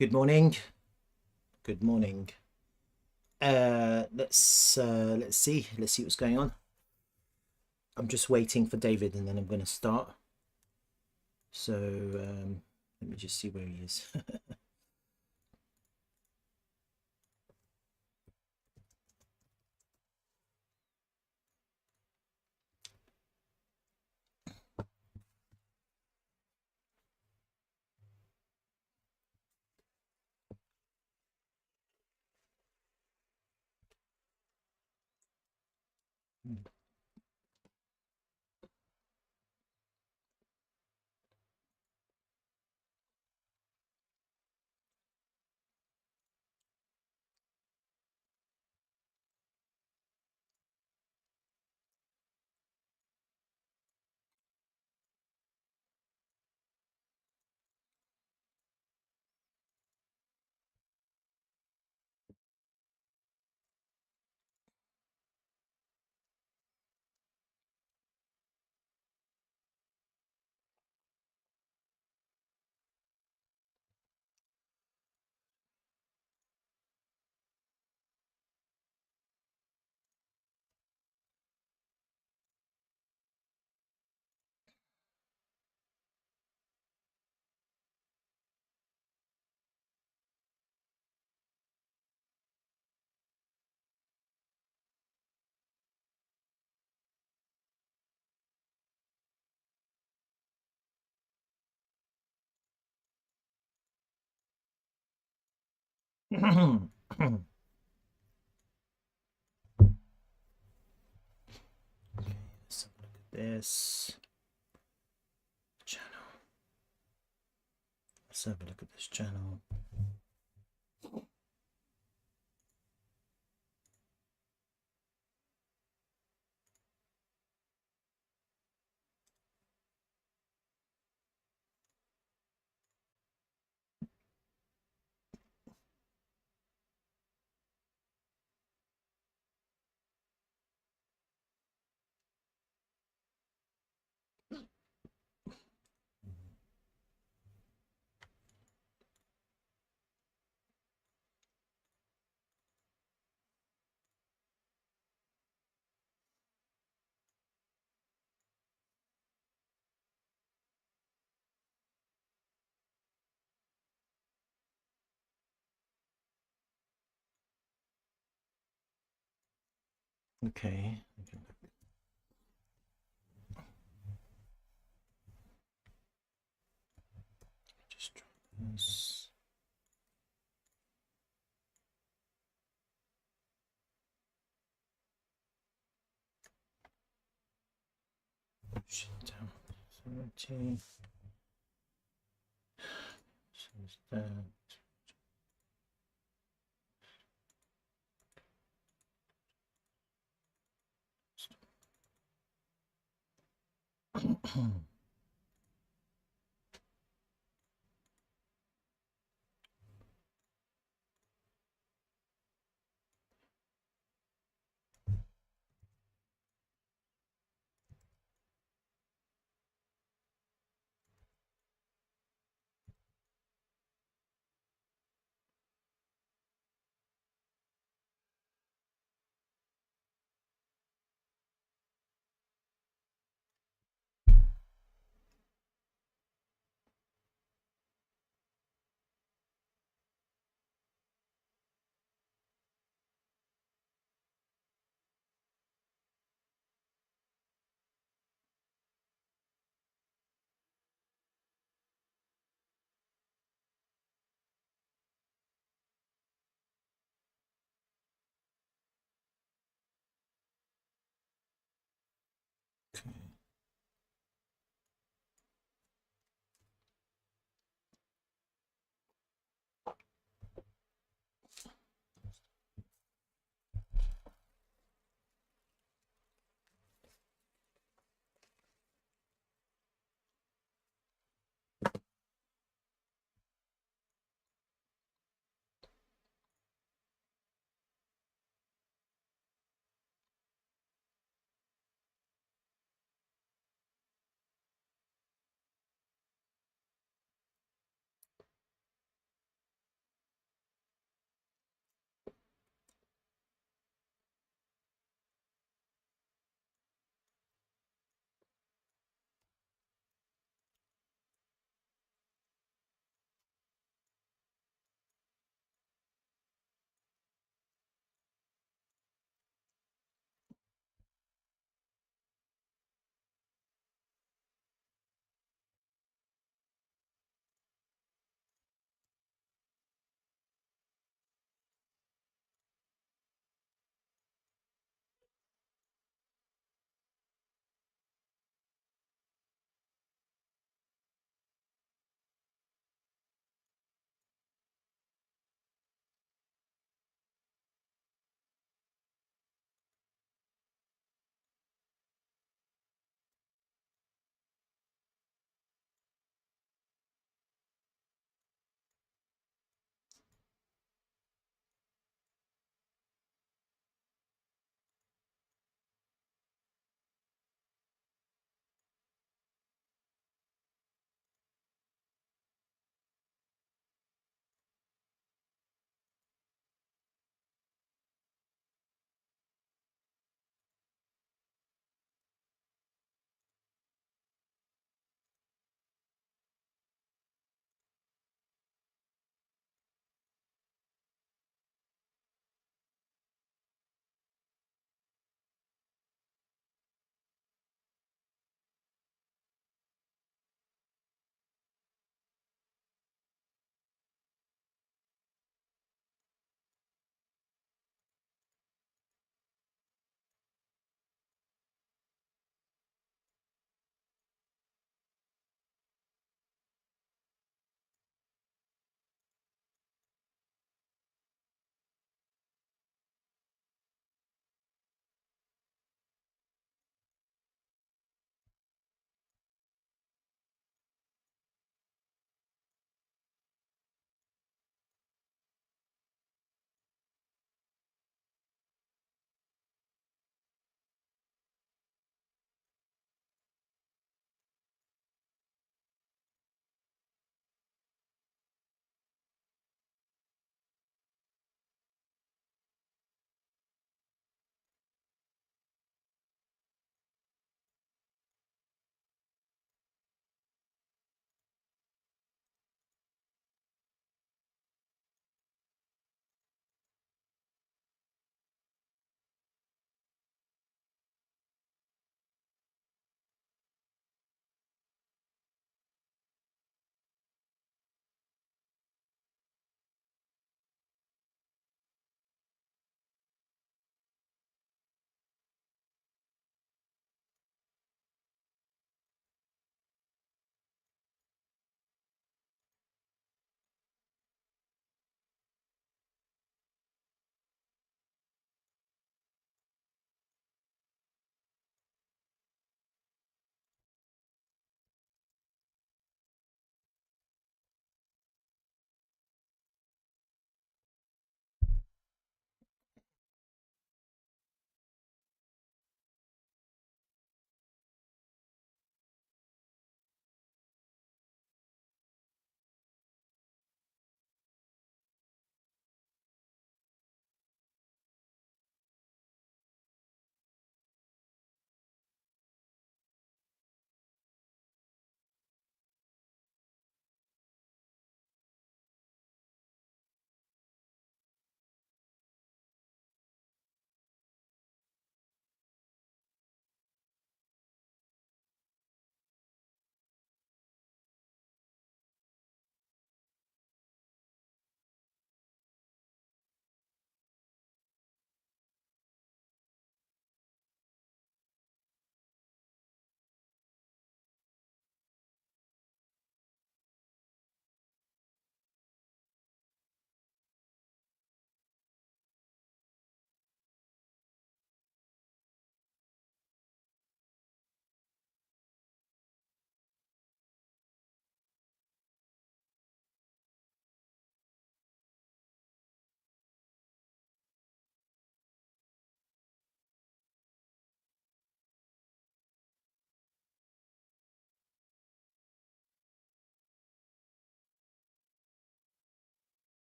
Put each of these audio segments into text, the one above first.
Good morning. Good morning. Let's see what's going on. I'm just waiting for David, and then I'm going to start. So let me just see where he is. Let's have a look at this channel. Let's have a look at this channel. Okay. Just try this. Okay. So it's that.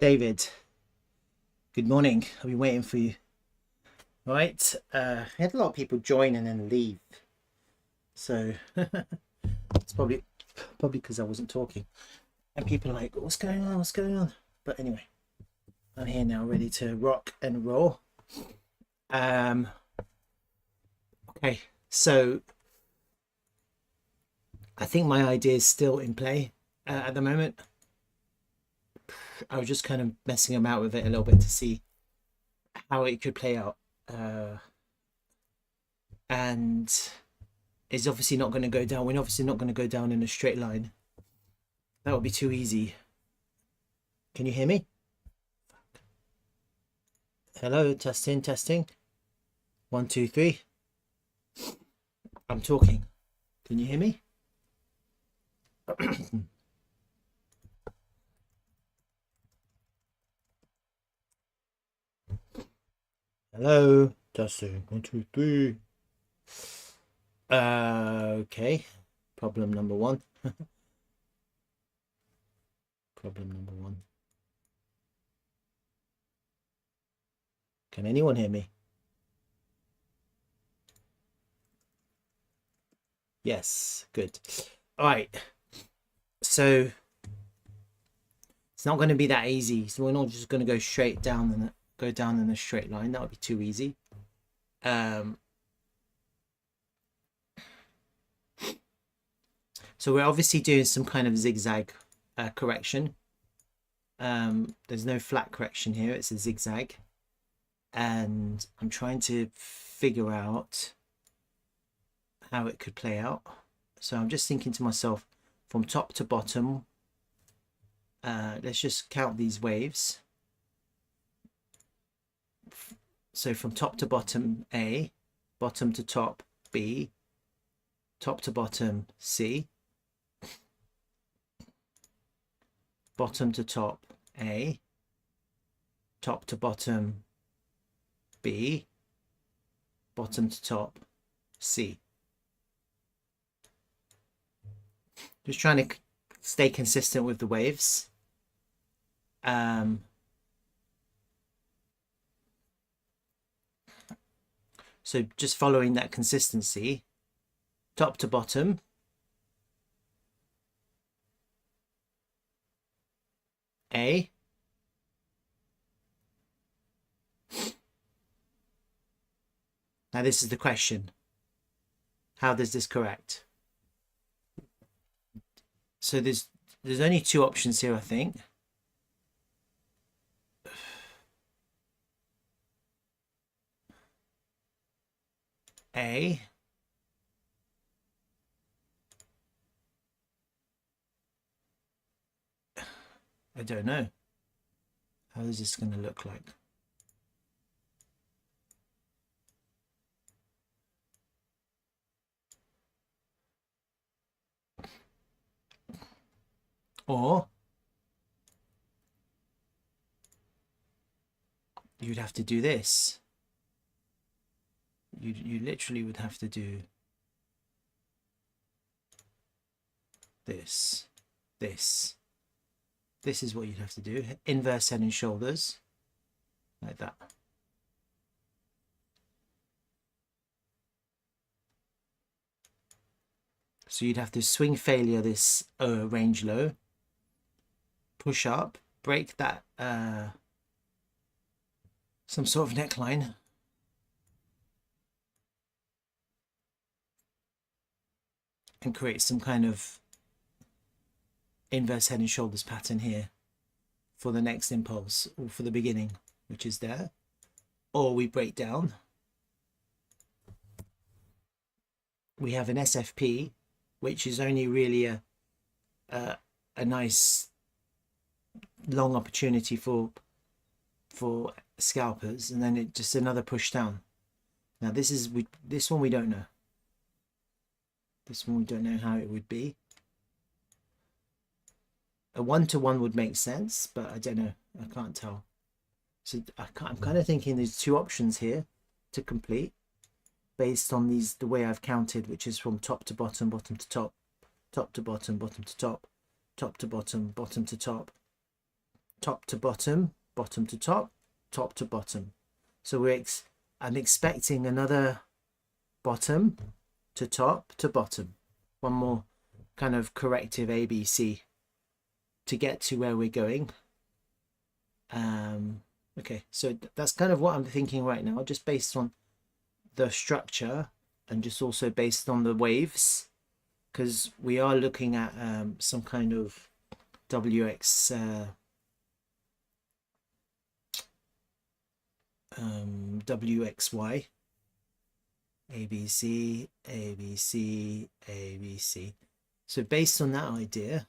David, good morning. I've been waiting for you. Right, I had a lot of people join and then leave, so it's probably because I wasn't talking, and people are like, "What's going on? What's going on?" But anyway, I'm here now, ready to rock and roll. Okay, so I think my idea is still in play at the moment. I was just kind of messing about with it a little bit to see how it could play out. And it's obviously not going to go down. We're obviously not going to go down in a straight line. That would be too easy. Can you hear me? Hello, testing, testing. 1, 2, 3. I'm talking. Can you hear me? Hello, testing. 1, 2, 3. Okay. Problem number 1. Problem number 1. Can anyone hear me? Yes, good. All right. So it's not going to be that easy. So we're not just going to go straight down and go down in a straight line. That would be too easy. So we're obviously doing some kind of zigzag correction. There's no flat correction here. It's a zigzag. And I'm trying to figure out how it could play out. So I'm just thinking to myself, from top to bottom, let's just count these waves. So from top to bottom A, bottom to top B, top to bottom C, bottom to top A, top to bottom B, bottom to top C. Just trying to stay consistent with the waves. So just following that consistency, top to bottom, A, now this is the question. How does this correct? So there's only 2 options here, I think. A, I don't know. How is this going to look like? Or you'd have to do this. You literally would have to do this. This is what you'd have to do. Inverse head and shoulders, like that. So you'd have to swing failure this range low, push up, break that some sort of neckline, and create some kind of inverse head and shoulders pattern here for the next impulse, or for the beginning, which is there. Or we break down. We have an SFP, which is only really a nice long opportunity for scalpers, and then it just another push down. Now this one we don't know. This one we don't know how it would be. A 1-to-1 would make sense, but I don't know. I can't tell. So I'm kind of thinking there's 2 options here to complete based on the way I've counted, which is from top to bottom, bottom to top, top to bottom, bottom to top, top to bottom, bottom to top, top to bottom, bottom to top, top to bottom. So I'm expecting another bottom to top to bottom. One more kind of corrective ABC to get to where we're going. Okay, so that's kind of what I'm thinking right now, just based on the structure and just also based on the waves, because we are looking at some kind of WXY, ABC, ABC, ABC. So based on that idea,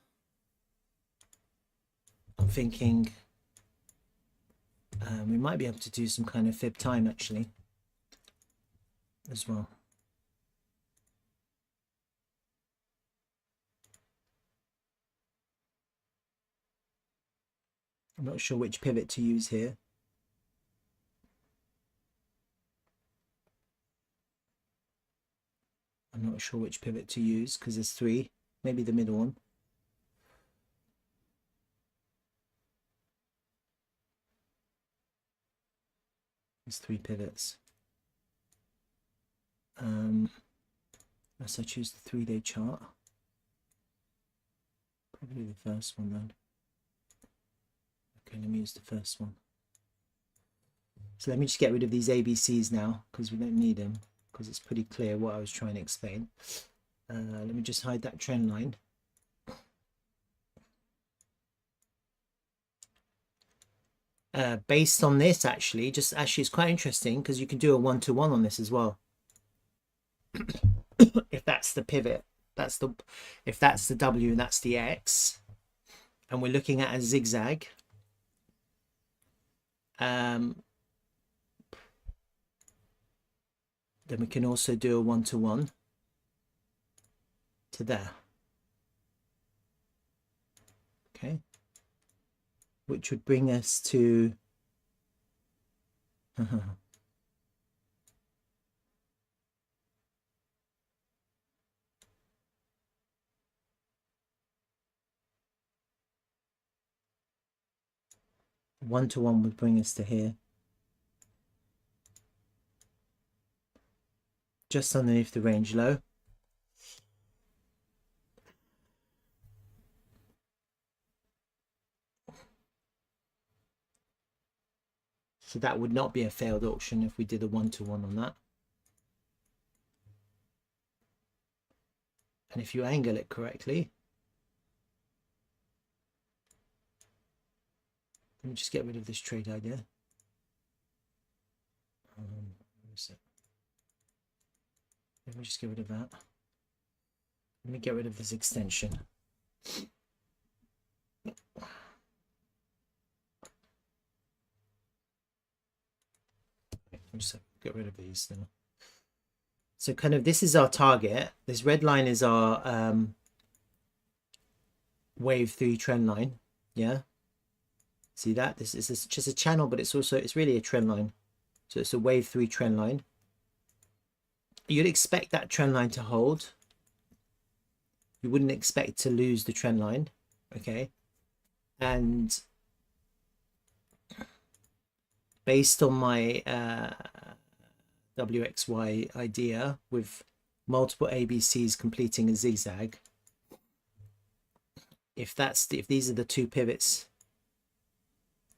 I'm thinking we might be able to do some kind of fib time actually as well. I'm not sure which pivot to use here. I'm not sure which pivot to use because there's three, maybe the middle one. There's three pivots. Unless I choose the 3-day chart. Probably the first one then. Okay, let me use the first one. So let me just get rid of these ABCs now because we don't need them, because it's pretty clear what I was trying to explain. Let me just hide that trend line. Based on this, actually it's quite interesting because you can do a 1-to-1 on this as well. If that's the pivot, if that's the W and that's the X, and we're looking at a zigzag, then we can also do a 1-to-1 to there. Okay, which would bring us to one-to-one would bring us to here, just underneath the range low. So that would not be a failed auction if we did a 1-to-1 on that. And if you angle it correctly, let me just get rid of this trade idea. Where is it? Let me just get rid of that. Let me get rid of this extension. Just get rid of these now. So kind of this is our target. This red line is our wave 3 trend line. Yeah, see that? This is just a channel, but it's really a trend line. So it's a wave 3 trend line. You'd expect that trend line to hold. You wouldn't expect to lose the trend line. Okay, and based on my WXY idea with multiple ABCs completing a zigzag, if these are the two pivots,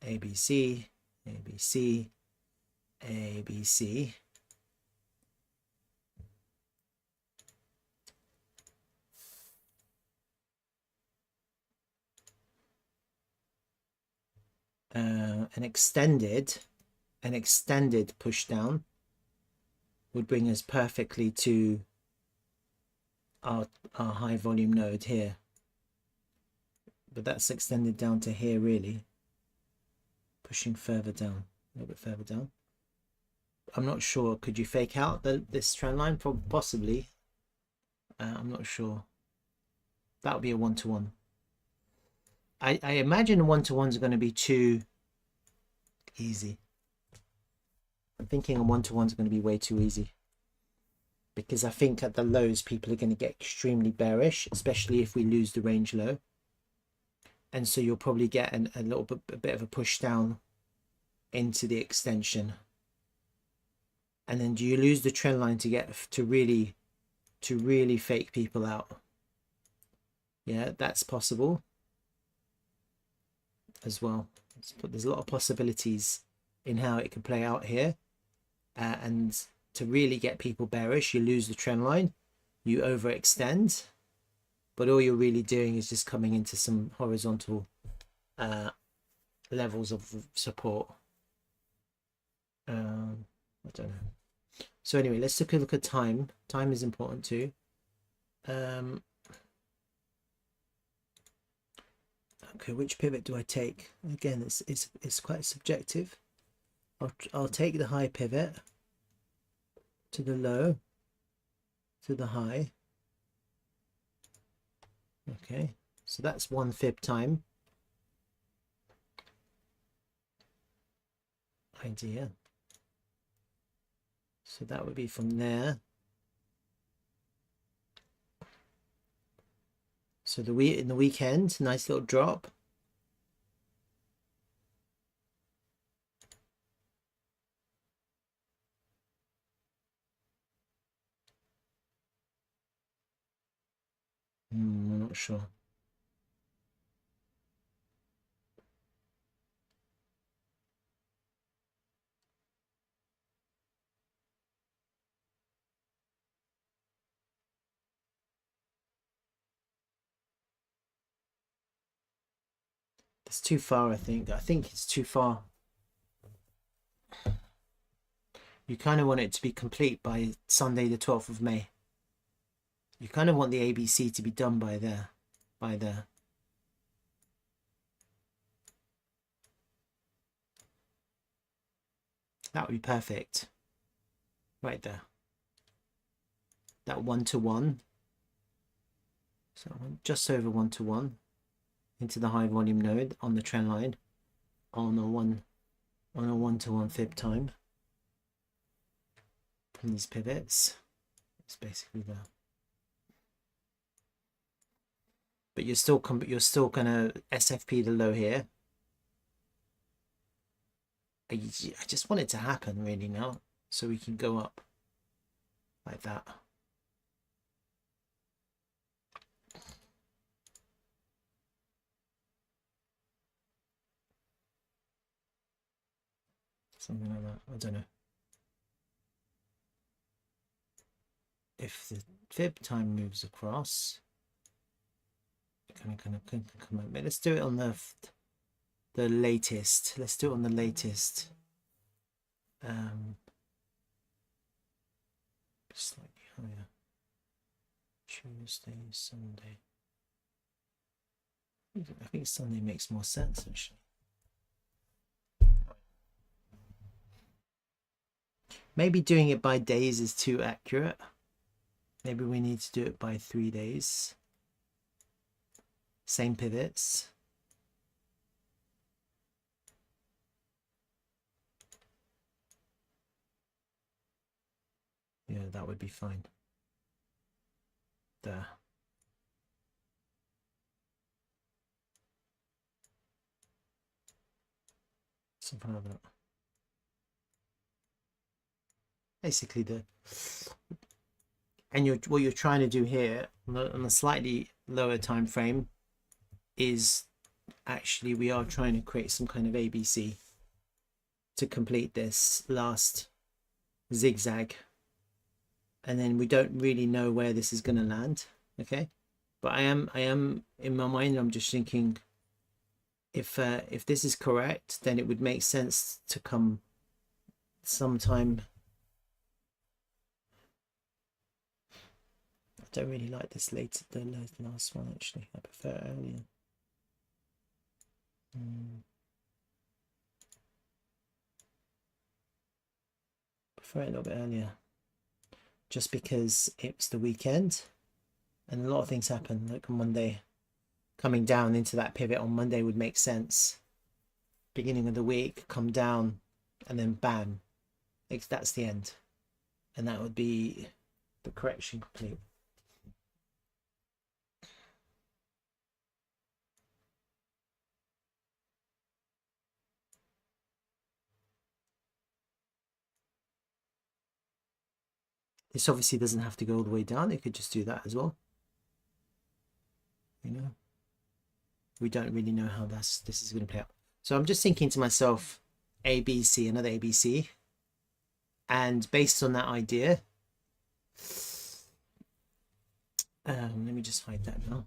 ABC, ABC, ABC, an extended push down would bring us perfectly to our high volume node here, but that's extended down to here, really pushing further down, a little bit further down. I'm not sure, could you fake out this trend line? Possibly. I'm not sure. That would be a 1-to-1. I imagine 1-to-1s are going to be too easy. I'm thinking a 1-to-1 is going to be way too easy, because I think at the lows people are going to get extremely bearish, especially if we lose the range low. and so you'll probably get a little bit, a bit of a push down into the extension. And then do you lose the trend line to get to really fake people out? Yeah, that's possible as well. But there's a lot of possibilities in how it could play out here. And to really get people bearish, you lose the trend line, you overextend, but all you're really doing is just coming into some horizontal levels of support. I don't know. So anyway, let's take a look at time. Time is important too. Okay, which pivot do I take? Again, it's quite subjective. I'll take the high pivot to the low to the high. Okay, so that's 1 fib time idea. So that would be from there. So in the weekend, nice little drop. I'm not sure. It's too far, I think. I think it's too far. You kind of want it to be complete by Sunday the 12th of May. You kind of want the ABC to be done by there. That would be perfect. Right there. That 1-to-1. So just over 1-to-1 into the high volume node on the trend line on a 1-to-1 fib time. And these pivots, it's basically there. But you're still gonna SFP the low here. I just want it to happen really now, so we can go up like that. Something like that. I don't know. If the fib time moves across, kind of come up. Let's do it on the latest. Let's do it on the latest. Slightly higher. Tuesday, Sunday. I think Sunday makes more sense actually. Maybe doing it by days is too accurate. Maybe we need to do it by 3 days. Same pivots. Yeah, that would be fine. There. Something like that. Basically what you're trying to do here on a slightly lower time frame is actually we are trying to create some kind of ABC to complete this last zigzag, and then we don't really know where this is going to land. Okay, but I am in my mind, I'm just thinking if this is correct, then it would make sense to come sometime. I don't really like this the last one actually. I prefer earlier. Prefer it a little bit earlier, just because it's the weekend and a lot of things happen. Like on Monday, coming down into that pivot on Monday would make sense. Beginning of the week, come down, and then bam, that's the end, and that would be the correction complete. This obviously doesn't have to go all the way down. It could just do that as well. You know, we don't really know how this is going to play out. So I'm just thinking to myself, ABC, another ABC. And based on that idea, let me just hide that now.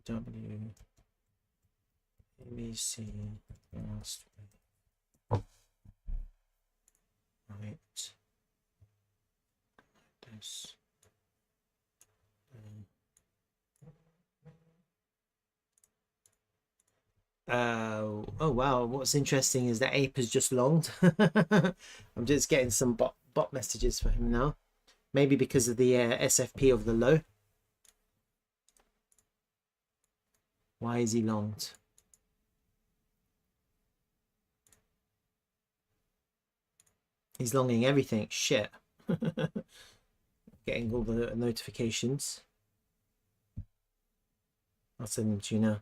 W, ABC, last right, this. Oh wow, what's interesting is that Ape has just longed. I'm just getting some bot messages for him now. Maybe because of the SFP of the low. Why is he longed? He's longing everything. Shit. Getting all the notifications. I'll send them to you now.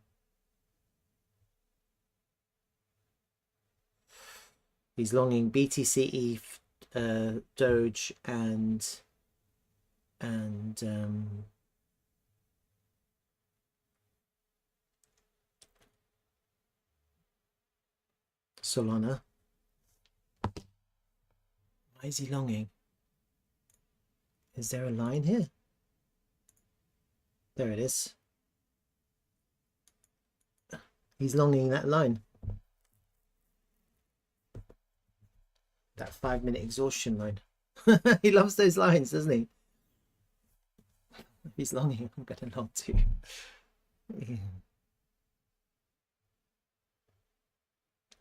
He's longing BTC, ETH, Doge, and Solana. Why is he longing? Is there a line here? There it is. He's longing that line. That 5-minute exhaustion line. He loves those lines, doesn't he? He's longing. I'm gonna long too.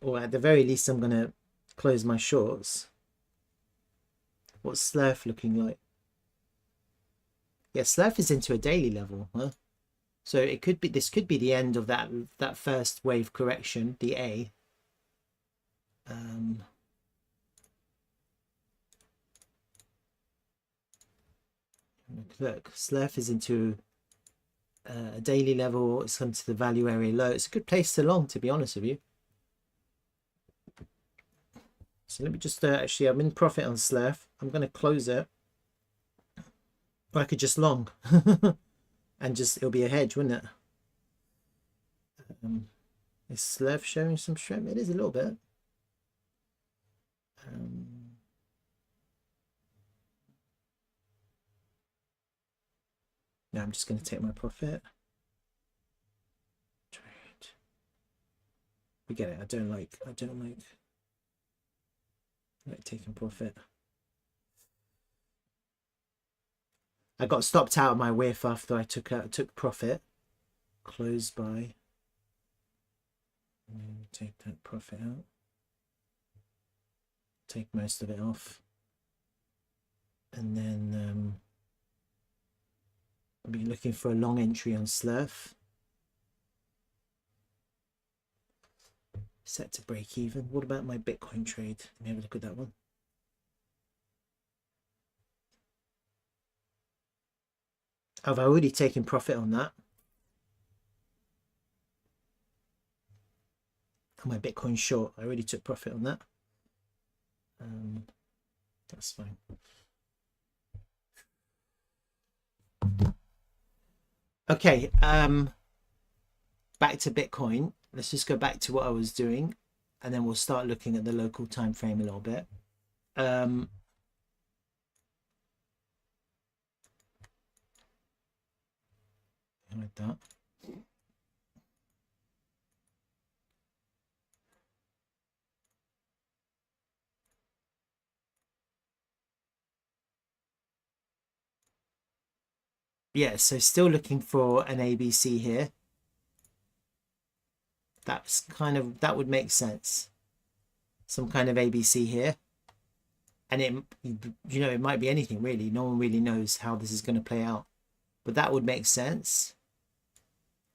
Or at the very least, I'm gonna close my shorts. What's Slurf looking like? Yeah, Slurf is into a daily level, huh? So it could be, this could be the end of that first wave correction, the A. Look, Slurf is into a daily level. It's come to the value area low. It's a good place to long, to be honest with you. So let me just actually, I'm in profit on Slurf. I'm going to close it. Or I could just long and just, it'll be a hedge, wouldn't it? Is Slurf showing some strength? It is a little bit. Now I'm just going to take my profit. Trade. We get it. I don't like taking profit. I got stopped out of my whiff after I took profit. Close by. Take that profit out. Take most of it off. And then I'll be looking for a long entry on Slurf. Set to break even. What about my Bitcoin trade? Let me have a look at that one. I've already taken profit on that. On my Bitcoin short, I already took profit on that. That's fine. Okay, back to Bitcoin. Let's just go back to what I was doing, and then we'll start looking at the local time frame a little bit. Like that. Yeah, so still looking for an ABC here. That's kind of, that would make sense. Some kind of ABC here. And it, you know, it might be anything really. No one really knows how this is going to play out. But that would make sense.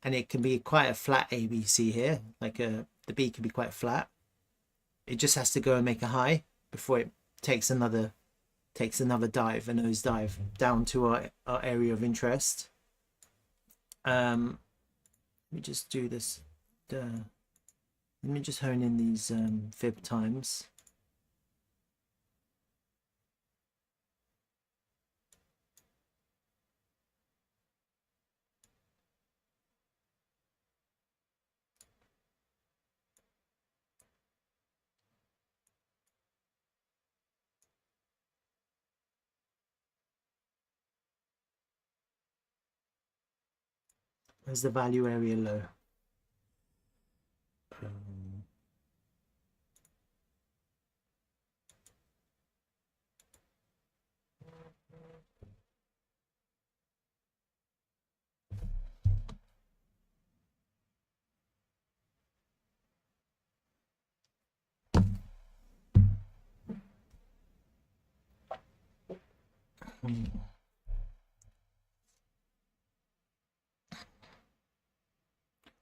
And it can be quite a flat ABC here. Like the B can be quite flat. It just has to go and make a high before it takes another dive, a nose dive down to our area of interest. Let me just do this. Let me just hone in these fib times. Where's the value area low?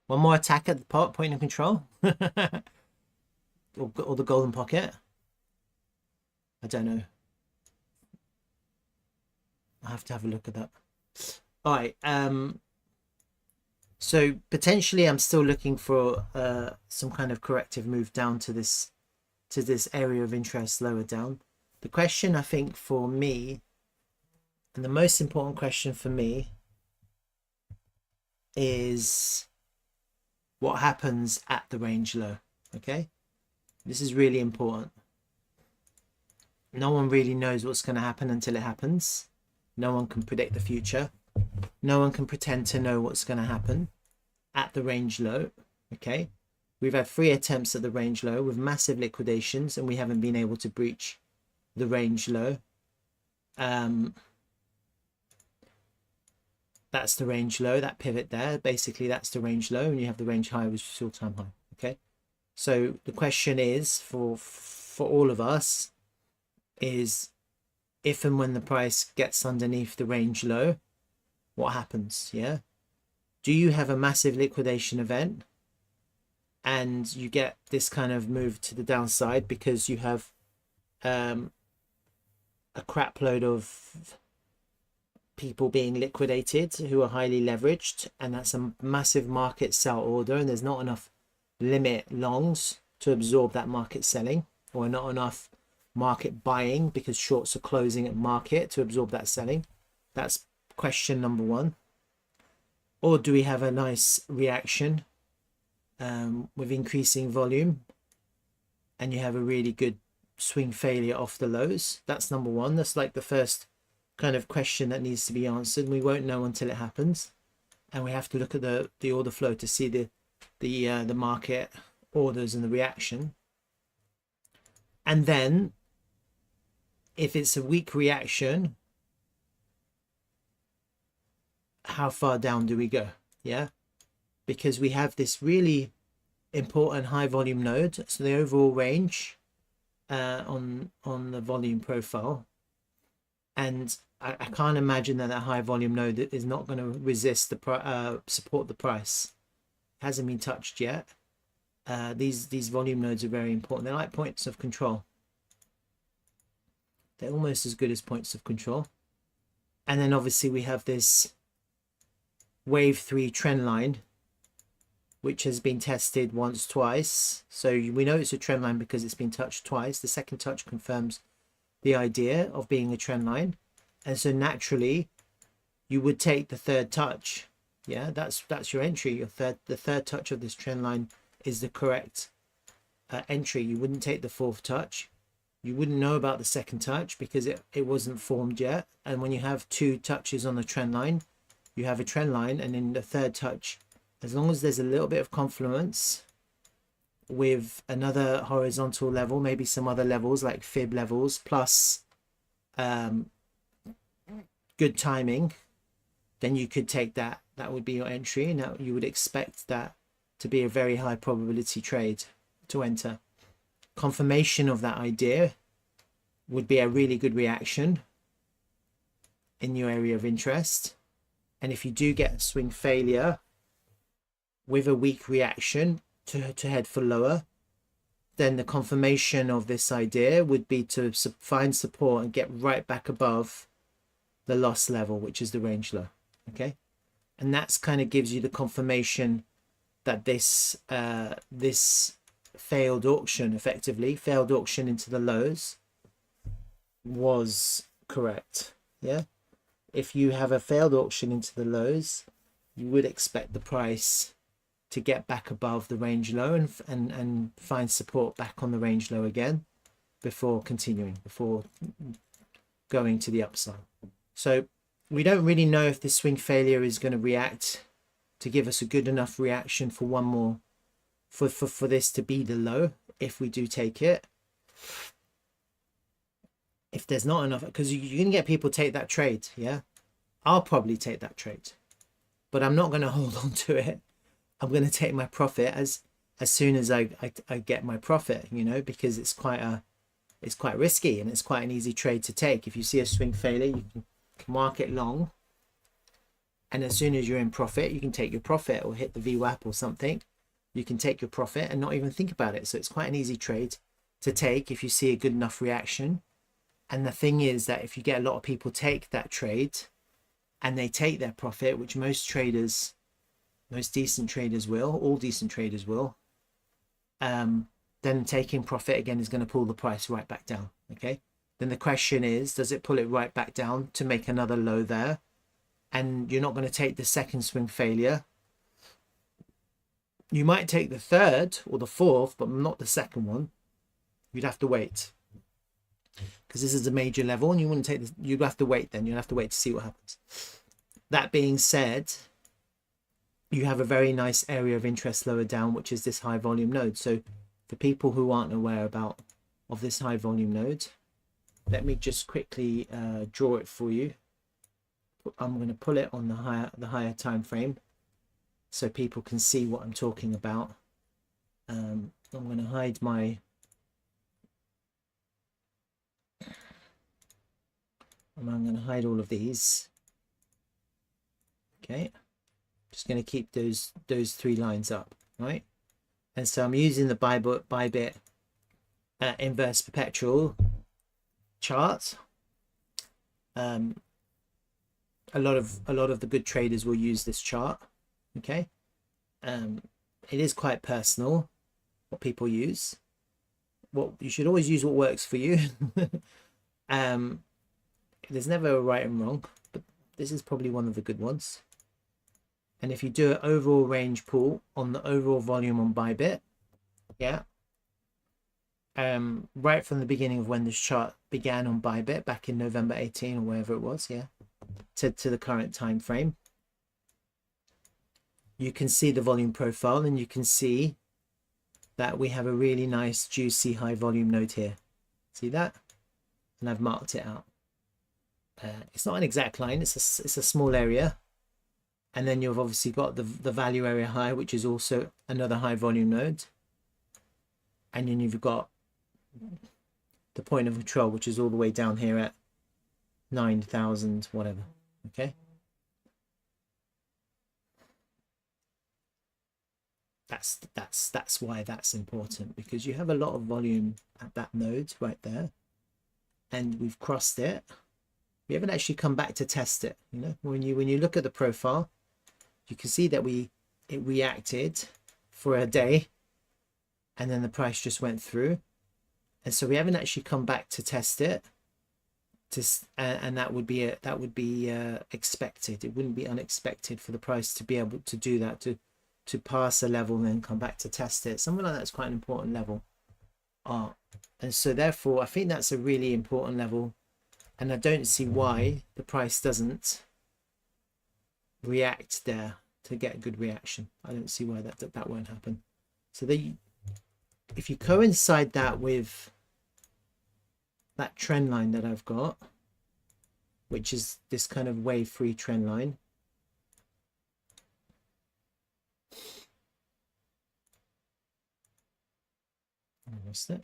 One more attack at the point of control. or the golden pocket. I don't know. I have to have a look at that. All right. So potentially I'm still looking for some kind of corrective move down to this area of interest lower down. The question I think for me, and the most important question for me, is what happens at the range low. Okay, this is really important. No one really knows what's going to happen until it happens. No one can predict the future. No one can pretend to know what's going to happen at the range low. Okay, we've had 3 attempts at the range low with massive liquidations, and we haven't been able to breach the range low. That's the range low, that pivot there. Basically, that's the range low, and you have the range high, which is all-time high. Okay, so the question is for all of us is, if and when the price gets underneath the range low, what happens? Yeah, do you have a massive liquidation event and you get this kind of move to the downside because you have a crap load of people being liquidated who are highly leveraged, and that's a massive market sell order, and there's not enough limit longs to absorb that market selling, or not enough market buying because shorts are closing at market to absorb that selling? That's question number 1. Or do we have a nice reaction with increasing volume and you have a really good swing failure off the lows? That's number 1. That's like the first kind of question that needs to be answered. We won't know until it happens, and we have to look at the order flow to see the market orders and the reaction. And then if it's a weak reaction, how far down do we go? Yeah, because we have this really important high volume node, so the overall range on the volume profile, and I can't imagine that high volume node is not going to resist the support the price. It hasn't been touched yet. These volume nodes are very important. They're like points of control. They're almost as good as points of control. And then obviously we have this wave 3 trend line, which has been tested once, twice. So we know it's a trend line because it's been touched twice. The second touch confirms the idea of being a trend line, and so naturally you would take the third touch. Yeah, that's your entry. The third touch of this trend line is the correct entry. You wouldn't take the 4th touch. You wouldn't know about the second touch because it wasn't formed yet. And when you have 2 touches on the trend line, you have a trend line, and in the third touch, as long as there's a little bit of confluence with another horizontal level, maybe some other levels like fib levels, plus good timing, then you could take that. That would be your entry, and you would expect that to be a very high probability trade to enter. Confirmation of that idea would be a really good reaction in your area of interest. And if you do get a swing failure with a weak reaction to head for lower, then the confirmation of this idea would be to find support and get right back above the loss level, which is the range low. Okay, and that's kind of gives you the confirmation that this failed auction, effectively failed auction into the lows, was correct. Yeah, if you have a failed auction into the lows, you would expect the price to get back above the range low and find support back on the range low again before continuing, before going to the upside. So we don't really know if this swing failure is going to react to give us a good enough reaction for one more, for this to be the low if we do take it. If there's not enough, because you can get people take that trade, yeah, I'll probably take that trade, but I'm not going to hold on to it. I'm going to take my profit as soon as I get my profit, you know, because it's quite risky and it's quite an easy trade to take. If you see a swing failure, you can mark it long, and as soon as you're in profit, you can take your profit or hit the VWAP or something. You can take your profit and not even think about it. So it's quite an easy trade to take if you see a good enough reaction. And the thing is that if you get a lot of people take that trade and they take their profit, which most decent traders will, all decent traders will, then taking profit again is going to pull the price right back down. Okay, then the question is, does it pull it right back down to make another low there? And you're not going to take the second swing failure. You might take the third or the fourth, but not the second one. You'd have to wait, because this is a major level and you wouldn't take this. You'd have to wait then. You'll have to wait to see what happens. That being said, you have a very nice area of interest lower down, which is this high volume node. So for people who aren't aware of this high volume node, let me just quickly draw it for you. I'm going to pull it on the higher time frame so people can see what I'm talking about. I'm going to hide my and I'm going to hide all of these. Okay, just going to keep those three lines up, right? And so I'm using the Bybit inverse perpetual chart. A lot of the good traders will use this chart. Okay, it is quite personal what people use. What you should always use what works for you. There's never a right and wrong, but this is probably one of the good ones. And if you do an overall range pool on the overall volume on Bybit, yeah, right from the beginning of when this chart began on Bybit back in November 18 or wherever it was, yeah, to the current time frame, you can see the volume profile, and you can see that we have a really nice juicy high volume node here. See that? And I've marked it out. It's not an exact line, it's a small area. And then you've obviously got the value area high, which is also another high volume node. And then you've got the point of control, which is all the way down here at 9,000 whatever. Okay, that's why that's important, because you have a lot of volume at that node right there, and we've crossed it. We haven't actually come back to test it. You know, when you look at the profile, you can see that it reacted for a day, and then the price just went through, and so we haven't actually come back to test it. And that would be expected. It wouldn't be unexpected for the price to be able to do that, to pass a level and then come back to test it. Something like that's quite an important level. And so therefore, I think that's a really important level. And I don't see why the price doesn't react there to get a good reaction. I don't see why that won't happen. So if you coincide that with that trend line that I've got, which is this kind of wave 3 trend line, I missed it.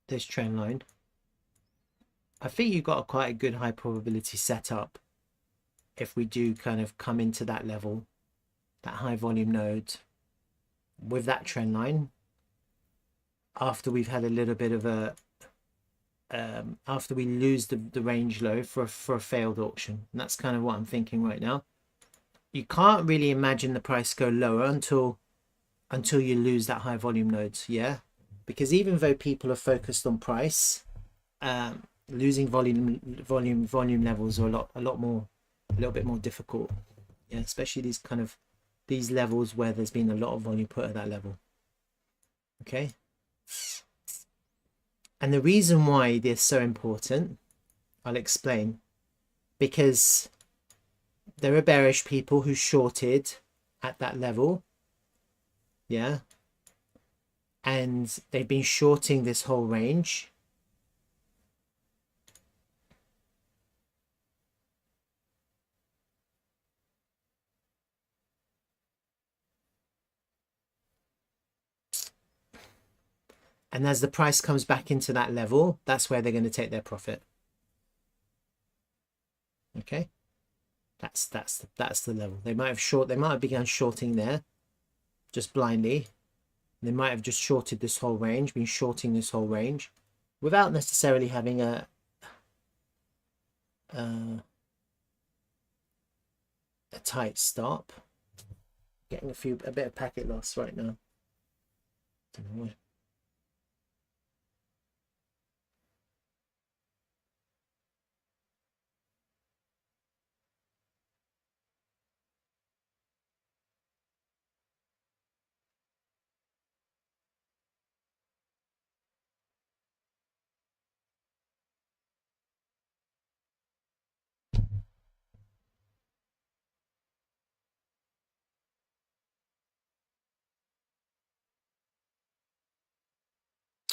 This trend line, I think you've got quite a good high probability setup if we do kind of come into that level, that high volume node with that trend line, after we've had a little bit of a after we lose the range low for a failed auction. And that's kind of what I'm thinking right now. You can't really imagine the price go lower until you lose that high volume node, yeah, because even though people are focused on price, losing volume levels are a lot more a little bit more difficult. Yeah, especially these levels where there's been a lot of volume put at that level. Okay. And the reason why this is so important, I'll explain. Because there are bearish people who shorted at that level. Yeah. And they've been shorting this whole range. And as the price comes back into that level, that's where they're going to take their profit. Okay. That's the level. They might have begun shorting there just blindly. They might have just shorted this whole range, been shorting this whole range without necessarily having a tight stop. Getting a bit of packet loss right now. Don't know why.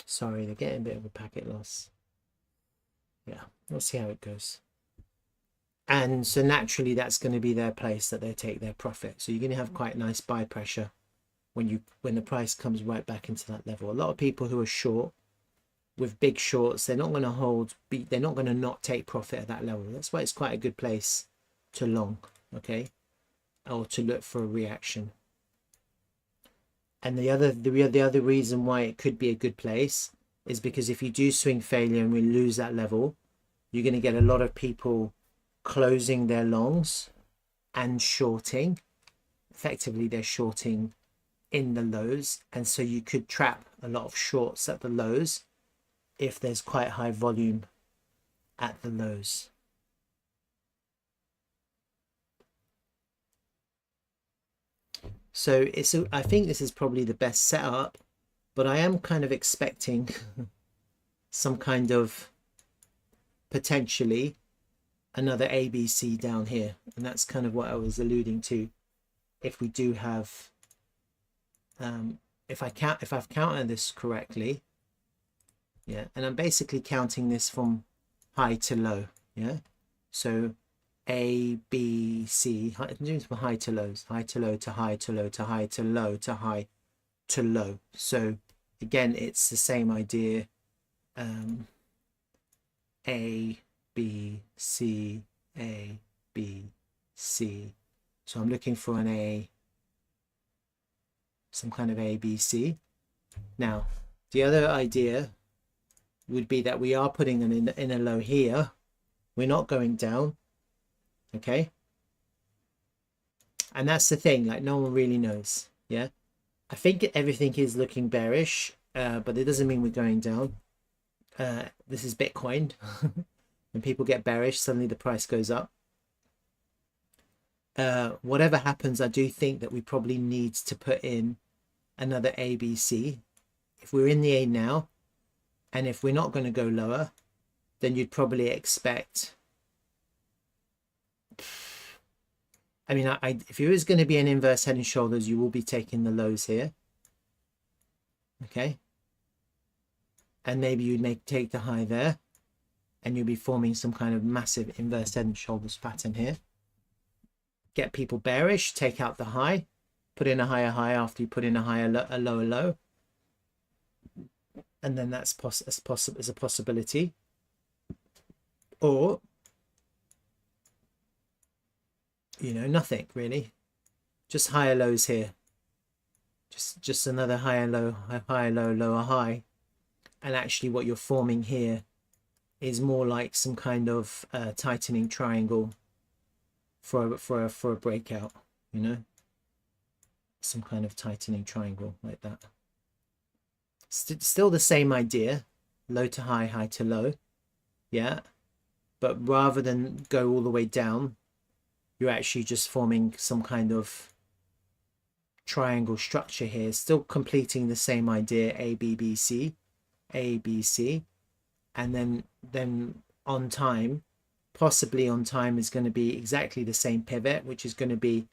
Sorry, they're getting a bit of a packet loss. Yeah, we'll see how it goes. And so naturally that's going to be their place that they take their profit. So you're going to have quite nice buy pressure when the price comes right back into that level. A lot of people who are short with big shorts, they're not going to they're not going to not take profit at that level. That's why it's quite a good place to long, okay, or to look for a reaction. And the other reason why it could be a good place is because if you do swing failure and we lose that level, you're going to get a lot of people closing their longs and shorting. Effectively, they're shorting in the lows, and so you could trap a lot of shorts at the lows if there's quite high volume at the lows. So I think this is probably the best setup, but I am kind of expecting some kind of potentially another ABC down here, and that's kind of what I was alluding to. If we do have if I've counted this correctly, yeah, and I'm basically counting this from high to low, yeah, so A, B, C, I'm doing from high to lows, high to low to high to low to high to low to high to low. So again, it's the same idea. A, B, C, A, B, C. So I'm looking for an A, some kind of A, B, C. Now, the other idea would be that we are putting them in a low here. We're not going down. Okay. And that's the thing, like no one really knows. Yeah. I think everything is looking bearish, but it doesn't mean we're going down. This is Bitcoin. When people get bearish, suddenly the price goes up. Whatever happens, I do think that we probably need to put in another ABC. If we're in the A now, and if we're not going to go lower, then you'd probably expect, I mean, if it was going to be an inverse head and shoulders, you will be taking the lows here. Okay. And maybe you'd take the high there, and you'll be forming some kind of massive inverse head and shoulders pattern here. Get people bearish, take out the high, put in a higher high after you put in a lower low. And then that's as a possibility. Or, you know, nothing really. Just higher lows here. Just another higher low, lower high. And actually what you're forming here is more like some kind of tightening triangle for a breakout, you know, some kind of tightening triangle like that. Still the same idea, low to high, high to low, yeah, but rather than go all the way down, you're actually just forming some kind of triangle structure here, still completing the same idea, A, B, B, C, A, B, C, and then on time, possibly on time, is going to be exactly the same pivot, which is going to be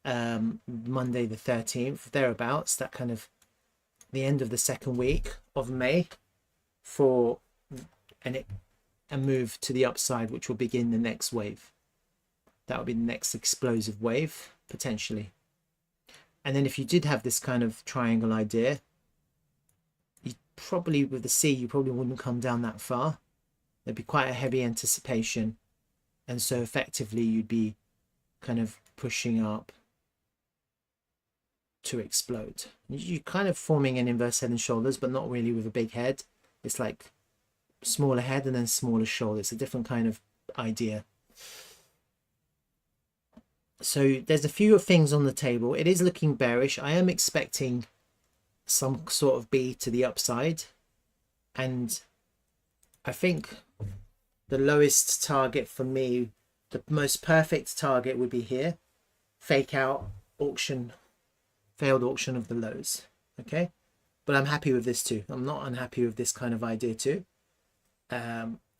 Monday the 13th, thereabouts, that kind of the end of the second week of May, for a move to the upside, which will begin the next wave. That will be the next explosive wave, potentially. And then if you did have this kind of triangle idea, you probably, with the C, you probably wouldn't come down that far. There'd be quite a heavy anticipation. And so effectively you'd be kind of pushing up to explode. You're kind of forming an inverse head and shoulders, but not really with a big head. It's like smaller head and then smaller shoulder. It's a different kind of idea. So there's a few things on the table. It is looking bearish. I am expecting some sort of B to the upside. And I think the lowest target for me, the most perfect target would be here. Fake out auction, failed auction of the lows. Okay. But I'm happy with this too. I'm not unhappy with this kind of idea too.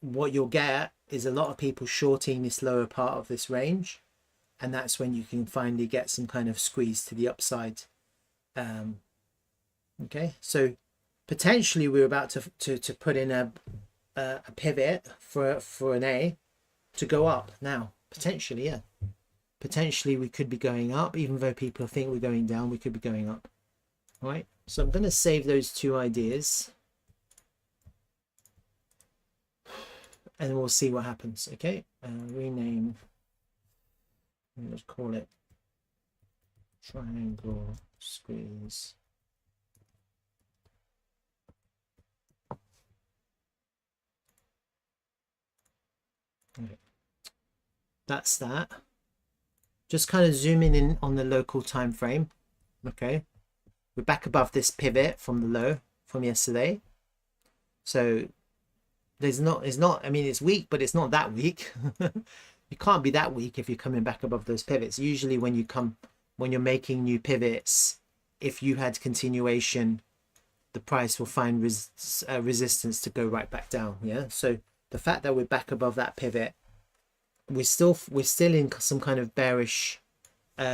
What you'll get is a lot of people shorting this lower part of this range. And that's when you can finally get some kind of squeeze to the upside. Okay, so potentially we're about to put in a pivot for an A to go up now. Potentially, yeah. Potentially we could be going up, even though people think we're going down, we could be going up. All right, so I'm going to save those two ideas. And we'll see what happens. Okay, rename. Let's call it triangle squeeze. Okay. That's that. Just kind of zooming in on the local time frame. Okay, we're back above this pivot from the low from yesterday. So it's not, I mean, it's weak, but it's not that weak. You can't be that weak if you're coming back above those pivots. Usually when you're making new pivots, if you had continuation, the price will find resistance to go right back down. Yeah. So the fact that we're back above that pivot, we're still in some kind of bearish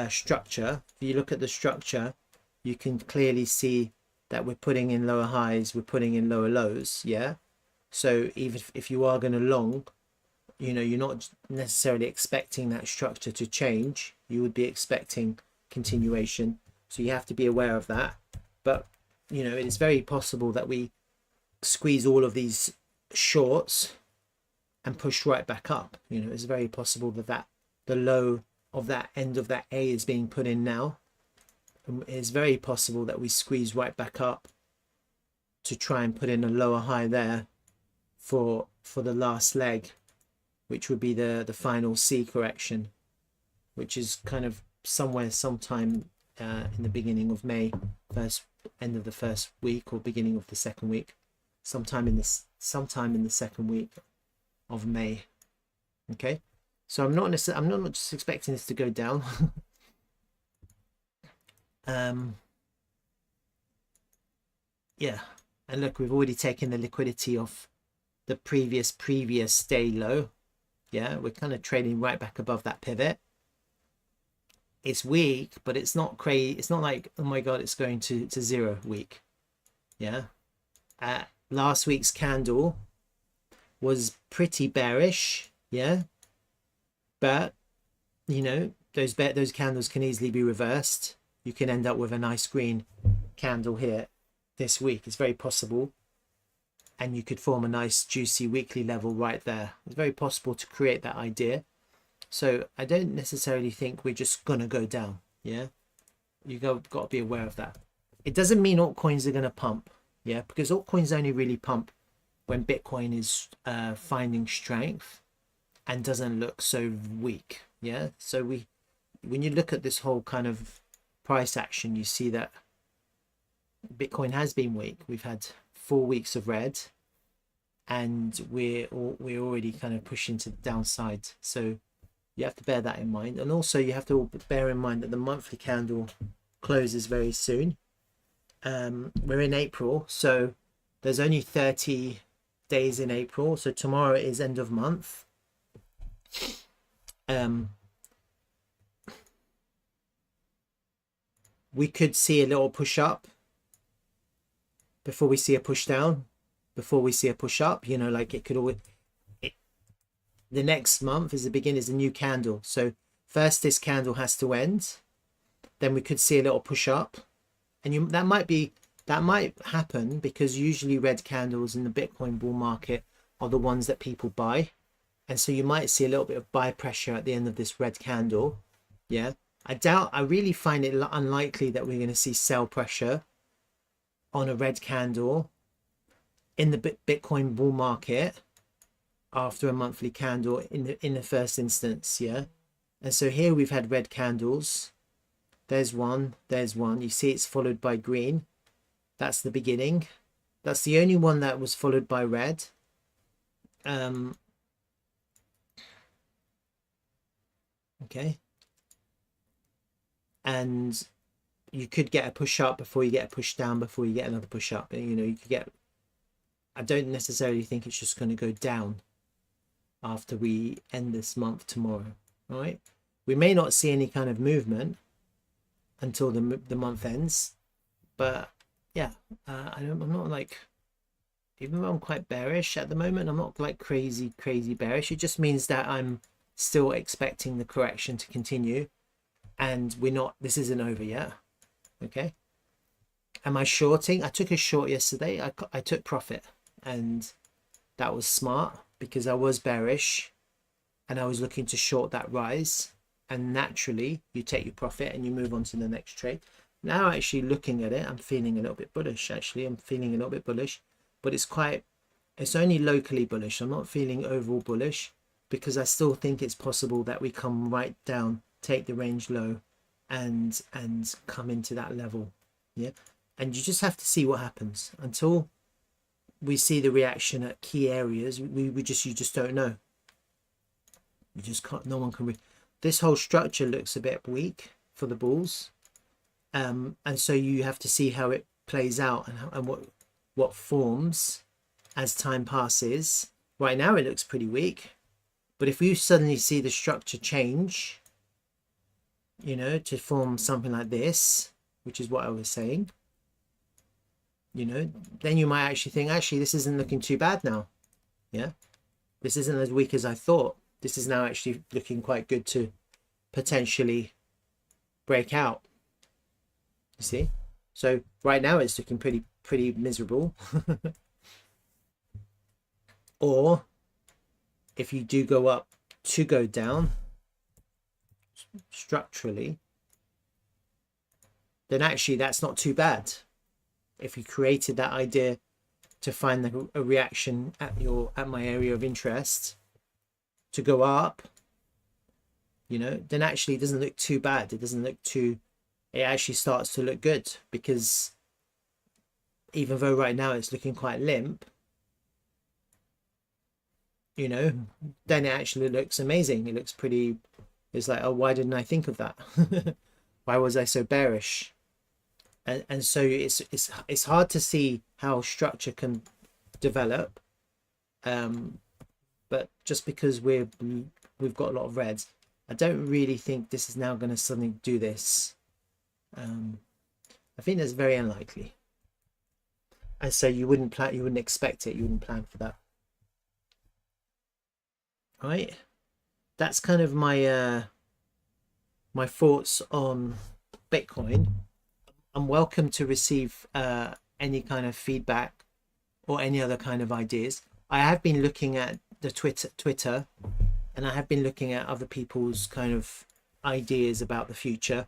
structure. If you look at the structure, you can clearly see that we're putting in lower highs, we're putting in lower lows. Yeah. So even if you are going to long, you know, you're not necessarily expecting that structure to change. You would be expecting continuation. So you have to be aware of that. But, you know, it is very possible that we squeeze all of these shorts and push right back up. You know, it's very possible that the low of that end of that A is being put in now. It's very possible that we squeeze right back up to try and put in a lower high there for the last leg, which would be the final C correction, which is kind of sometime in the beginning of May, end of the first week or beginning of the second week, sometime in the second week of May. Okay, so I'm not just expecting this to go down. Yeah, and look, we've already taken the liquidity off the previous day low. Yeah, we're kind of trading right back above that pivot. It's weak, but it's not crazy. It's not like, oh my god, it's going to zero weak. Yeah, last week's candle was pretty bearish. Yeah, but you know, those candles can easily be reversed. You can end up with a nice green candle here this week. It's very possible. And you could form a nice juicy weekly level right there. It's very possible to create that idea. So I don't necessarily think we're just going to go down. Yeah, you got to be aware of that. It doesn't mean altcoins are going to pump. Yeah, because altcoins only really pump when Bitcoin is finding strength and doesn't look so weak. Yeah, so when you look at this whole kind of price action, you see that Bitcoin has been weak. We've had 4 weeks of red, and we're already kind of pushing to the downside. So You have to bear that in mind. And also you have to bear in mind that the monthly candle closes very soon. We're in April, so there's only 30 days in April. So tomorrow is end of month. We could see a little push up before we see a push down, before we see a push up. You know, like it could always, the next month is the beginning, is a new candle. So first this candle has to end, then we could see a little push up, and that might happen because usually red candles in the Bitcoin bull market are the ones that people buy, and so you might see a little bit of buy pressure at the end of this red candle. Yeah, I really find it unlikely that we're going to see sell pressure on a red candle in the Bitcoin bull market after a monthly candle in the first instance. Yeah, and so here we've had red candles. There's one, you see it's followed by green. That's the beginning. That's the only one that was followed by red. Okay, and you could get a push up before you get a push down, before you get another push up. You know, you could get, I don't necessarily think it's just going to go down after we end this month tomorrow. All right, we may not see any kind of movement until the month ends, but yeah, I'm not like, even though I'm quite bearish at the moment, I'm not like crazy bearish. It just means that I'm still expecting the correction to continue, and this isn't over yet. Okay, am I shorting? I took a short yesterday. I took profit, and that was smart because I was bearish and I was looking to short that rise, and naturally you take your profit and you move on to the next trade. Now actually looking at it, I'm feeling a little bit bullish. Actually, I'm feeling a little bit bullish, but it's only locally bullish. I'm not feeling overall bullish because I still think it's possible that we come right down, take the range low, and come into that level. Yeah, and you just have to see what happens until we see the reaction at key areas. You just don't know. You just can't. No one can. This whole structure looks a bit weak for the bulls, and so you have to see how it plays out and what forms as time passes. Right now it looks pretty weak, but if you suddenly see the structure change, you know, to form something like this, which is what I was saying, you know, then you might actually think, actually this isn't looking too bad now. Yeah, this isn't as weak as I thought. This is now actually looking quite good to potentially break out. You see, so right now it's looking pretty miserable. Or if you do go up to go down structurally, then actually that's not too bad. If you created that idea to find a reaction at my area of interest to go up, you know, then actually it doesn't look too bad. It actually starts to look good, because even though right now it's looking quite limp, you know, then it actually looks amazing. It looks pretty. It's like, oh, why didn't I think of that? Why was I so bearish? And so it's hard to see how structure can develop, but just because we've got a lot of reds, I don't really think this is now going to suddenly do this. I think that's very unlikely, and so you wouldn't expect it, you wouldn't plan for that. Right, that's kind of my my thoughts on Bitcoin. I'm welcome to receive any kind of feedback or any other kind of ideas. I have been looking at the Twitter, and I have been looking at other people's kind of ideas about the future.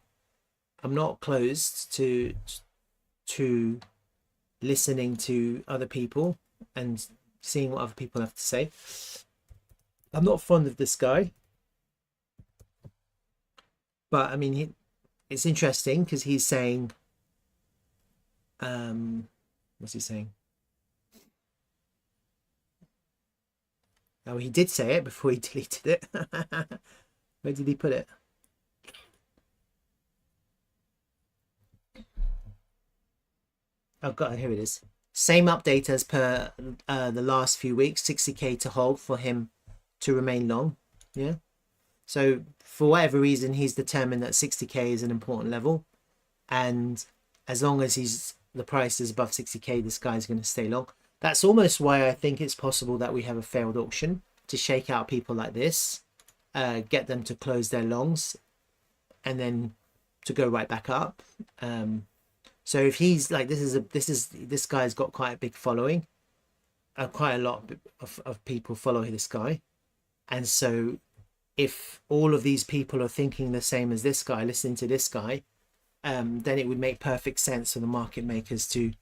I'm not closed to listening to other people and seeing what other people have to say. I'm not fond of this guy, but I mean, it's interesting because he's saying, what's he saying? Oh, he did say it before he deleted it. Where did he put it? Oh god, here it is. Same update as per the last few weeks. 60k to hold for him to remain long. Yeah. So for whatever reason, he's determined that 60k is an important level, and as long as the price is above 60k, this guy's going to stay long. That's almost why I think it's possible that we have a failed auction to shake out people like this, get them to close their longs, and then to go right back up. So if he's like, this guy's got quite a big following, quite a lot of people follow this guy, and so if all of these people are thinking the same as this guy, listening to this guy, then it would make perfect sense for the market makers to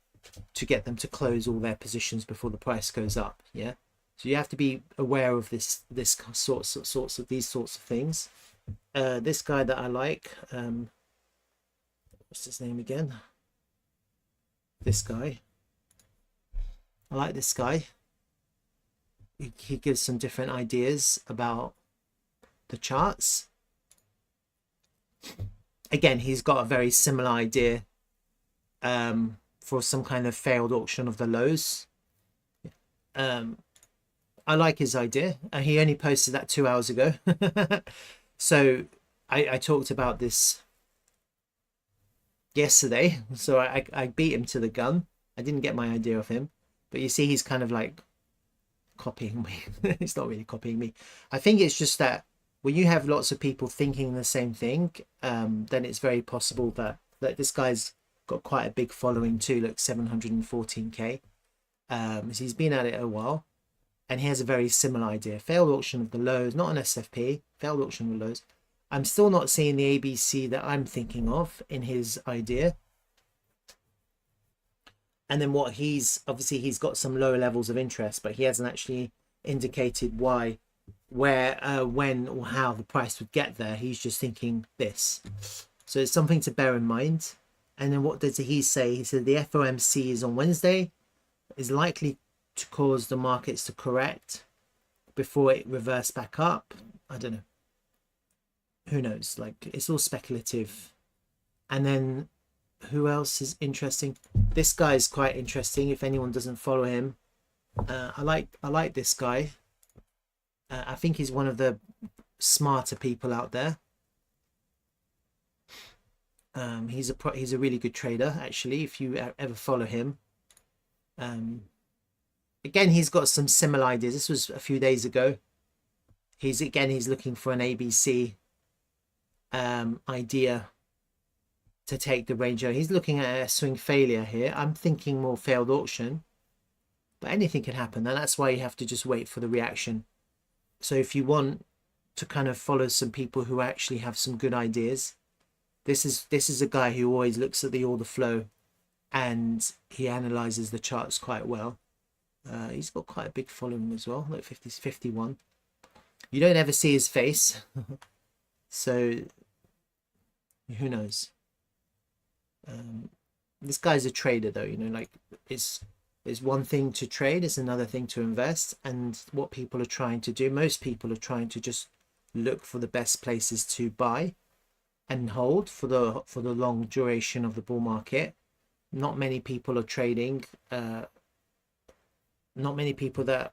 get them to close all their positions before the price goes up. Yeah, so you have to be aware of these sorts of things. This guy that I like, what's his name again? This guy. I like this guy. He gives some different ideas about the charts. Again, he's got a very similar idea for some kind of failed auction of the lows. I like his idea. He only posted that 2 hours ago. So I talked about this yesterday, so I beat him to the gun. I didn't get my idea of him, but you see he's kind of like copying me. He's not really copying me. I think it's just that when you have lots of people thinking the same thing, then it's very possible that this guy's got quite a big following too. Look, 714k. So he's been at it a while, and he has a very similar idea. Failed auction of the lows, not an SFP. Failed auction of the lows. I'm still not seeing the ABC that I'm thinking of in his idea. And then what he's got some lower levels of interest, but he hasn't actually indicated why, where, when, or how the price would get there. He's just thinking this. So it's something to bear in mind. And then what does he say? He said the FOMC is on Wednesday, is likely to cause the markets to correct before it reverse back up. I don't know. Who knows? Like, it's all speculative. And then who else is interesting? This guy is quite interesting. If anyone doesn't follow him, I like this guy. I think he's one of the smarter people out there. He's a really good trader, actually, if you ever follow him. Again, he's got some similar ideas. This was a few days ago. He's looking for an ABC idea to take the range. He's looking at a swing failure here. I'm thinking more failed auction, but anything can happen, and that's why you have to just wait for the reaction. So if you want to kind of follow some people who actually have some good ideas, this is a guy who always looks at the order flow, and he analyzes the charts quite well. He's got quite a big following as well. Look, 51. You don't ever see his face, so who knows? This guy's a trader, though. You know, like, it's one thing to trade, it's another thing to invest. And what people are trying to do, most people are trying to just look for the best places to buy and hold for the long duration of the bull market. Not many people are trading. Not many people that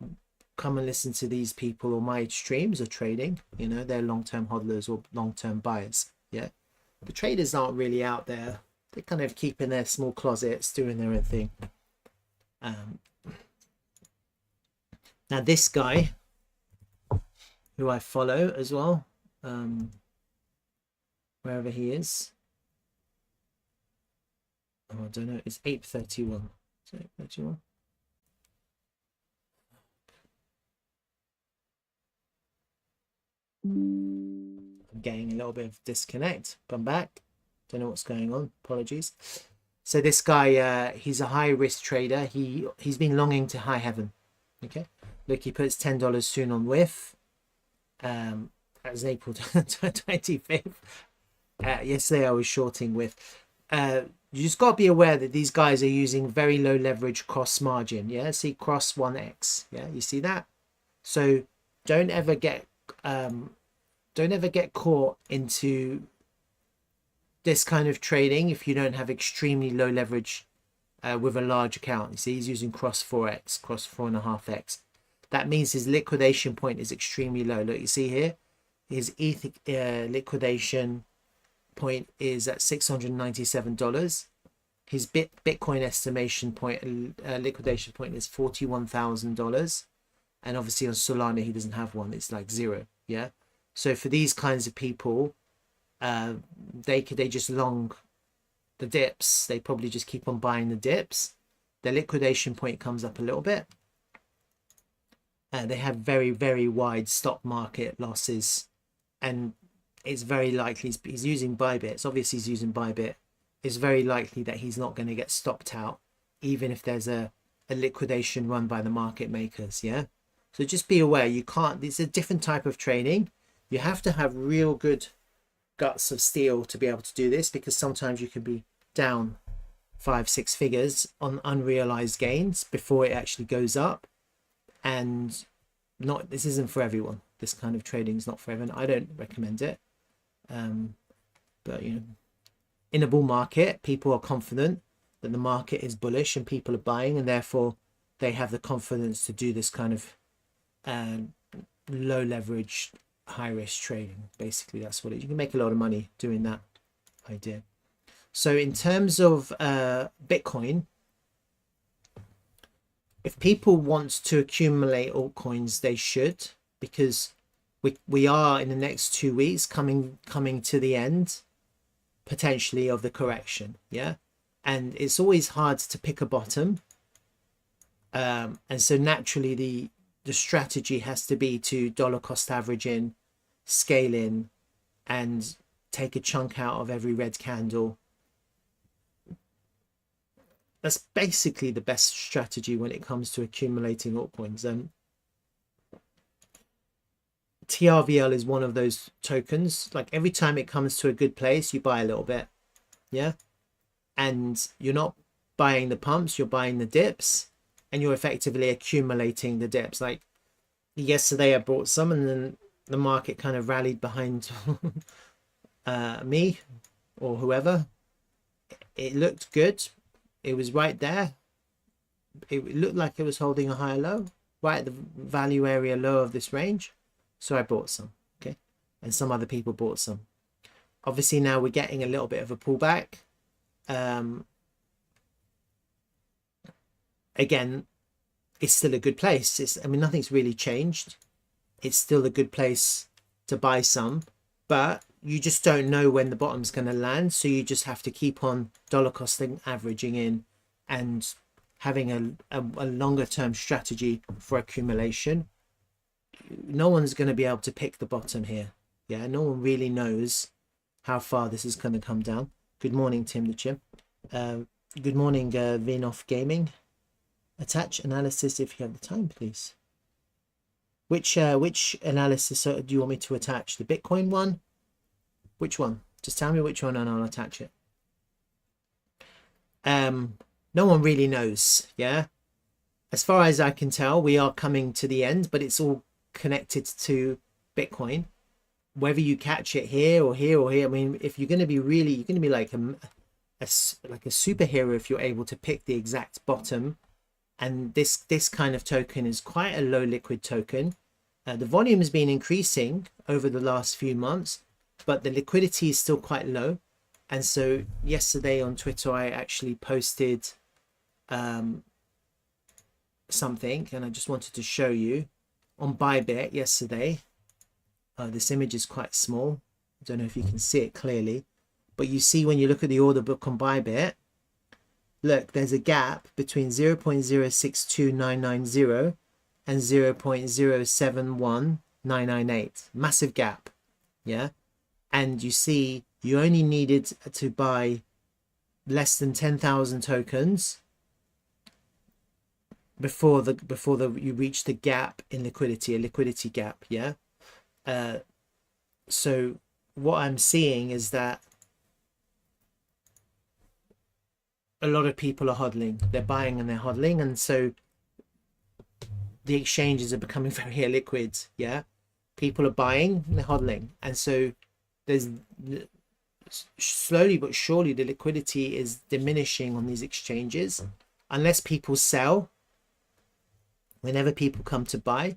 come and listen to these people or my streams are trading. You know, they're long-term hodlers or long-term buyers. Yeah, the traders aren't really out there. They kind of keep in their small closets doing their own thing. Now this guy, who I follow as well, wherever he is, oh, I don't know, it's 8:31. Is it 8:31? I'm getting a little bit of disconnect, but I'm back. Don't know what's going on, apologies. So this guy, he's a high risk trader. He's been longing to high heaven. Okay, look, he puts $10 soon on whiff. That was April 25th. Yesterday I was shorting whiff. You just got to be aware that these guys are using very low leverage cross margin. Yeah, see, cross 1x. Yeah, you see that? So don't ever get don't ever get caught into this kind of trading if you don't have extremely low leverage with a large account. You see, he's using cross 4x, cross 4.5x. That means his liquidation point is extremely low. Look, you see here, his ETH liquidation point is at $697. His Bitcoin estimation point, liquidation point is $41,000. And obviously on Solana, he doesn't have one. It's like 0. Yeah. So for these kinds of people, they just long the dips. They probably just keep on buying the dips. Their liquidation point comes up a little bit. They have very, very wide stock market losses, and it's very likely he's using Bybit. Obviously he's using Bybit. It's very likely that he's not going to get stopped out, even if there's a liquidation run by the market makers. Yeah. So just be aware, you can't, it's a different type of trading. You have to have real good guts of steel to be able to do this, because sometimes you can be down 5-6 figures on unrealized gains before it actually goes up. And this isn't for everyone. This kind of trading is not for everyone. I don't recommend it. But you know, in a bull market, people are confident that the market is bullish and people are buying, and therefore they have the confidence to do this kind of low leverage, high risk trading. Basically, that's what it is. You can make a lot of money doing that idea. So in terms of Bitcoin, if people want to accumulate altcoins, they should, because we are in the next 2 weeks coming to the end potentially of the correction. Yeah. And it's always hard to pick a bottom. And so naturally the strategy has to be to dollar cost average in, scale in, and take a chunk out of every red candle. That's basically the best strategy when it comes to accumulating altcoins. TRVL is one of those tokens. Like every time it comes to a good place, you buy a little bit. Yeah. And you're not buying the pumps, you're buying the dips, and you're effectively accumulating the dips. Like yesterday I bought some, and then the market kind of rallied behind me or whoever. It looked good. It was right there. It looked like it was holding a higher low, right at the value area low of this range. So I bought some, okay? And some other people bought some. Obviously now we're getting a little bit of a pullback. Again, it's still a good place. I mean, nothing's really changed. It's still a good place to buy some, but you just don't know when the bottom's going to land. So you just have to keep on dollar costing, averaging in, and having a longer term strategy for accumulation. No one's going to be able to pick the bottom here. Yeah, no one really knows how far this is going to come down. Good morning, Tim the Chim. Good morning, Vinoff Gaming. Attach analysis if you have the time, please. Which analysis do you want me to attach? The Bitcoin one? Which one? Just tell me which one and I'll attach it. No one really knows. Yeah. As far as I can tell, we are coming to the end, but it's all connected to Bitcoin. Whether you catch it here or here or here, I mean, if you're going to be really, you're going to be like a superhero if you're able to pick the exact bottom. And this kind of token is quite a low liquid token. The volume has been increasing over the last few months, but the liquidity is still quite low. And so yesterday on Twitter, I actually posted something, and I just wanted to show you on Bybit yesterday. This image is quite small. I don't know if you can see it clearly, but you see when you look at the order book on Bybit, look, there's a gap between 0.062990 and 0.071998. Massive gap. Yeah. And you see you only needed to buy less than 10,000 tokens before you reach the gap in liquidity, a liquidity gap. Yeah. So what I'm seeing is that a lot of people are hodling. They're buying and they're hodling, and so the exchanges are becoming very illiquid. Yeah, People are buying and they're hodling, and so there's slowly but surely the liquidity is diminishing on these exchanges unless people sell. Whenever people come to buy,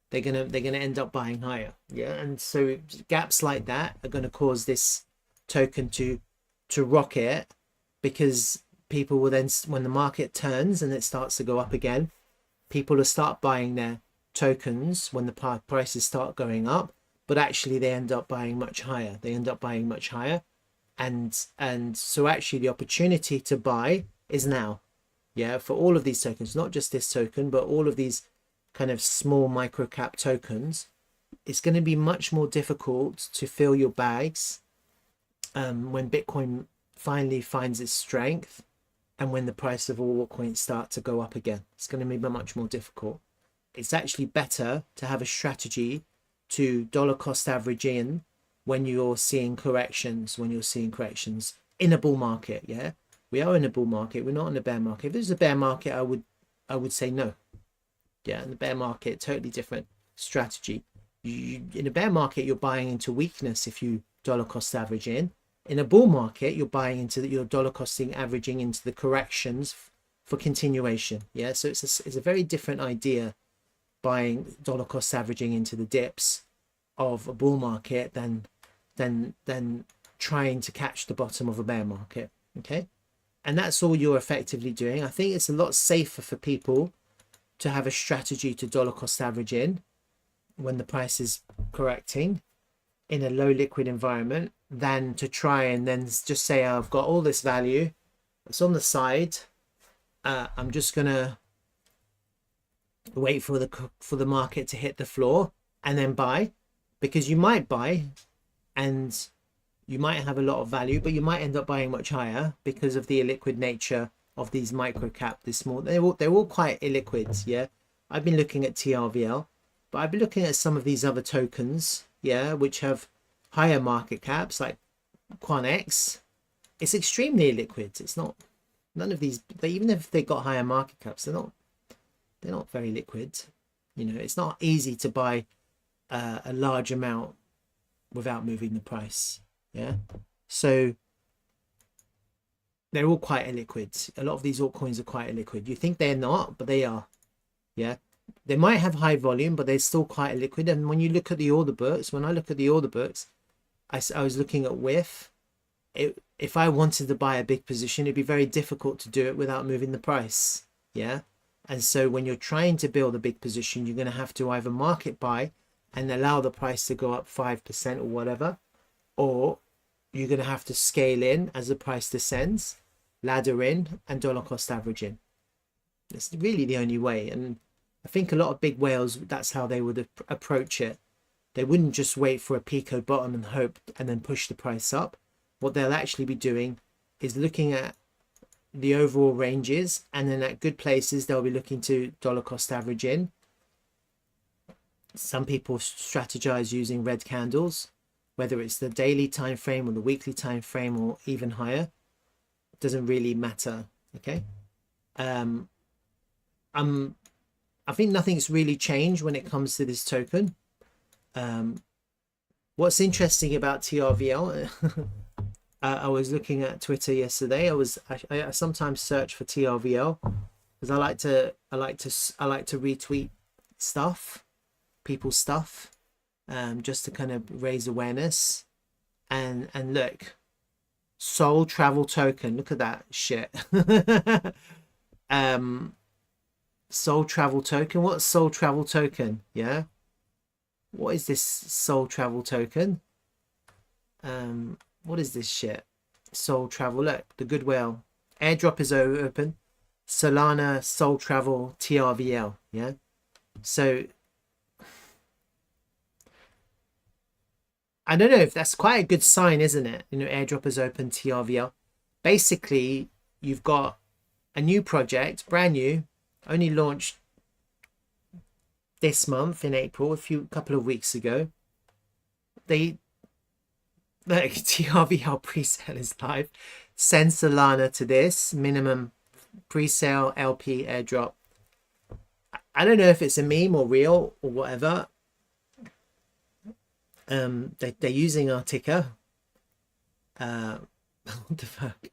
they're gonna end up buying higher. Yeah, and so gaps like that are going to cause this token to rocket, because people will then, when the market turns and it starts to go up again, people will start buying their tokens when the prices start going up, but actually they end up buying much higher. And so actually the opportunity to buy is now, yeah, for all of these tokens, not just this token, but all of these kind of small micro cap tokens. It's going to be much more difficult to fill your bags when Bitcoin finally finds its strength, and when the price of all altcoins start to go up again. It's going to be much more difficult. It's actually better to have a strategy to dollar cost average in when you're seeing corrections, in a bull market. Yeah, we are in a bull market, we're not in a bear market. If there's a bear market, I would say no. Yeah, in the bear market, totally different strategy. In a bear market, you're buying into weakness if you dollar cost average in. In a bull market, you're buying into you're dollar costing averaging into the corrections for continuation. Yeah, so it's a very different idea, buying dollar cost averaging into the dips of a bull market than trying to catch the bottom of a bear market. Okay, and that's all you're effectively doing. I think it's a lot safer for people to have a strategy to dollar cost average in when the price is correcting in a low liquid environment, than to try and then just say, oh, I've got all this value, it's on the side, I'm just gonna wait for the market to hit the floor and then buy. Because you might buy and you might have a lot of value, but you might end up buying much higher because of the illiquid nature of these micro cap, this small, they're all quite illiquid. Yeah, I've been looking at TRVL, but I've been looking at some of these other tokens, yeah, which have higher market caps, like QuantX. It's extremely illiquid. It's not, none of these, even if they got higher market caps, they're not very liquid. You know, it's not easy to buy a large amount without moving the price. Yeah, so they're all quite illiquid. A lot of these altcoins are quite illiquid. You think they're not, but they are. Yeah, they might have high volume, but they're still quite illiquid. And when you look at the order books, when I look at the order books, I was looking at WIF. If I wanted to buy a big position, it'd be very difficult to do it without moving the price. Yeah, and so when you're trying to build a big position, you're going to have to either market buy and allow the price to go up 5% or whatever, or you're going to have to scale in as the price descends, ladder in, and dollar cost average in. It's really the only way. And I think a lot of big whales, that's how they would approach it. They wouldn't just wait for a pico bottom and hope and then push the price up. What they'll actually be doing is looking at the overall ranges, and then at good places they'll be looking to dollar cost average in. Some people strategize using red candles, whether it's the daily time frame or the weekly time frame or even higher. It doesn't really matter. Okay, I think nothing's really changed when it comes to this token. What's interesting about TRVL, I was looking at Twitter yesterday. I sometimes search for TRVL because I like to retweet stuff, people's stuff, just to kind of raise awareness. And look, Soul Travel Token, look at that shit. Soul Travel Token. What's Soul Travel Token? Yeah, what is this Soul Travel Token? What is this shit? Soul Travel. Look, the good whale airdrop is open. Solana Soul Travel TRVL. Yeah, so I don't know if that's quite a good sign, isn't it? You know, airdrop is open, TRVL. Basically, you've got a new project, brand new, only launched this month in April, a couple of weeks ago. Look, TRVL pre-sale is live. Send Solana to this minimum pre-sale LP airdrop. I don't know if it's a meme or real or whatever. They're using our ticker. What the fuck?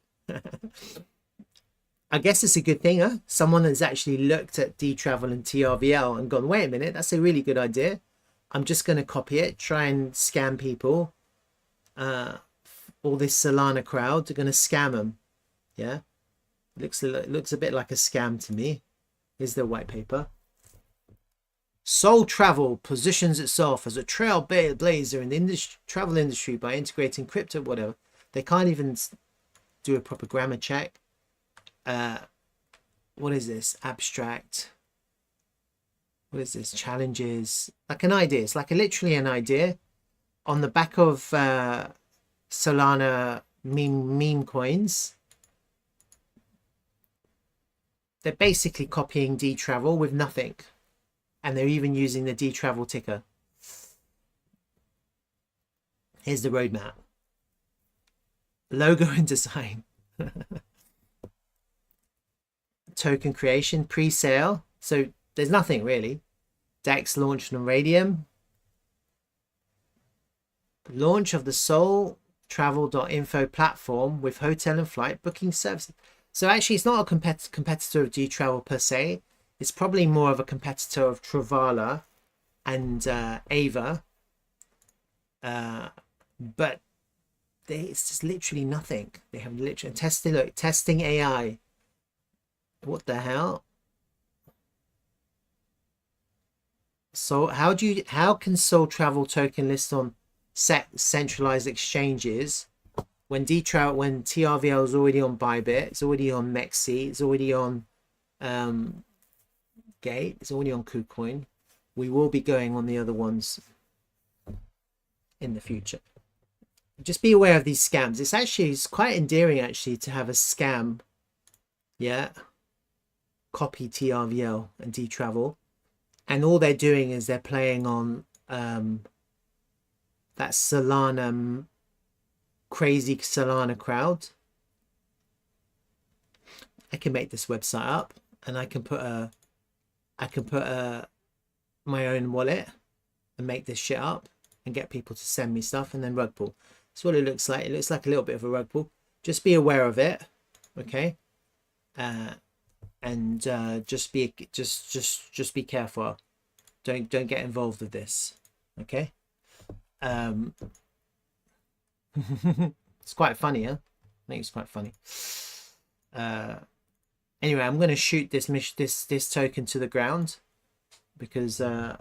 I guess it's a good thing, huh? Someone has actually looked at Dtravel and TRVL and gone, wait a minute, that's a really good idea. I'm just going to copy it, try and scam people. All this Solana crowd are going to scam them. Yeah, looks a bit like a scam to me. Here's the white paper. Travel positions itself as a trailblazer in the travel industry by integrating crypto, whatever. They can't even do a proper grammar check. What is this? Abstract. What is this? Challenges. Like an idea. It's like literally an idea on the back of Solana meme coins. They're basically copying Dtravel with nothing. And they're even using the Dtravel ticker. Here's the roadmap. Logo and design. Token creation, pre-sale. So there's nothing really. DEX launched on Radium. Launch of the sole travel.info platform with hotel and flight booking services. So actually it's not a competitor of Dtravel per se. It's probably more of a competitor of Travala and Ava. But it's just literally nothing. They have literally testing AI. What the hell? So how can Soul Travel token list on centralized exchanges when TRVL is already on Bybit, it's already on Mexi, it's already on Gate, it's already on KuCoin. We will be going on the other ones in the future. Just be aware of these scams. It's quite endearing actually to have a scam. Yeah. Copy TRVL and Dtravel. And all they're doing is they're playing on that Solana, crazy Solana crowd. I can make this website up and I can put my own wallet and make this shit up and get people to send me stuff and then rug pull. That's what it looks like. It looks like a little bit of a rug pull. Just be aware of it, okay? And just be careful. Don't get involved with this, okay? It's quite funny, huh? I think it's quite funny. Anyway, I'm going to shoot this token to the ground because I'm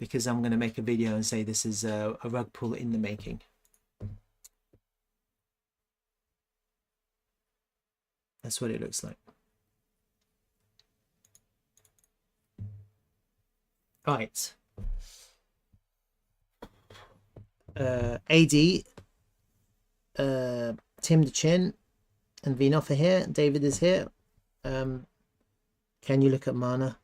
going to make a video and say this is a rug pull in the making. That's what it looks like. Right. AD, Tim the Chin, and Vinoff are here. David is here. Can you look at Mana?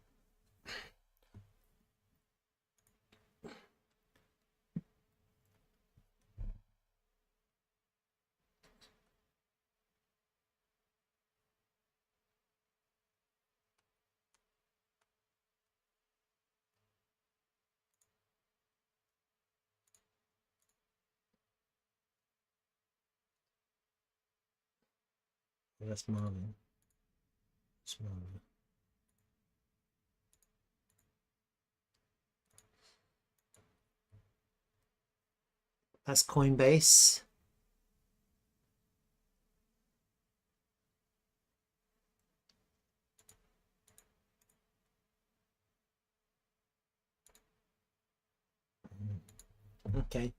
That's Marvin. That's Marvin. That's Coinbase. Okay.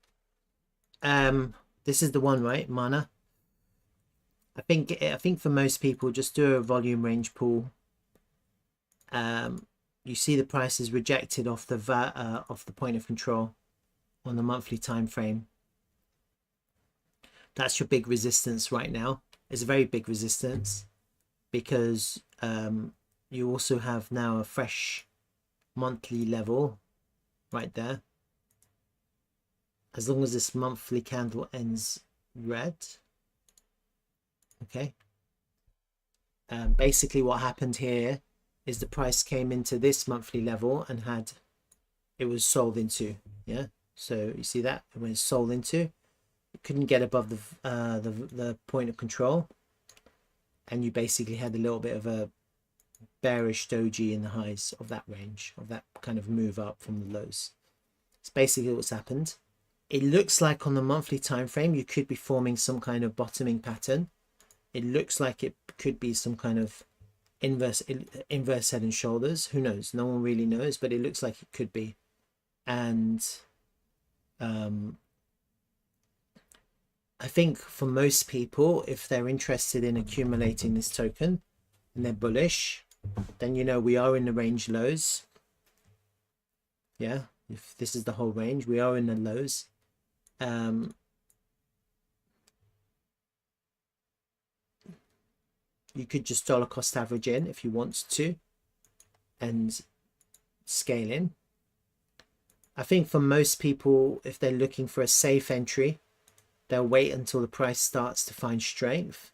This is the one, right? Mana. I think for most people, just do a volume range pool. You see the price is rejected off the point of control on the monthly time frame. That's your big resistance right now. It's a very big resistance because you also have now a fresh monthly level right there. As long as this monthly candle ends red. Okay. Basically what happened here is the price came into this monthly level and it was sold into, yeah. So you see that it went sold into, it couldn't get above the point of control, and you basically had a little bit of a bearish doji in the highs of that range, of that kind of move up from the lows. It's basically what's happened. It looks like on the monthly time frame you could be forming some kind of bottoming pattern. It looks like it could be some kind of inverse head and shoulders. Who knows? No one really knows, but it looks like it could be. And I think for most people, if they're interested in accumulating this token and they're bullish, then you know we are in the range lows. Yeah, if this is the whole range, we are in the lows. You could just dollar cost average in if you want to and scale in. I think for most people, if they're looking for a safe entry, they'll wait until the price starts to find strength.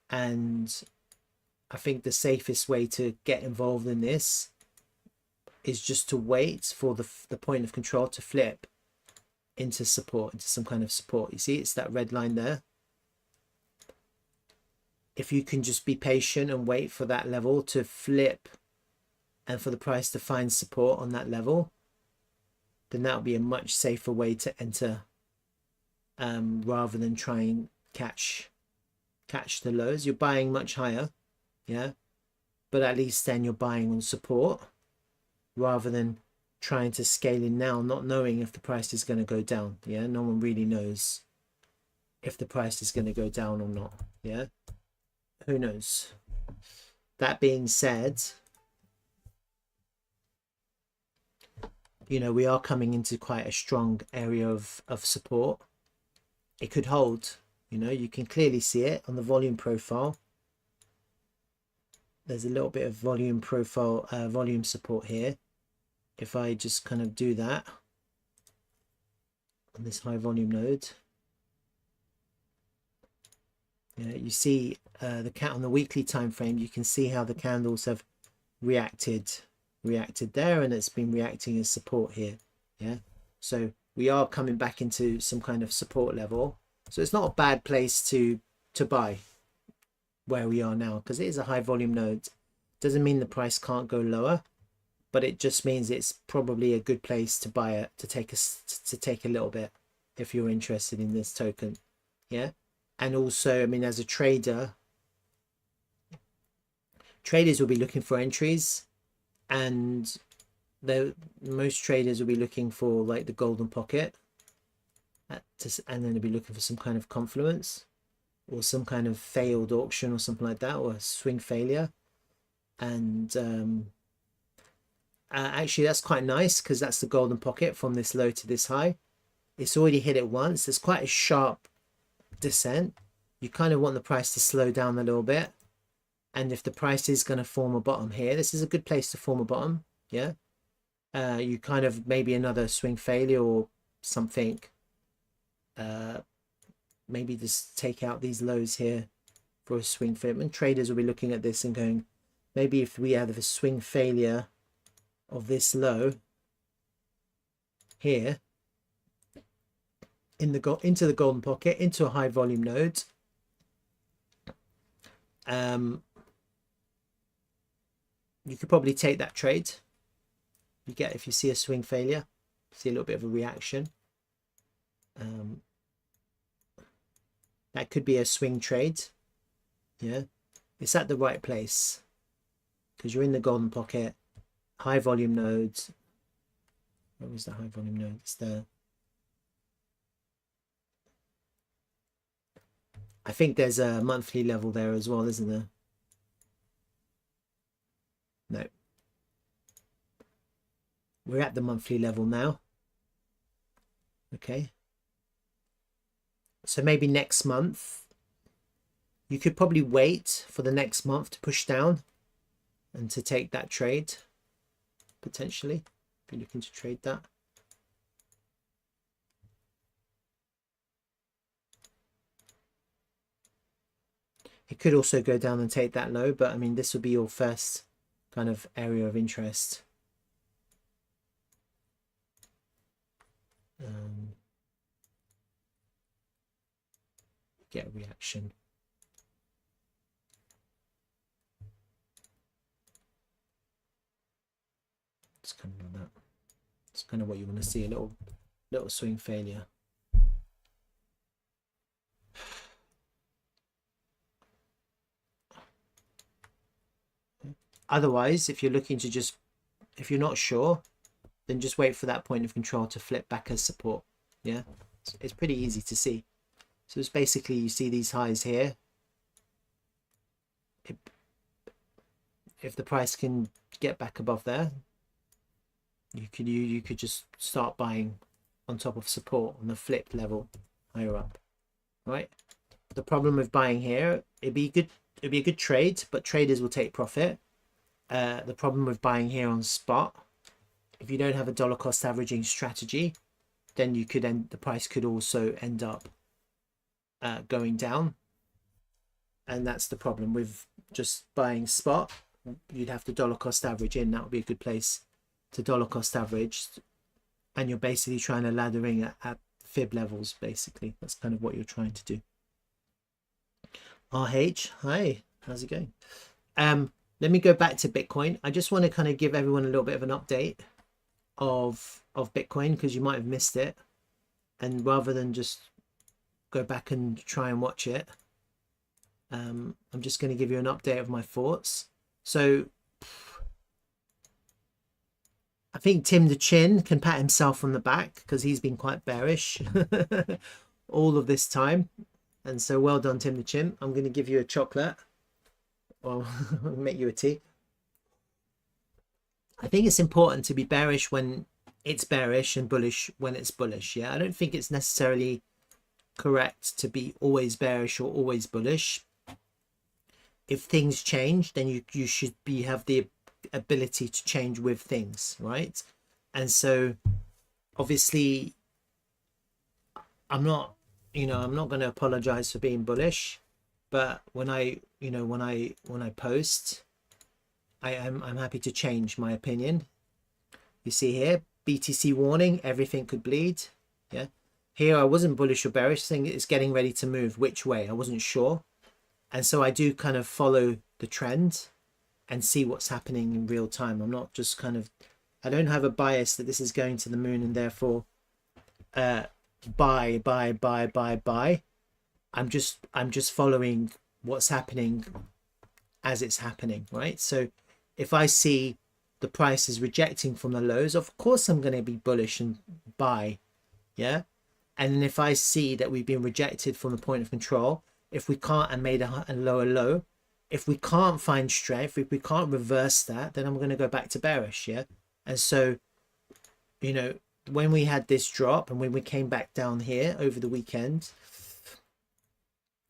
And I think the safest way to get involved in this is just to wait for the point of control to flip into support, into some kind of support. You see, it's that red line there. If you can just be patient and wait for that level to flip and for the price to find support on that level, then that would be a much safer way to enter, rather than try and catch the lows. You're buying much higher, yeah, but at least then you're buying on support rather than trying to scale in now, not knowing if the price is going to go down. Yeah, no one really knows if the price is going to go down or not. Yeah, who knows? That being said, you know, we are coming into quite a strong area of support. It could hold, you know, you can clearly see it on the volume profile. There's a little bit of volume profile, volume support here. If I just kind of do that on this high volume node, yeah, you see the cat on the weekly time frame, you can see how the candles have reacted there, and it's been reacting as support here. Yeah, so we are coming back into some kind of support level, so it's not a bad place to buy where we are now, because it is a high volume node. Doesn't mean the price can't go lower, but it just means it's probably a good place to buy it, to take a little bit if you're interested in this token. Yeah, and also, I mean, as a trader, traders will be looking for entries, and most traders will be looking for like the golden pocket, and then they'll be looking for some kind of confluence or some kind of failed auction or something like that, or a swing failure. And actually that's quite nice, because that's the golden pocket from this low to this high. It's already hit it once. There's quite a sharp descent. You kind of want the price to slow down a little bit, and if the price is going to form a bottom here, this is a good place to form a bottom. Yeah, you kind of maybe another swing failure or something, maybe just take out these lows here for a swing failure. And traders will be looking at this and going, maybe if we have a swing failure of this low here into the golden pocket, into a high volume node, you could probably take that trade. You get, if you see a swing failure, see a little bit of a reaction, that could be a swing trade. Yeah, it's at the right place because you're in the golden pocket, high volume nodes. Where was the high volume node? It's there. I think there's a monthly level there as well, isn't there? No. We're at the monthly level now. Okay. So maybe next month, you could probably wait for the next month to push down and to take that trade, potentially, if you're looking to trade that. It could also go down and take that low, but I mean, this would be your first kind of area of interest. get a reaction. It's kind of like that. It's kind of what you want to see, a little swing failure. Otherwise, if you're looking to just, if you're not sure, then just wait for that point of control to flip back as support. Yeah, it's pretty easy to see. So it's basically, you see these highs here. If the price can get back above there, you could just start buying on top of support on the flipped level higher up, right? The problem with buying here, it'd be a good trade, but traders will take profit. The problem with buying here on spot, if you don't have a dollar cost averaging strategy, then you could the price could also end up going down, and that's the problem with just buying spot. You'd have to dollar cost average in. That would be a good place to dollar cost average, and you're basically trying to laddering at fib levels. Basically, that's kind of what you're trying to do. RH, hi, how's it going? Let me go back to Bitcoin. I just want to kind of give everyone a little bit of an update of Bitcoin, because you might have missed it, and rather than just go back and try and watch it, I'm just going to give you an update of my thoughts. So I think Tim the Chin can pat himself on the back, because he's been quite bearish all of this time, and so well done, Tim the Chin. I'm going to give you a chocolate, or make you a tea. I think it's important to be bearish when it's bearish and bullish when it's bullish. Yeah, I don't think it's necessarily correct to be always bearish or always bullish. If things change, then you should have the ability to change with things, right? And so obviously I'm not going to apologize for being bullish, but when I post, I'm happy to change my opinion. You see here, BTC warning, everything could bleed. Yeah, here I wasn't bullish or bearish, saying it's getting ready to move. Which way? I wasn't sure, and so I do kind of follow the trend and see what's happening in real time. I'm not just kind of, I don't have a bias that this is going to the moon and therefore buy. I'm just following what's happening as it's happening, right? So if I see the price is rejecting from the lows, of course I'm going to be bullish and buy. Yeah, and if I see that we've been rejected from the point of control, if we can't, and made a lower low, if we can't find strength, if we can't reverse that, then I'm going to go back to bearish. Yeah, and so when we had this drop and when we came back down here over the weekend,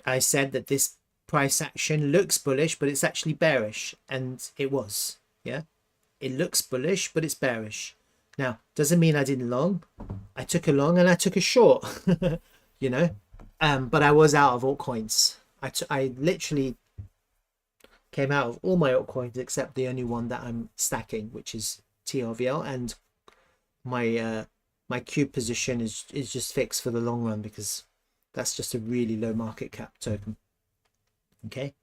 I said that this price action looks bullish, but it's actually bearish, and it was. Yeah, it looks bullish, but it's bearish. Now, doesn't mean I didn't long. I took a long and I took a short, but I was out of altcoins. I literally came out of all my altcoins except the only one that I'm stacking, which is TRVL, and my cube position is just fixed for the long run, because that's just a really low market cap token. Okay,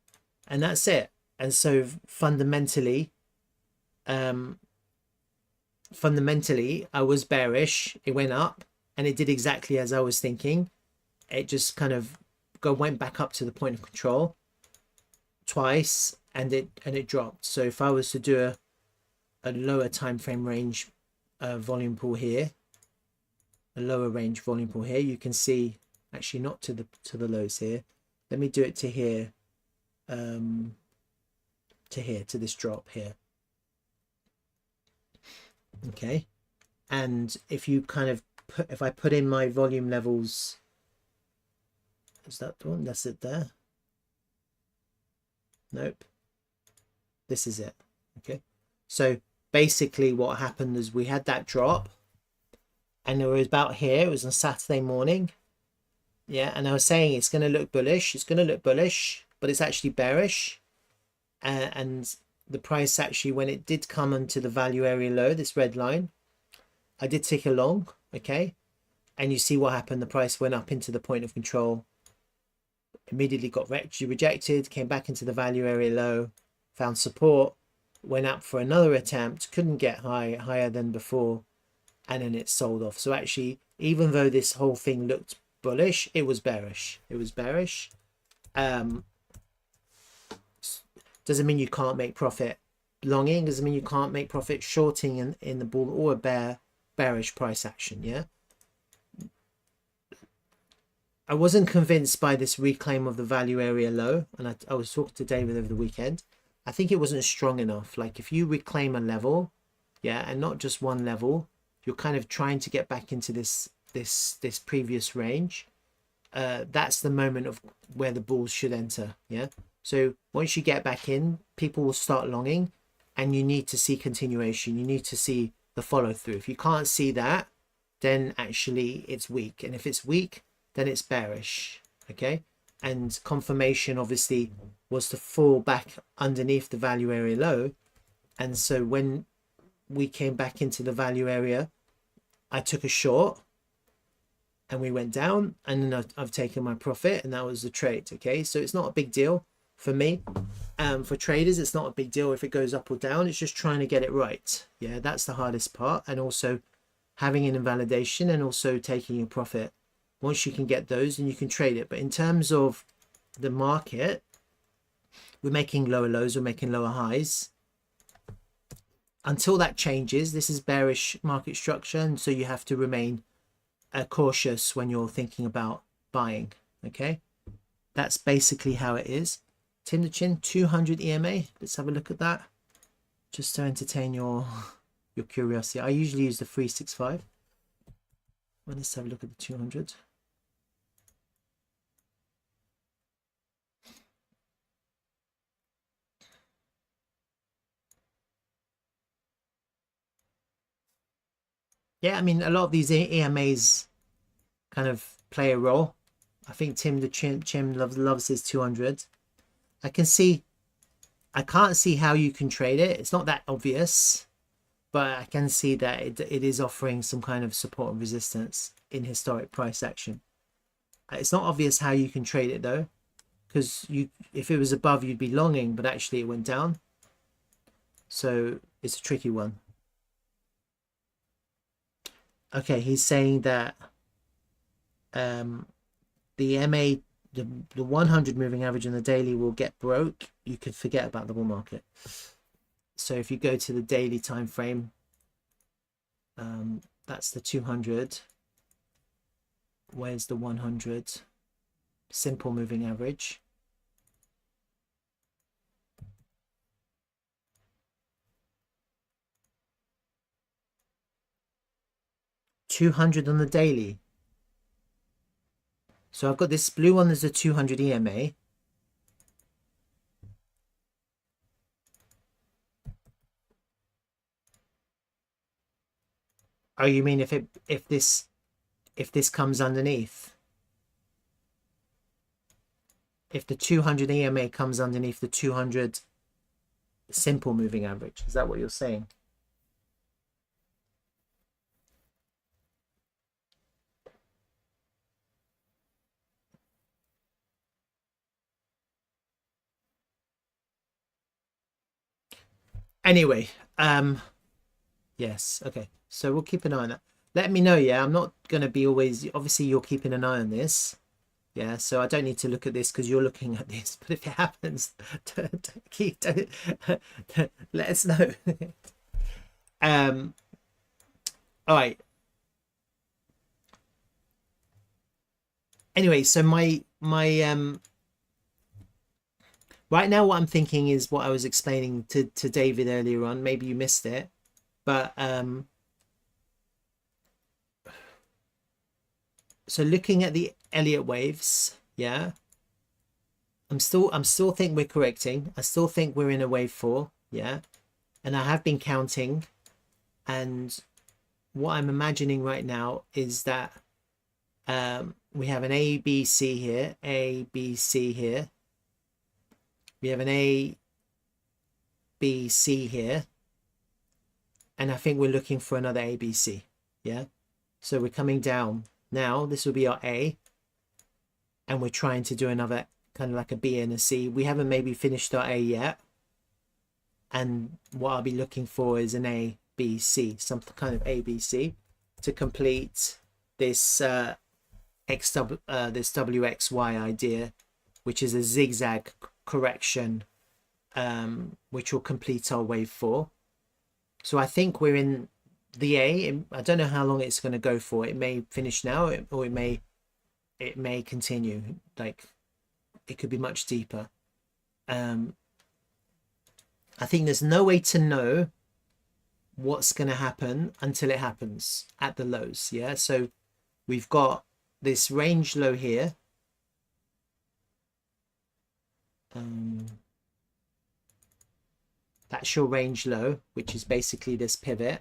and that's it. And so fundamentally I was bearish. It went up and it did exactly as I was thinking. It just kind of went back up to the point of control twice, and it dropped. So if I was to do a lower time frame range volume pool here, a lower range volume pool here, you can see, actually not to the lows here, let me do it to here, to this drop here. Okay, and if you kind of if I put in my volume levels, is that the one? That's it there. Nope, this is it. Okay, so basically what happened is we had that drop, and it was about here. It was on Saturday morning. Yeah, and I was saying it's going to look bullish. It's going to look bullish, but it's actually bearish. And the price actually, when it did come into the value area low, this red line, I did take a long. Okay, and you see what happened. The price went up into the point of control immediately got rejected, came back into the value area low, found support, went up for another attempt, couldn't get higher than before, and then it sold off. So actually, even though this whole thing looked bullish, it was bearish. It was bearish. Doesn't mean you can't make profit longing, doesn't mean you can't make profit shorting in the bull or a bearish price action. Yeah, I wasn't convinced by this reclaim of the value area low, and I was talking to David over the weekend. I think it wasn't strong enough. Like if you reclaim a level, yeah, and not just one level, you're kind of trying to get back into this previous range. That's the moment of where the bulls should enter. Yeah, so once you get back in, people will start longing, and you need to see continuation. You need to see the follow through. If you can't see that, then actually it's weak, and if it's weak, then it's bearish. Okay, and confirmation obviously was to fall back underneath the value area low, and so when we came back into the value area, I took a short and we went down, and then I've taken my profit, and that was the trade. Okay, so it's not a big deal for me. For traders, it's not a big deal if it goes up or down. It's just trying to get it right. Yeah, that's the hardest part, and also having an invalidation and also taking your profit. Once you can get those, then you can trade it. But in terms of the market, we're making lower lows, we're making lower highs. Until that changes, this is bearish market structure, and so you have to remain cautious when you're thinking about buying. Okay, that's basically how it is. Tim the Chin, 200 EMA. Let's have a look at that, just to entertain your curiosity. I usually use the 365. Well, let's have a look at the 200. Yeah, I mean, a lot of these EMAs kind of play a role. I think Tim the Chim loves his 200. I can't see how you can trade it. It's not that obvious, but I can see that it is offering some kind of support and resistance in historic price action. It's not obvious how you can trade it though, because if it was above, you'd be longing, but actually it went down. So it's a tricky one. Okay, he's saying that the MA, the 100 moving average on the daily will get broke. You could forget about the bull market. So if you go to the daily time frame, that's the 200. Where's the 100? Simple moving average. $200 on the daily. So I've got this blue one, there's a 200 EMA. Oh, you mean if this comes underneath? If the 200 EMA comes underneath the 200 simple moving average, is that what you're saying? Anyway, yes, okay, so we'll keep an eye on that. Let me know. Yeah, I'm not going to be always, obviously you're keeping an eye on this. Yeah, so I don't need to look at this because you're looking at this, but if it happens, don't let us know. All right, anyway, so my right now what I'm thinking is what I was explaining to David earlier on. Maybe you missed it, but so looking at the Elliott waves, yeah, I'm still think we're correcting. I still think we're in a wave 4, yeah, and I have been counting, and what I'm imagining right now is that we have an A, B, C here, A, B, C here. We have an A, B, C here. And I think we're looking for another A, B, C. Yeah. So we're coming down. Now this will be our A. And we're trying to do another kind of like a B and a C. We haven't maybe finished our A yet. And what I'll be looking for is an A, B, C, some kind of A, B, C to complete this this WXY idea, which is a zigzag correction, which will complete our wave 4. So I think we're in the A. I don't know how long it's going to go for. It may finish now, or it may continue. Like, it could be much deeper. I think there's no way to know what's going to happen until it happens at the lows. Yeah, so we've got this range low here. That's your range low, which is basically this pivot,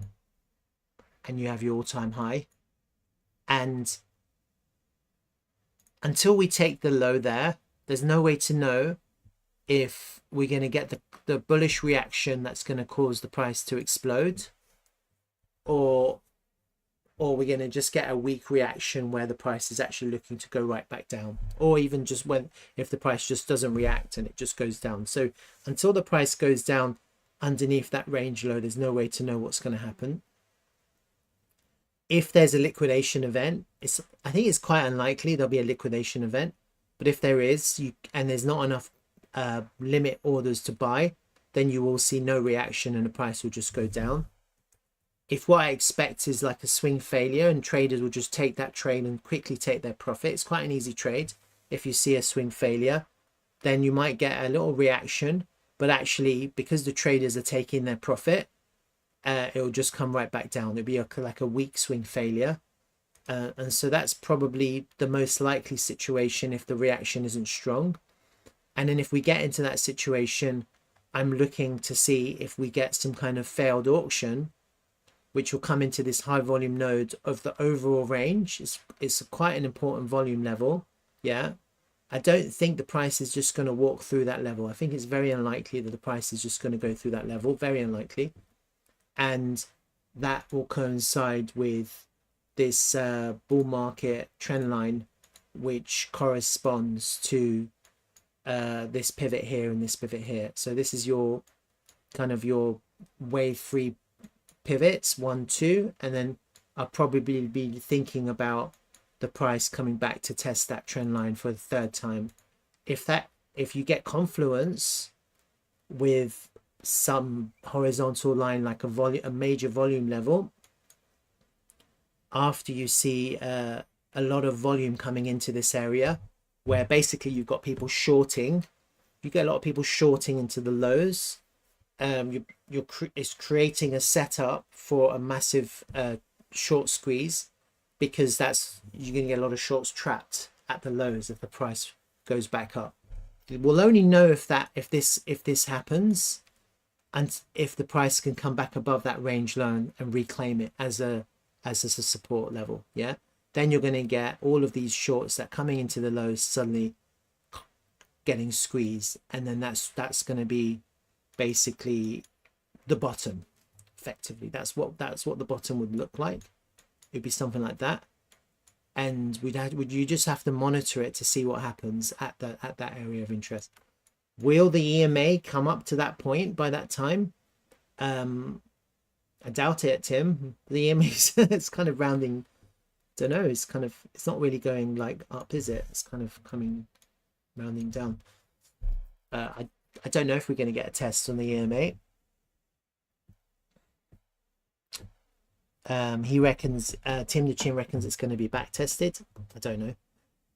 and you have your all-time high. And until we take the low there, there's no way to know if we're going to get the bullish reaction that's going to cause the price to explode, or we're going to just get a weak reaction where the price is actually looking to go right back down, or even just if the price just doesn't react and it just goes down. So until the price goes down underneath that range low, there's no way to know what's going to happen. If there's a liquidation event, I think it's quite unlikely there'll be a liquidation event, but if there is, and there's not enough limit orders to buy, then you will see no reaction and the price will just go down. If what I expect is like a swing failure and traders will just take that trade and quickly take their profit, it's quite an easy trade. If you see a swing failure, then you might get a little reaction, but actually because the traders are taking their profit, it will just come right back down. It'll be like a weak swing failure, and so that's probably the most likely situation if the reaction isn't strong. And then if we get into that situation, I'm looking to see if we get some kind of failed auction, which will come into this high volume node of the overall range. It's quite an important volume level. Yeah, I don't think the price is just going to walk through that level. I think it's very unlikely that the price is just going to go through that level, very unlikely. And that will coincide with this bull market trend line, which corresponds to this pivot here and this pivot here. So this is your kind of your wave 3 pivots, 1, 2, and then I'll probably be thinking about the price coming back to test that trend line for the 3rd time. If you get confluence with some horizontal line like a major volume level, after you see a lot of volume coming into this area, where basically you've got people shorting, you get a lot of people shorting into the lows, it's creating a setup for a massive short squeeze, because you're going to get a lot of shorts trapped at the lows if the price goes back up. We'll only know if this happens, and if the price can come back above that range low and reclaim it as a support level. Yeah, then you're going to get all of these shorts that coming into the lows suddenly getting squeezed, and then that's going to be basically the bottom. Effectively, that's what the bottom would look like. It'd be something like that, and you just have to monitor it to see what happens at that area of interest. Will the EMA come up to that point by that time? I doubt it, Tim. The EMA it's kind of rounding. Don't know. It's not really going like up, is it? It's kind of rounding down. I don't know if we're going to get a test on the EMA. He reckons, Tim the Chin reckons it's going to be back tested. I don't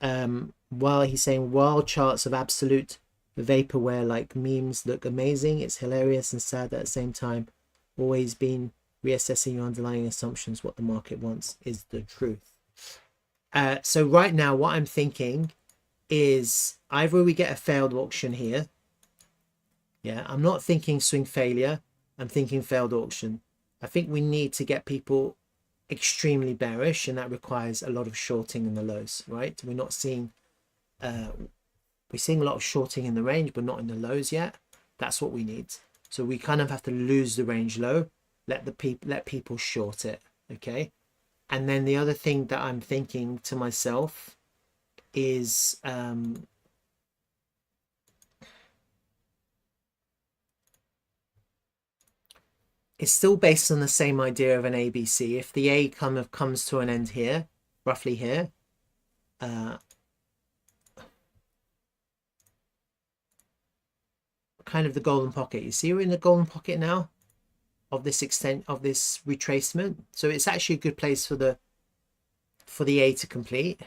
know. While he's saying, while charts of absolute vaporware like memes look amazing, it's hilarious and sad at the same time. Always been reassessing your underlying assumptions. What the market wants is the truth. So right now, what I'm thinking is either we get a failed auction here. Yeah, I'm not thinking swing failure. I'm thinking failed auction. I think we need to get people extremely bearish, and that requires a lot of shorting in the lows, right? We're not seeing, we're seeing a lot of shorting in the range, but not in the lows yet. That's what we need. So we kind of have to lose the range low, let people short it, okay? And then the other thing that I'm thinking to myself is it's still based on the same idea of an ABC. If the A kind of comes to an end here, roughly here, kind of the golden pocket. You see we're in the golden pocket now of this extent of this retracement. So it's actually a good place for the A to complete.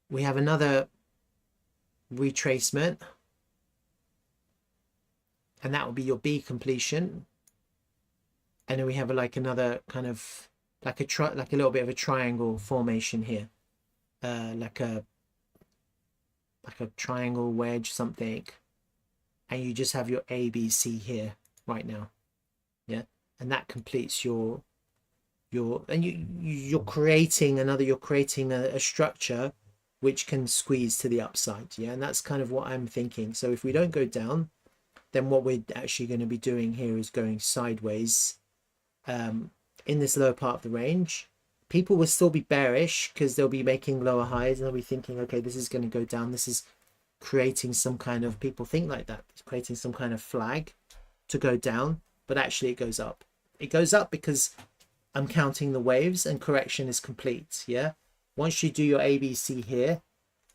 We have another retracement, and that will be your B completion. And then we have like another kind of like a little bit of a triangle formation here, like a triangle wedge something, and you just have your ABC here right now, yeah, and that completes your and you're creating a structure which can squeeze to the upside, yeah, and that's kind of what I'm thinking. So if we don't go down, then what we're actually going to be doing here is going sideways in this lower part of the range. People will still be bearish because they'll be making lower highs and they'll be thinking, okay, this is going to go down. This is creating some kind of, people think like that, it's creating some kind of flag to go down, but actually it goes up. It goes up because I'm counting the waves and correction is complete, yeah. Once you do your ABC here,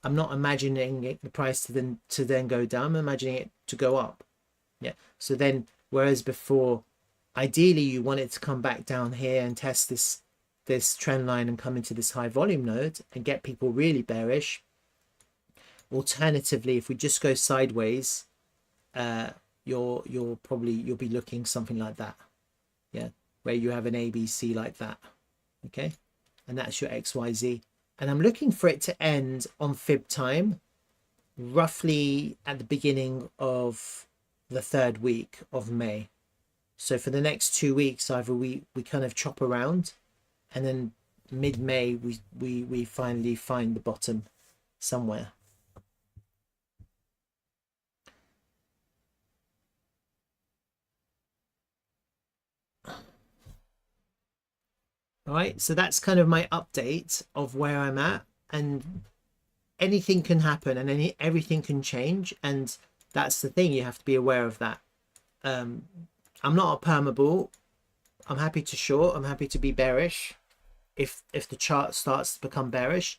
I'm not imagining the price to then go down, I'm imagining it to go up, yeah. So then, whereas before, ideally you want it to come back down here and test this trend line and come into this high volume node and get people really bearish. Alternatively, if we just go sideways, you'll be looking something like that, yeah, where you have an ABC like that, okay, and that's your XYZ. And I'm looking for it to end on fib time roughly at the beginning of the 3rd week of May. So for the next 2 weeks, either we kind of chop around, and then mid-May we finally find the bottom somewhere. All right, so that's kind of my update of where I'm at, and anything can happen and everything can change, and that's the thing, you have to be aware of that. I'm not a permabull. I'm happy to short, I'm happy to be bearish if the chart starts to become bearish.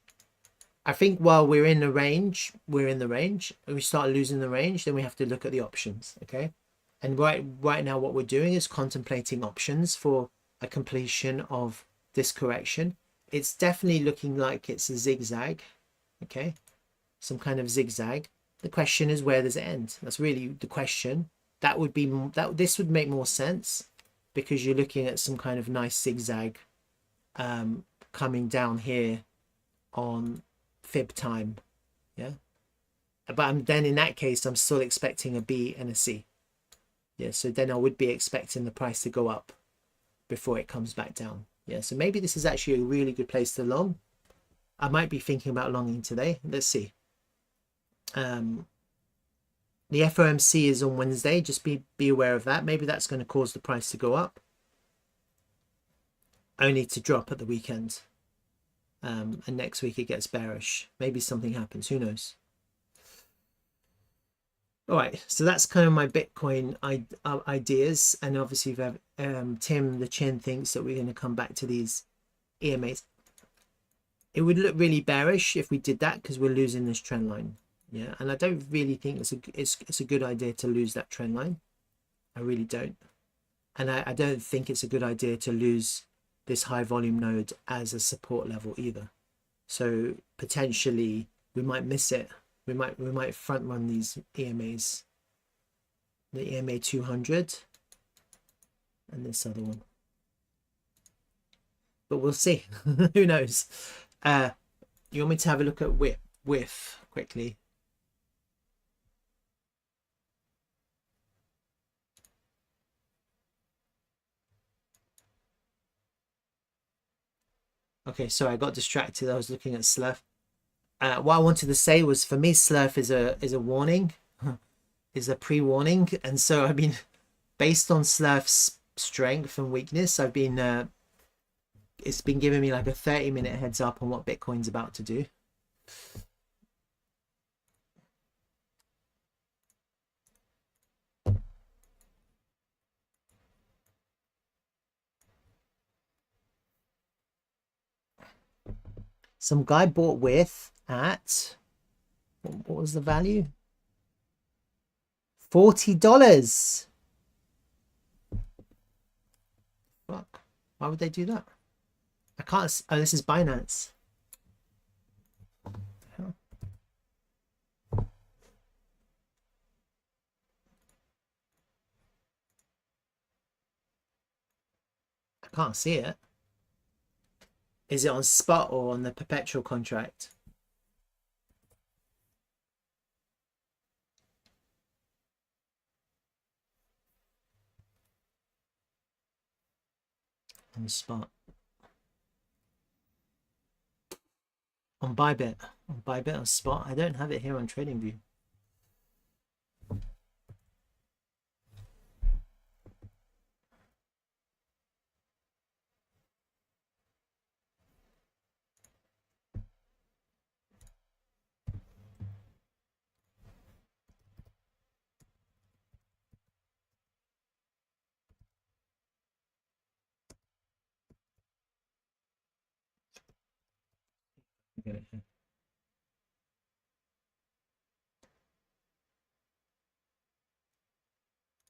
I think while we're in the range, and we start losing the range, then we have to look at the options, okay? And right now what we're doing is contemplating options for a completion of this correction. It's definitely looking like it's a zigzag, okay, some kind of zigzag. The question is, where does it end? That's really the question. That would be this would make more sense because you're looking at some kind of nice zigzag coming down here on fib time, yeah. But then in that case I'm still expecting a B and a C, yeah. So then I would be expecting the price to go up before it comes back down, yeah. So maybe this is actually a really good place to long. I might be thinking about longing today. Let's see. The FOMC is on Wednesday. Just be aware of that. Maybe that's going to cause the price to go up, only to drop at the weekend. And next week it gets bearish. Maybe something happens. Who knows? All right, so that's kind of my Bitcoin ideas. And obviously we have Tim the Chin thinks that we're going to come back to these EMAs. It would look really bearish if we did that because we're losing this trend line, yeah. And I don't really think it's a good idea to lose that trend line. I really don't. And I don't think it's a good idea to lose this high volume node as a support level either. So potentially we might miss it. We might front run these EMAs, the EMA 200 and this other one, but we'll see. Who knows? You want me to have a look at WIF quickly? Okay, sorry, I got distracted. I was looking at Slurf. What I wanted to say was, for me, Slurf is a warning, is a pre-warning, and so I've been, based on Slurf's strength and weakness, I've been it's been giving me like a 30-minute heads up on what Bitcoin's about to do. Some guy bought with at, what was the value? $40. Fuck. Why would they do that? I can't. Oh, this is Binance. I can't see it. Is it on spot or on the perpetual contract? On spot. On Bybit. On Bybit on spot. I don't have it here on TradingView. Okay.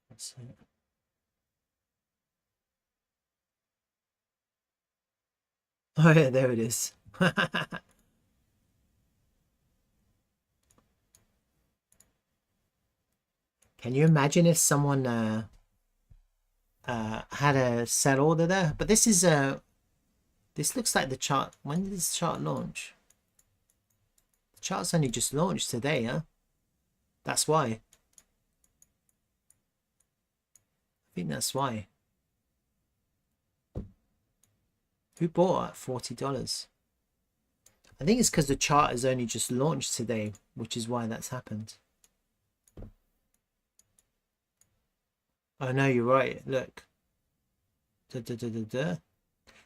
That's it. Oh yeah, there it is. Can you imagine if someone had a sell order there? But this is this looks like the chart. When did this chart launch? The chart's only just launched today, huh? That's why. I think that's why. Who bought at $40? I think it's because the chart has only just launched today, which is why that's happened. Oh no, you're right. Look.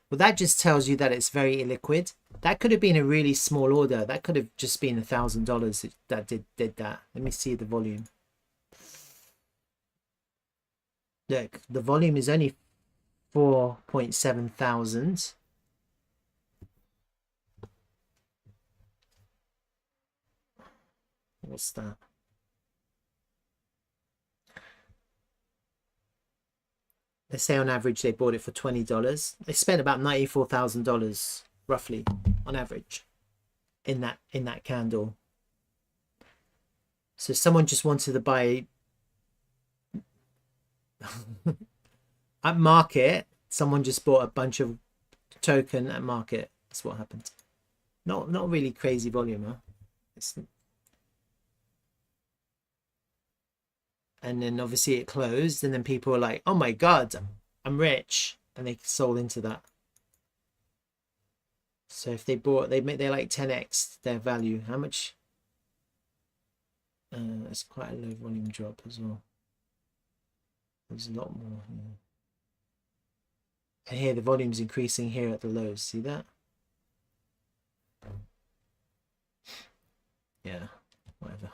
Well, that just tells you that it's very illiquid. That could have been a really small order. That could have just been $1,000 that did that. Let me see the volume. Look, the volume is only 4.7 thousand. What's that? Let's say on average they bought it for $20. They spent about $94,000 roughly on average in that candle. So someone just wanted to buy at market. Someone just bought a bunch of token at market. That's what happened. Not really crazy volume, huh? And then obviously it closed, and then people were like, oh my god, I'm rich, and they sold into that. So if they bought, they like 10x their value. How much? That's quite a low volume drop as well. There's a lot more here. And here the volume's increasing here at the lows. See that? Yeah, whatever.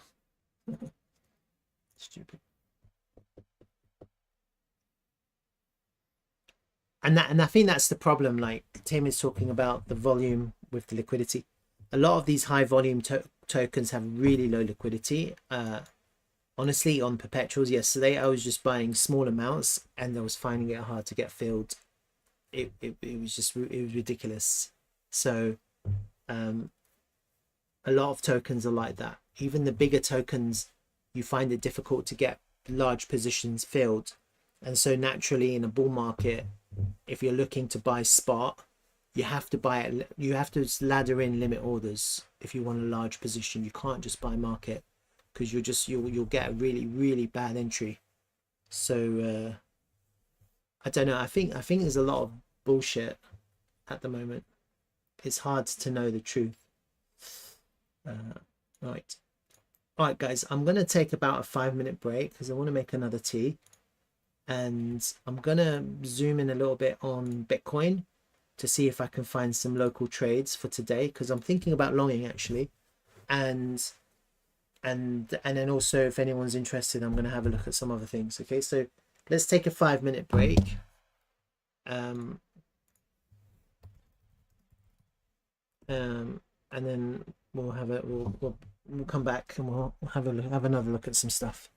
Stupid. And I think that's the problem. Like Tim is talking about the volume with the liquidity. A lot of these high volume tokens have really low liquidity. Honestly, on perpetuals yesterday, I was just buying small amounts and I was finding it hard to get filled. It was ridiculous. So a lot of tokens are like that. Even the bigger tokens, you find it difficult to get large positions filled. And so naturally in a bull market, if you're looking to buy spot, you have to buy it. You have to ladder in limit orders if you want a large position. You can't just buy market because you'll get a really bad entry. So I don't know. I think there's a lot of bullshit at the moment. It's hard to know the truth. Right, guys. I'm gonna take about a 5-minute break because I want to make another tea. And I'm gonna zoom in a little bit on Bitcoin to see if I can find some local trades for today, because I'm thinking about longing actually, and then also if anyone's interested, I'm gonna have a look at some other things. Okay, so let's take a 5-minute break. And then we'll have it. We'll come back and we'll have another look at some stuff.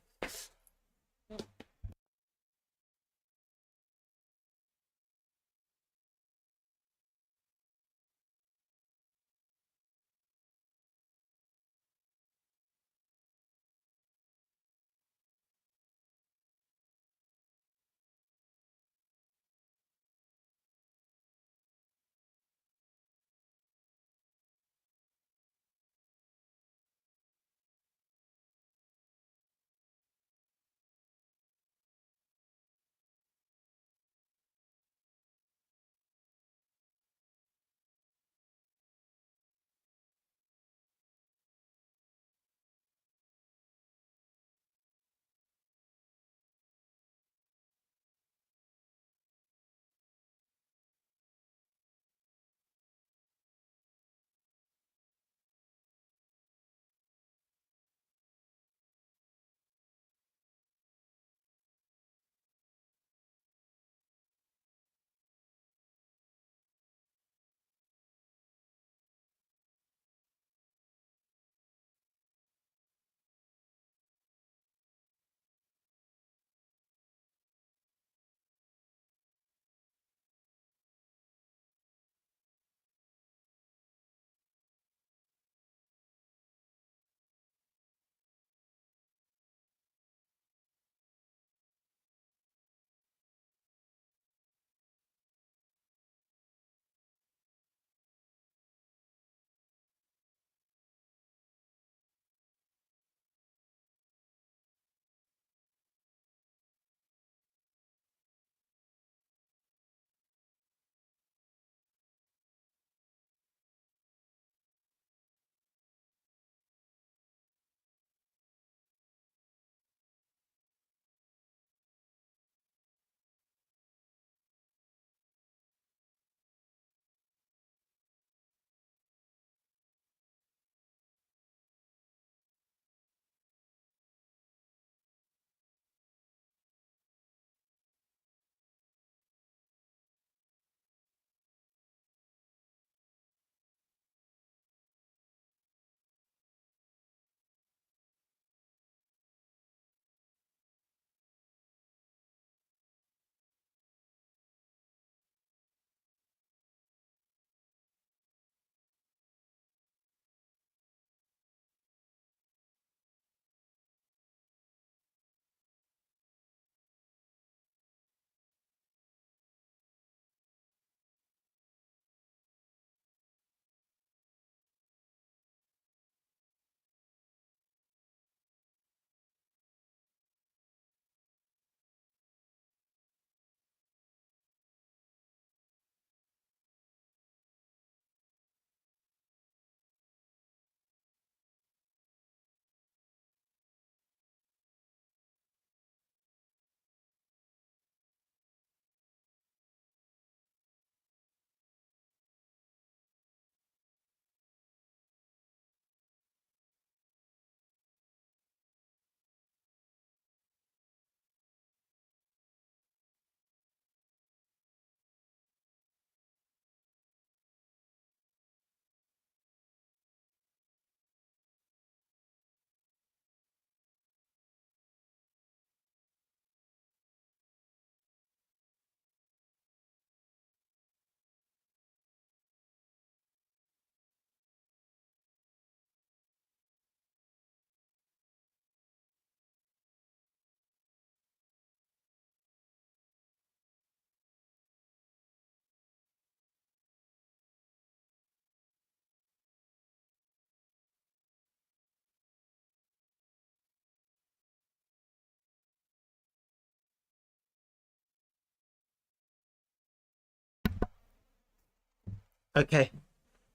Okay,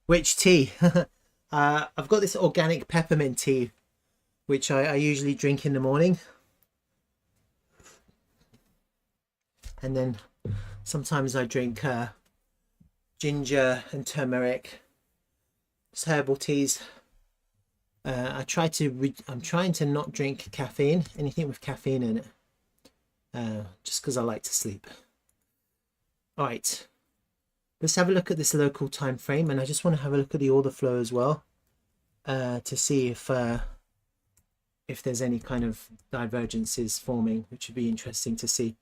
which tea? I've got this organic peppermint tea, which I usually drink in the morning, and then sometimes I drink ginger and turmeric. It's herbal teas. I'm trying to not drink caffeine, anything with caffeine in it, just because I like to sleep. All right, let's have a look at this local time frame, and I just want to have a look at the order flow as well, to see if there's any kind of divergences forming, which would be interesting to see.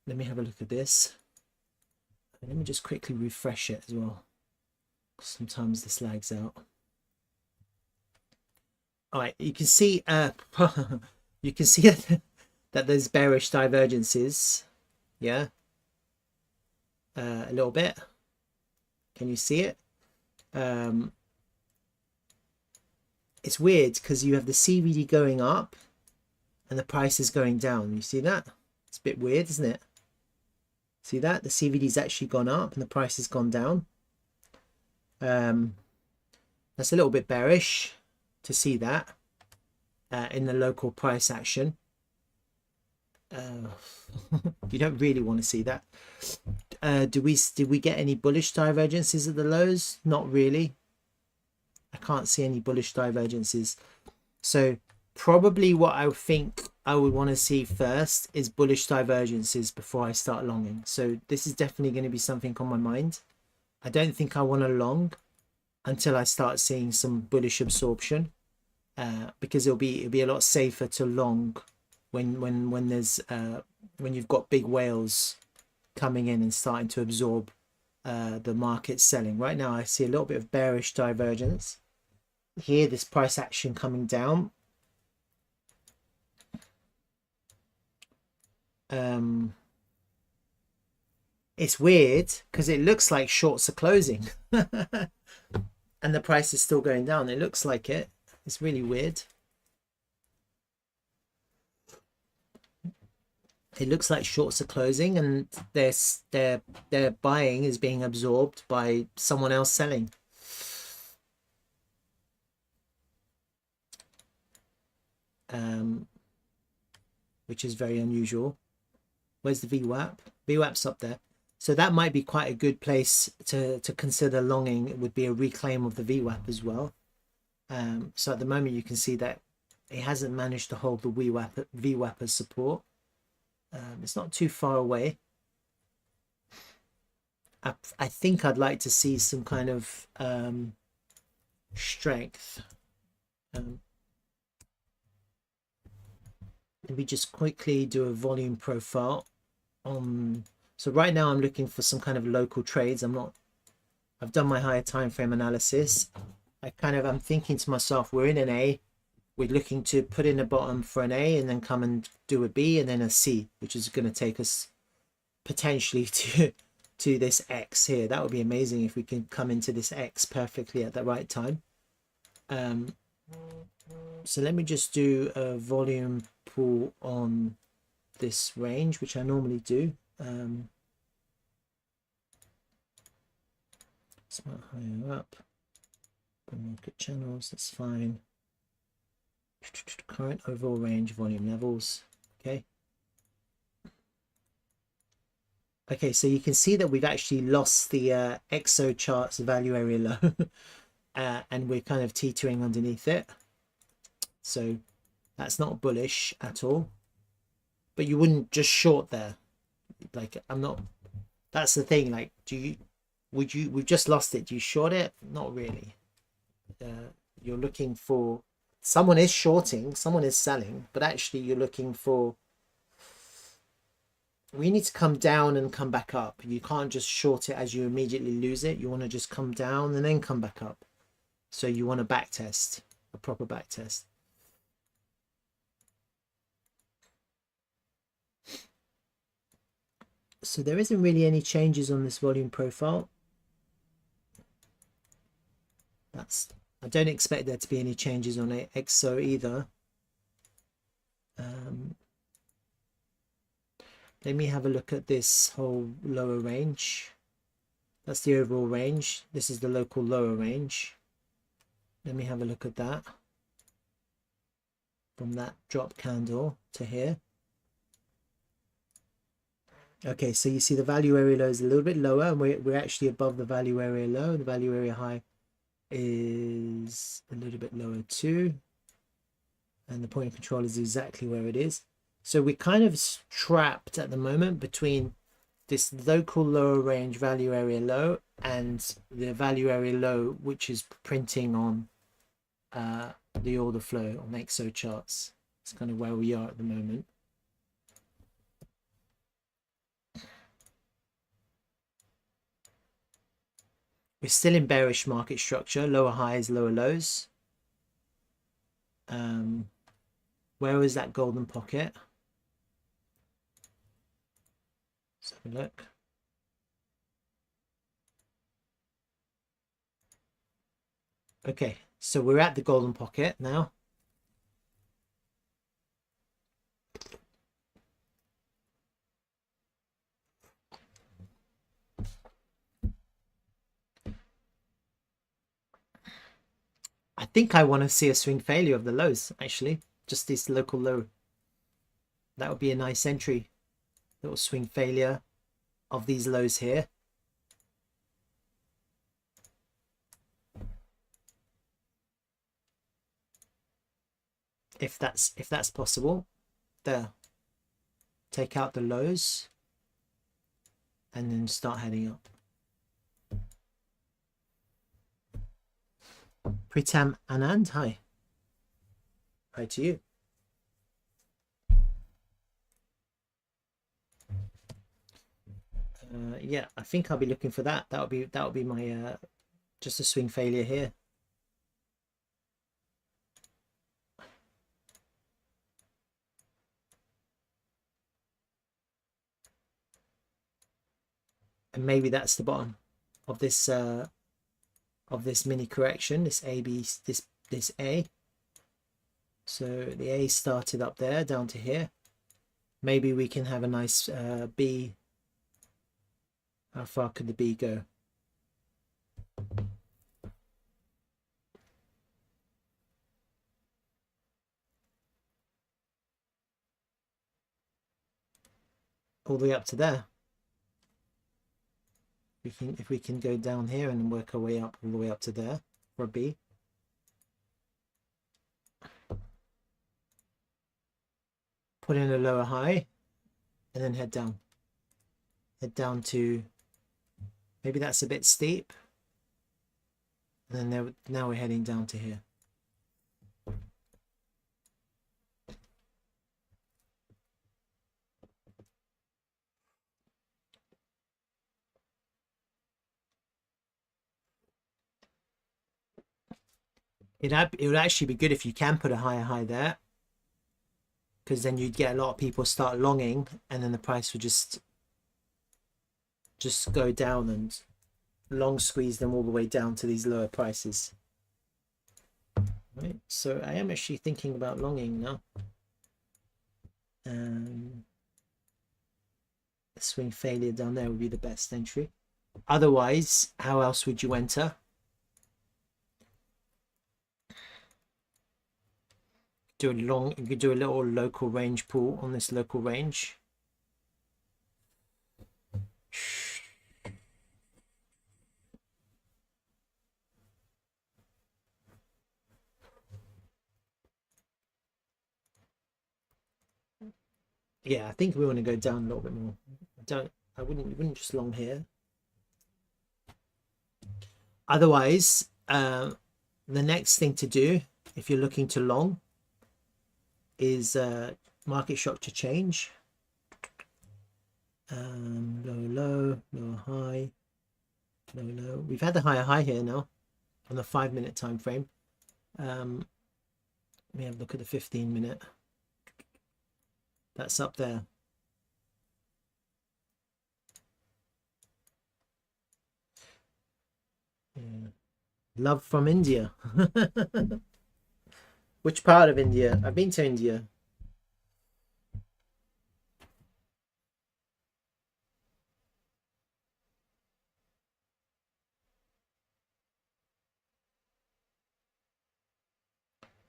Let me have a look at this. Let me just quickly refresh it as well. Sometimes this lags out. All right, you can see you can see that there's bearish divergences. Yeah, a little bit. Can you see it? It's weird because you have the CVD going up and the price is going down. You see that? It's a bit weird, isn't it? See that? The CVD's actually gone up and the price has gone down. That's a little bit bearish to see that in the local price action. You don't really want to see that. Did we get any bullish divergences at the lows? Not really. I can't see any bullish divergences. So probably what I think I would want to see first is bullish divergences before I start longing. So this is definitely going to be something on my mind. I don't think I want to long until I start seeing some bullish absorption, because it'll be a lot safer to long when there's when you've got big whales coming in and starting to absorb the market selling. Right now I see a little bit of bearish divergence here, this price action coming down. It's weird because it looks like shorts are closing and the price is still going down. It looks like it. It's really weird. It looks like shorts are closing and their buying is being absorbed by someone else selling. Which is very unusual. Where's the VWAP? VWAP's up there. So that might be quite a good place to consider longing. It would be a reclaim of the VWAP as well. So at the moment you can see that it hasn't managed to hold the VWAP as support. It's not too far away. I think I'd like to see some kind of strength. Let me just quickly do a volume profile on. So right now I'm looking for some kind of local trades. I've done my higher time frame analysis. I'm thinking to myself, we're in an A. We're looking to put in a bottom for an A and then come and do a B and then a C, which is going to take us potentially to this X here. That would be amazing if we can come into this X perfectly at the right time. So let me just do a volume pull on this range, which I normally do. Smart higher up. Market channels, that's fine. Current overall range, volume levels. Okay, so you can see that we've actually lost the XO charts value area low and we're kind of teetering underneath it. So that's not bullish at all. But you wouldn't just short there. Like, I'm not, that's the thing. Like, we've just lost it. Do you short it? Not really. You're looking for, someone is shorting, someone is selling, but actually you're looking for, we need to come down and come back up. You can't just short it as you immediately lose it. You want to just come down and then come back up. So you want a back test, a proper back test. So there isn't really any changes on this volume profile. I don't expect there to be any changes on XO either. Let me have a look at this whole lower range. That's the overall range. This is the local lower range. Let me have a look at that. From that drop candle to here. Okay, so you see the value area low is a little bit lower and we're actually above the value area low. The value area high is a little bit lower too. And the point of control is exactly where it is. So we're kind of trapped at the moment between this local lower range value area low and the value area low, which is printing on the order flow on XO charts. It's kind of where we are at the moment. We're still in bearish market structure, lower highs, lower lows. Where is that golden pocket? Let's have a look. Okay, so we're at the golden pocket now. I think I want to see a swing failure of the lows, actually. Just this local low. That would be a nice entry. Little swing failure of these lows here. If that's possible. There. Take out the lows and then start heading up. Pritam Anand, hi. Hi to you. Yeah, I think I'll be looking for that. That would be my just a swing failure here. And maybe that's the bottom of this mini correction, this this A. So the A started up there down to here. Maybe we can have a nice B. How far could the B go? All the way up to there. If we can go down here and work our way up all the way up to there for a B. Put in a lower high and then head down. Head down to, maybe that's a bit steep. And then now we're heading down to here. It would actually be good if you can put a higher high there, because then you'd get a lot of people start longing, and then the price would just go down and long squeeze them all the way down to these lower prices. Right, so I am actually thinking about longing now. A swing failure down there would be the best entry. Otherwise, how else would you enter? Do a long, you could do a little local range pull on this local range. Yeah, I think we want to go down a little bit more. I wouldn't just long here. Otherwise, the next thing to do if you're looking to long is market structure change. Low, lower high, low. We've had the higher high here now on the 5-minute time frame. Let me have a look at the 15-minute. That's up there. Yeah. Love from India. Which part of India? I've been to India.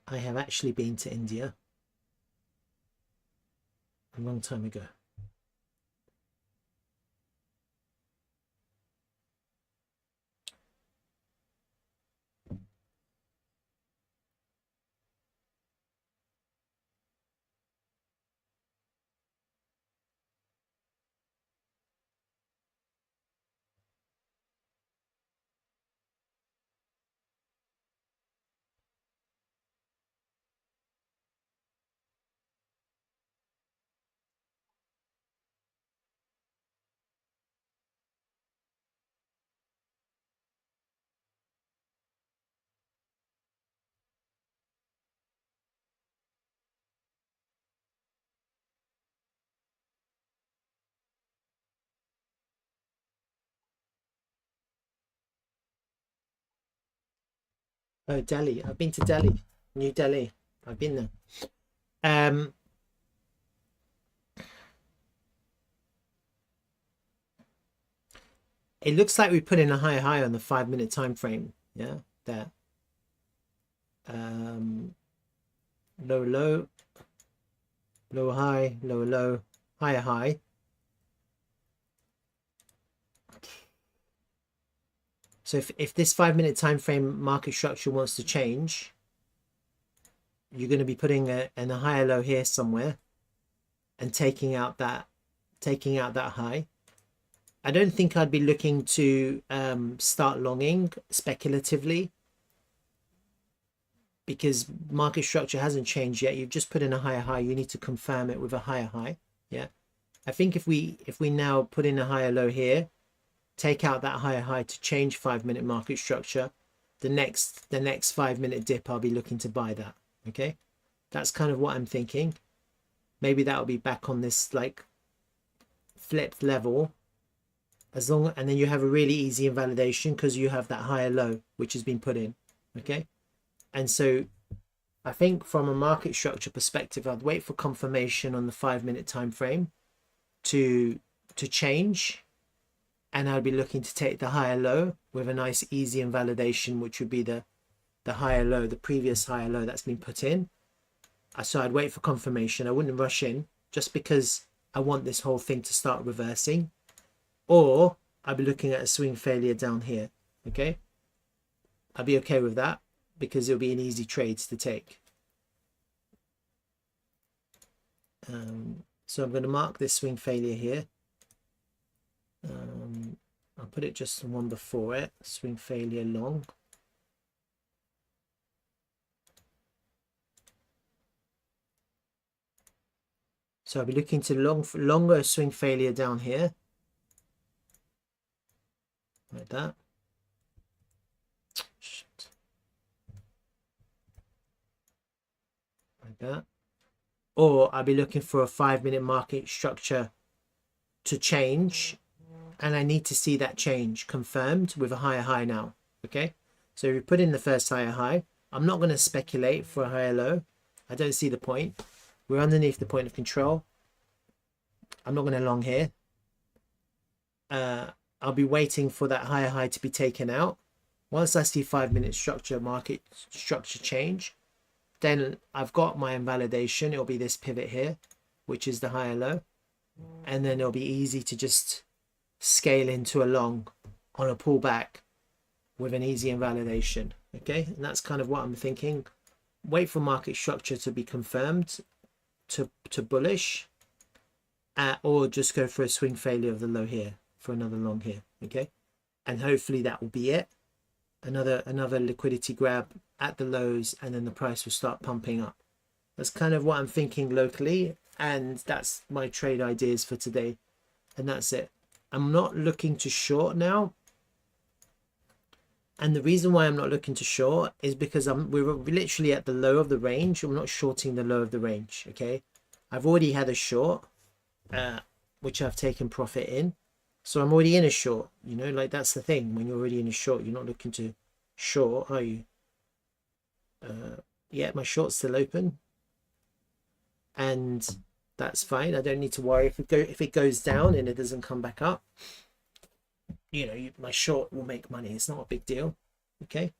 I have actually been to India a long time ago. Oh, Delhi. I've been to Delhi. New Delhi. I've been there. Um, it looks like we put in a higher high on the 5-minute time frame. Yeah, there. Low, low, low, high, low, low, higher, high. So if this 5-minute time frame market structure wants to change, you're going to be putting in a higher low here somewhere and taking out that high. I don't think I'd be looking to start longing speculatively, because market structure hasn't changed yet. You've just put in a higher high. You need to confirm it with a higher high. Yeah, I think if we now put in a higher low here, take out that higher high to change 5-minute market structure, the next 5-minute dip, I'll be looking to buy that. Okay, that's kind of what I'm thinking. Maybe that'll be back on this like flipped level, as long, and then you have a really easy invalidation because you have that higher low which has been put in. Okay, and so I think from a market structure perspective, I'd wait for confirmation on the 5-minute time frame to change, and I'd be looking to take the higher low with a nice easy invalidation, which would be the higher low, the previous higher low that's been put in. So I'd wait for confirmation. I wouldn't rush in just because I want this whole thing to start reversing, or I'd be looking at a swing failure down here. Okay, I'd be okay with that because it'll be an easy trade to take. So I'm going to mark this swing failure here. I'll put it just one before it, swing failure long. So I'll be looking to longer swing failure down here, like that. Like that. Or I'll be looking for a 5-minute market structure to change, and I need to see that change confirmed with a higher high now. Okay, so if we put in the first higher high, I'm not going to speculate for a higher low. I don't see the point. We're underneath the point of control. I'm not going to long here. I'll be waiting for that higher high to be taken out. Once I see 5-minute structure, market structure change, then I've got my invalidation. It'll be this pivot here, which is the higher low, and then it'll be easy to just scale into a long on a pullback with an easy invalidation. Okay, and that's kind of what I'm thinking. Wait for market structure to be confirmed to bullish, or just go for a swing failure of the low here for another long here. Okay, and hopefully that will be it. Another liquidity grab at the lows, and then the price will start pumping up. That's kind of what I'm thinking locally, and that's my trade ideas for today, and that's it. I'm not looking to short now, and the reason why I'm not looking to short is because we're literally at the low of the range. I'm not shorting the low of the range. Okay, I've already had a short, which I've taken profit in, so I'm already in a short. You know, like that's the thing. When you're already in a short, you're not looking to short, are you? Yeah, my short's still open, and that's fine. I don't need to worry if it goes down and it doesn't come back up. You know, my short will make money. It's not a big deal. Okay,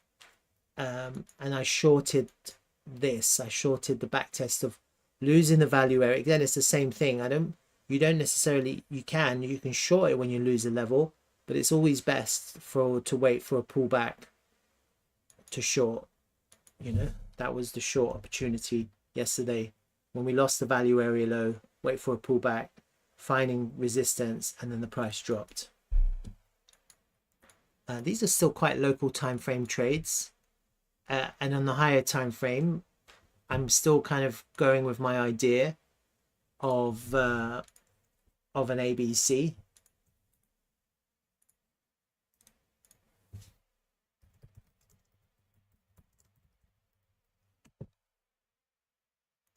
and I shorted this. I shorted the back test of losing the value area. Again, it's the same thing. You don't necessarily, you can short it when you lose a level, but it's always best to wait for a pullback to short. You know, that was the short opportunity yesterday when we lost the value area low. Wait for a pullback, finding resistance, and then the price dropped. These are still quite local time frame trades, and on the higher time frame, I'm still kind of going with my idea of an ABC.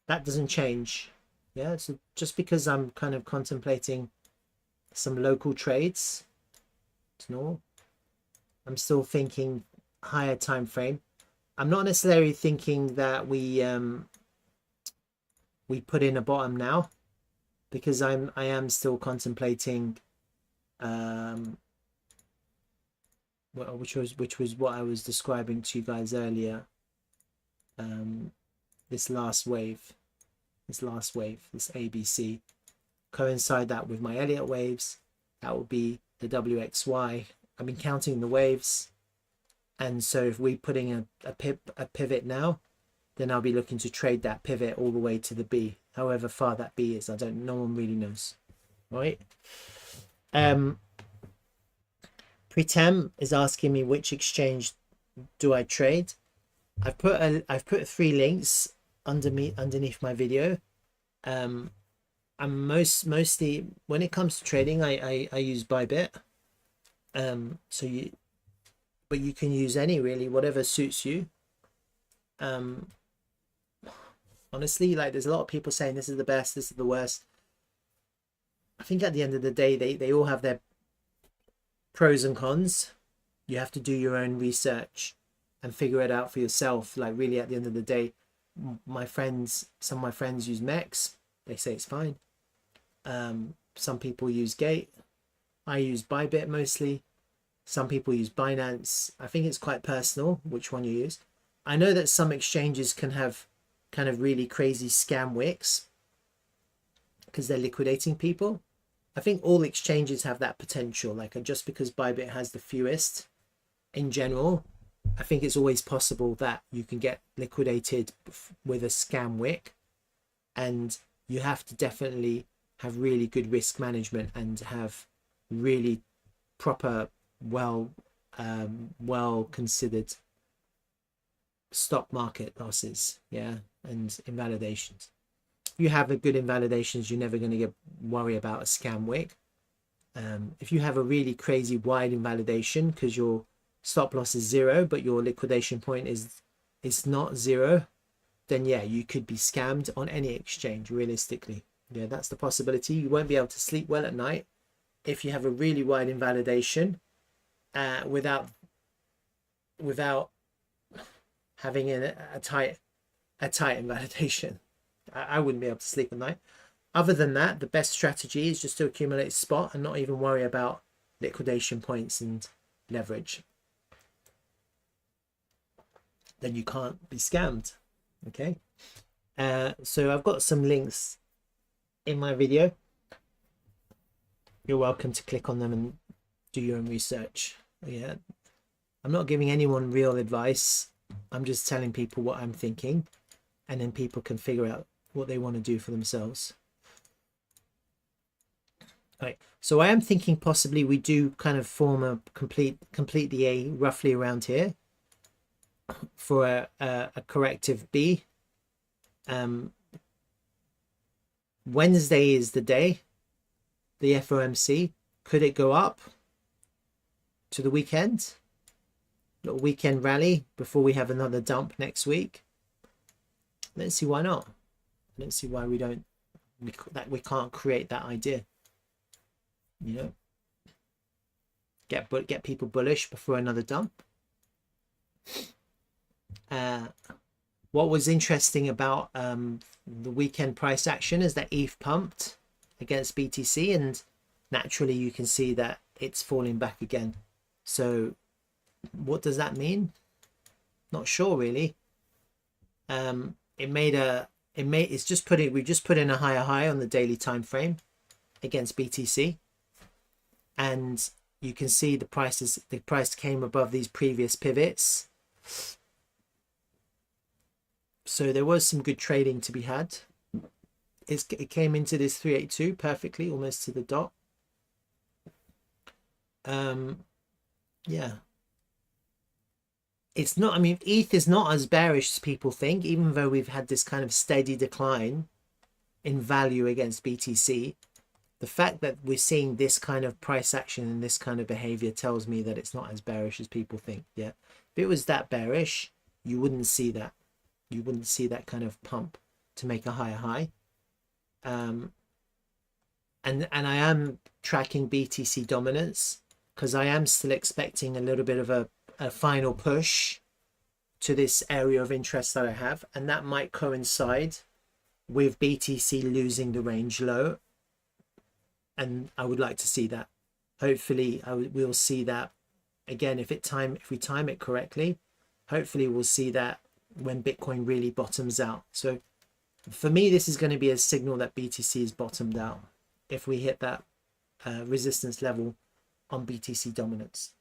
That doesn't change. Yeah, so just because I'm kind of contemplating some local trades, it's normal. I'm still thinking higher time frame. I'm not necessarily thinking that we put in a bottom now, because I am still contemplating which was what I was describing to you guys earlier, this last wave, this ABC, coincide that with my Elliott waves. That would be the WXY. I've been counting the waves, and so if we're putting a pivot now, then I'll be looking to trade that pivot all the way to the B, however far that B is. No one really knows, right? Pritam is asking me which exchange do I trade. I've put 3 links underneath my video. I'm mostly, when it comes to trading, I use Bybit. But you can use any, really, whatever suits you. Honestly, like, there's a lot of people saying this is the best, this is the worst. I think at the end of the day, they all have their pros and cons. You have to do your own research and figure it out for yourself. Like, really, at the end of the day, some of my friends use MEX. They say it's fine. Some people use Gate. I use Bybit mostly. Some people use Binance. I think it's quite personal which one you use. I know that some exchanges can have kind of really crazy scam wicks because they're liquidating people. I think all exchanges have that potential. Like, just because Bybit has the fewest in general, I think it's always possible that you can get liquidated with a scam wick, and you have to definitely have really good risk management and have really proper, well considered stock market losses, yeah, and invalidations. If you have a good invalidations, you're never going to worry about a scam wick. If you have a really crazy wide invalidation because your stop loss is 0 but your liquidation point is not 0, then yeah, you could be scammed on any exchange, realistically. Yeah, that's the possibility. You won't be able to sleep well at night if you have a really wide invalidation without having a tight invalidation. I wouldn't be able to sleep at night. Other than that, the best strategy is just to accumulate spot and not even worry about liquidation points and leverage. Then you can't be scammed. Okay. So I've got some links in my video. You're welcome to click on them and do your own research. Yeah, I'm not giving anyone real advice. I'm just telling people what I'm thinking, and then people can figure out what they want to do for themselves. Right, so I am thinking possibly we do kind of form a complete the A roughly around here for a corrective B. Wednesday is the day, the FOMC. Could it go up to the weekend? Little weekend rally before we have another dump next week. Let's see why not. I don't see why we can't create that idea. You know, get people bullish before another dump. What was interesting about the weekend price action is that ETH pumped against BTC, and naturally you can see that it's falling back again. So what does that mean? Not sure really. We've just put in a higher high on the daily time frame against BTC, and you can see the price came above these previous pivots. So there was some good trading to be had. It came into this 382 perfectly, almost to the dot. Yeah, it's not, I mean, ETH is not as bearish as people think, even though we've had this kind of steady decline in value against BTC. The fact that we're seeing this kind of price action and this kind of behavior tells me that it's not as bearish as people think. Yeah, if it was that bearish, you wouldn't see that. You wouldn't see that kind of pump to make a higher high. And I am tracking BTC dominance because I am still expecting a little bit of a final push to this area of interest that I have, and that might coincide with BTC losing the range low, and I would like to see that. Hopefully we'll see that again if we time it correctly. Hopefully we'll see that when Bitcoin really bottoms out. So for me, this is going to be a signal that BTC is bottomed out if we hit that resistance level on BTC dominance.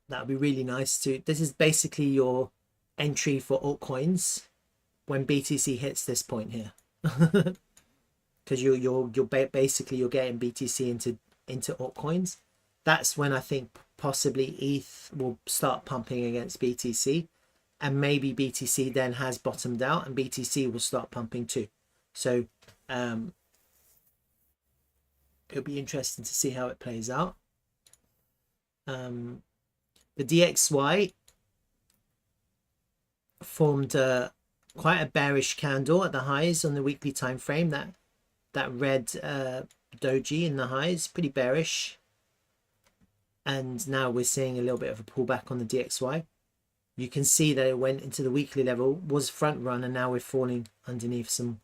That would be really nice to. This is basically your entry for altcoins when BTC hits this point here, because you're basically getting BTC into altcoins. That's when I think possibly ETH will start pumping against BTC, and maybe BTC then has bottomed out and BTC will start pumping too. So it'll be interesting to see how it plays out. The DXY formed quite a bearish candle at the highs on the weekly time frame. That red doji in the highs, pretty bearish, and now we're seeing a little bit of a pullback on the DXY. You can see that it went into the weekly level, was front run, and now we're falling underneath some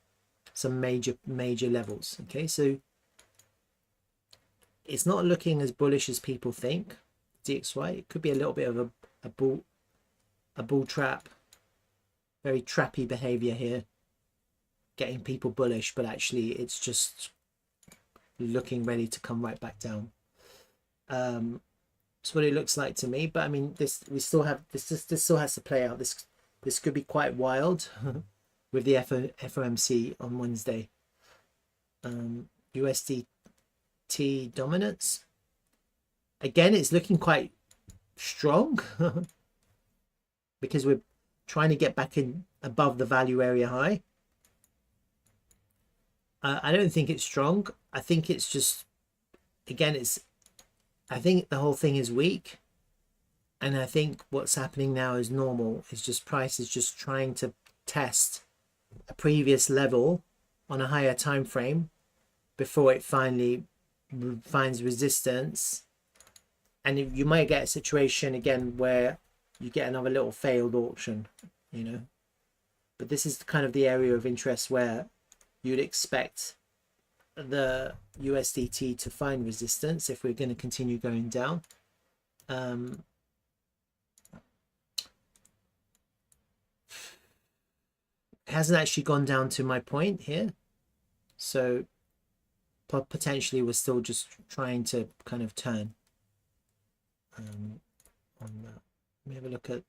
major levels. Okay, so it's not looking as bullish as people think. DXY, it could be a little bit of a bull trap, very trappy behavior here, getting people bullish, but actually it's just looking ready to come right back down. That's what it looks like to me. But I mean, this still has to play out. This could be quite wild with the FOMC on Wednesday. USDT dominance. Again, it's looking quite strong because we're trying to get back in above the value area high. I don't think it's strong. I think it's just, again, I think the whole thing is weak. And I think what's happening now is normal. It's just price is just trying to test a previous level on a higher time frame before it finally finds resistance. And you might get a situation again where you get another little failed auction, you know. But this is kind of the area of interest where you'd expect the USDT to find resistance if we're going to continue going down. It hasn't actually gone down to my point here, so potentially we're still just trying to kind of turn on that. Let me have a look at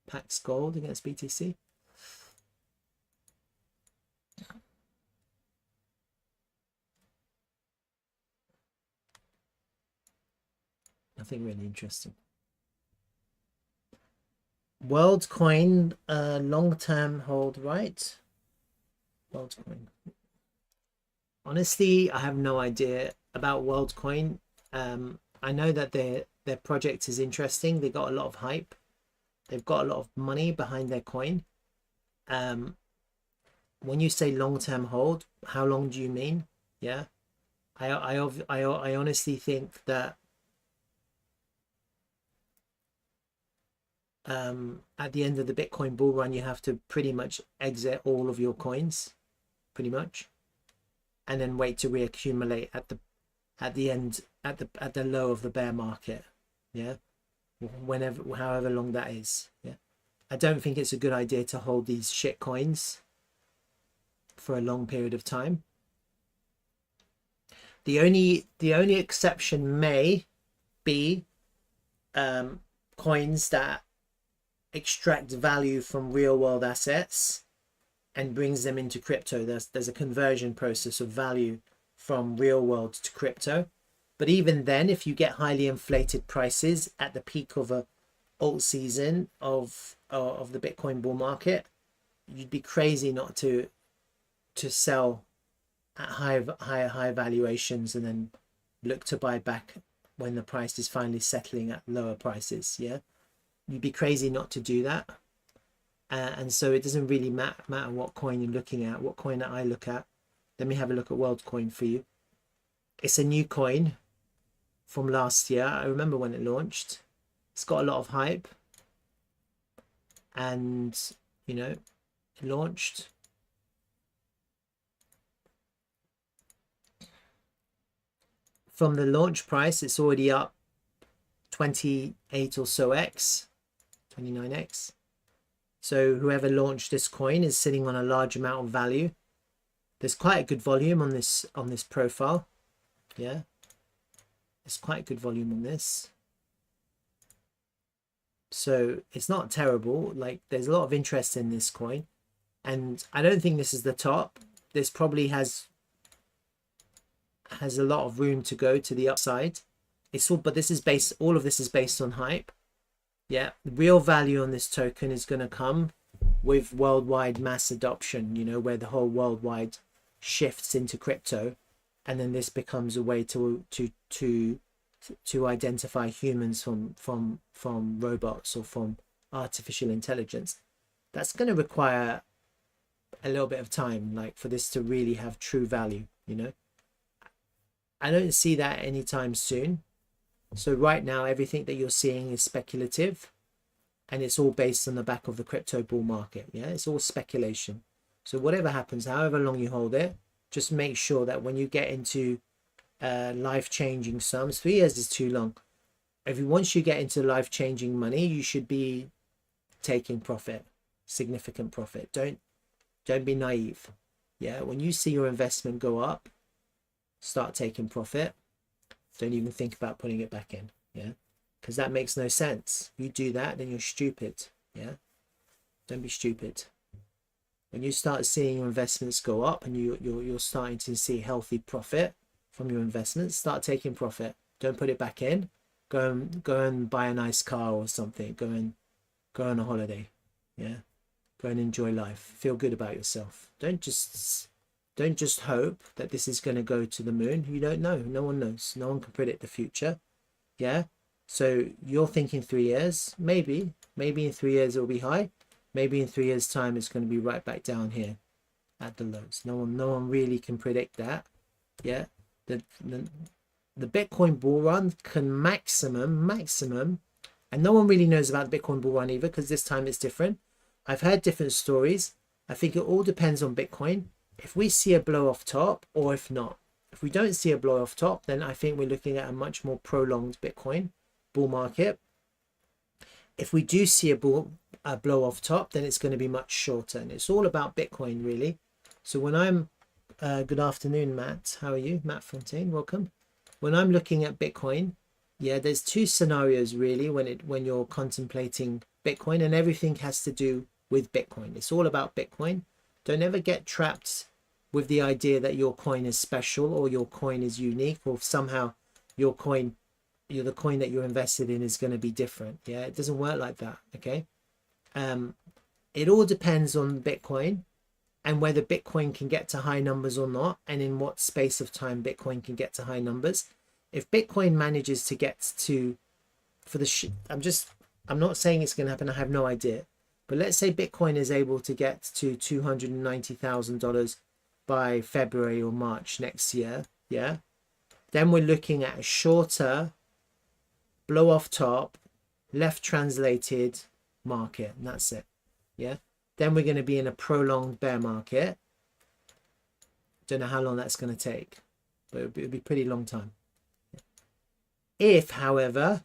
Pax Gold against BTC. Nothing really interesting. WorldCoin, long-term hold, right? WorldCoin. Honestly, I have no idea about WorldCoin. I know that their project is interesting. They got a lot of hype. They've got a lot of money behind their coin. When you say long-term hold, how long do you mean? Yeah, I honestly think that at the end of the Bitcoin bull run, you have to pretty much exit all of your coins, pretty much, and then wait to reaccumulate at the end, at the low of the bear market. Yeah, however long that is. Yeah, I don't think it's a good idea to hold these shit coins for a long period of time. The only exception may be coins that extract value from real world assets and brings them into crypto. There's a conversion process of value from real world to crypto. But even then, if you get highly inflated prices at the peak of a alt season of the Bitcoin bull market, you'd be crazy not to sell at high valuations and then look to buy back when the price is finally settling at lower prices. Yeah, you'd be crazy not to do that. And so it doesn't really matter what coin you're looking at, what coin that I look at. Let me have a look at WorldCoin for you. It's a new coin. from last year. I remember when it launched. It's got a lot of hype, and you know, it launched. From the launch price, it's already up 28 or so x, 29x. So whoever launched this coin is sitting on a large amount of value. There's quite a good volume on this profile. Yeah, there's quite a good volume on this. So it's not terrible. Like, there's a lot of interest in this coin, and I don't think this is the top. This probably has a lot of room to go to the upside. It's all, but this is based, all of this is based on hype. Yeah, the real value on this token is going to come with worldwide mass adoption, you know, where the whole worldwide shifts into crypto, and then this becomes a way to identify humans from robots or from artificial intelligence. That's going to require a little bit of time, like, for this to really have true value, you know. I don't see that anytime soon. So right now, everything that you're seeing is speculative, and it's all based on the back of the crypto bull market. Yeah, it's all speculation. So whatever happens, however long you hold it, just make sure that when you get into life-changing sums, 3 years is too long. Once you get into life-changing money, you should be taking profit, significant profit. Don't be naive. Yeah, when you see your investment go up, start taking profit. Don't even think about putting it back in. Yeah, because that makes no sense. You do that, then you're stupid. Yeah, don't be stupid. When you start seeing your investments go up and you're starting to see healthy profit from your investments, start taking profit. Don't put it back in. Go and buy a nice car or something. Go on a holiday. Yeah, go and enjoy life. Feel good about yourself. Don't just hope that this is going to go to the moon. You don't know. No one knows. No one can predict the future. Yeah. So you're thinking 3 years. Maybe in 3 years it will be high. Maybe in 3 years' time it's going to be right back down here at the lows. No one really can predict that. Yeah. The Bitcoin bull run can maximum, and no one really knows about the Bitcoin bull run either, because this time it's different. I've heard different stories. I think it all depends on Bitcoin. If we see a blow off top, or if not. If we don't see a blow off top, then I think we're looking at a much more prolonged Bitcoin bull market. If we do see a blow off top, then it's going to be much shorter, and it's all about Bitcoin, really. So when I'm good afternoon, Matt. How are you? Matt Fontaine, welcome. When I'm looking at Bitcoin, yeah, there's two scenarios really when you're contemplating Bitcoin, and everything has to do with Bitcoin. It's all about Bitcoin. Don't ever get trapped with the idea that your coin is special or your coin is unique, or somehow the coin that you're invested in is going to be different. Yeah, it doesn't work like that. Okay. It all depends on Bitcoin and whether Bitcoin can get to high numbers or not, and in what space of time Bitcoin can get to high numbers. If Bitcoin manages to get to, I'm not saying it's going to happen, I have no idea, but let's say Bitcoin is able to get to $290,000 by February or March next year, yeah, then we're looking at a shorter blow off top, left translated market, and that's it. Yeah, then we're going to be in a prolonged bear market. Don't know how long that's going to take, but it'll be a pretty long time. If, however,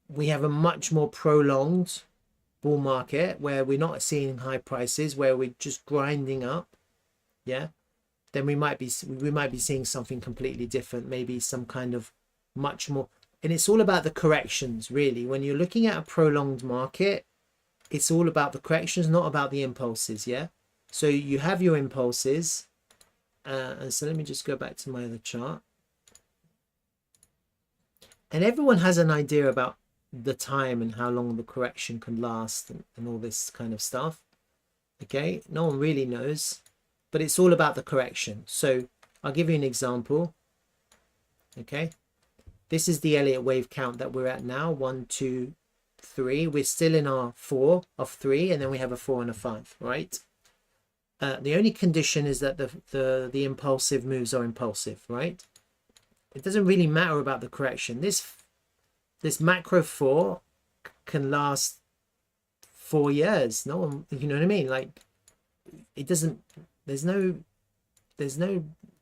we have a much more prolonged bull market where we're not seeing high prices, where we're just grinding up, yeah, then we might be seeing something completely different, maybe some kind of much more. And it's all about the corrections, really. When you're looking at a prolonged market, it's all about the corrections, not about the impulses, yeah? So you have your impulses. And so let me just go back to my other chart. And everyone has an idea about the time and how long the correction can last and all this kind of stuff. Okay, no one really knows, but it's all about the correction. So I'll give you an example. Okay. This is the Elliott wave count that we're at now. 1, 2, 3. We're still in our 4 of 3, and then we have a 4 and a 5, right? The only condition is that the impulsive moves are impulsive, right? It doesn't really matter about the correction. This macro 4 can last 4 years. No one, you know what I mean? Like, it doesn't, there's no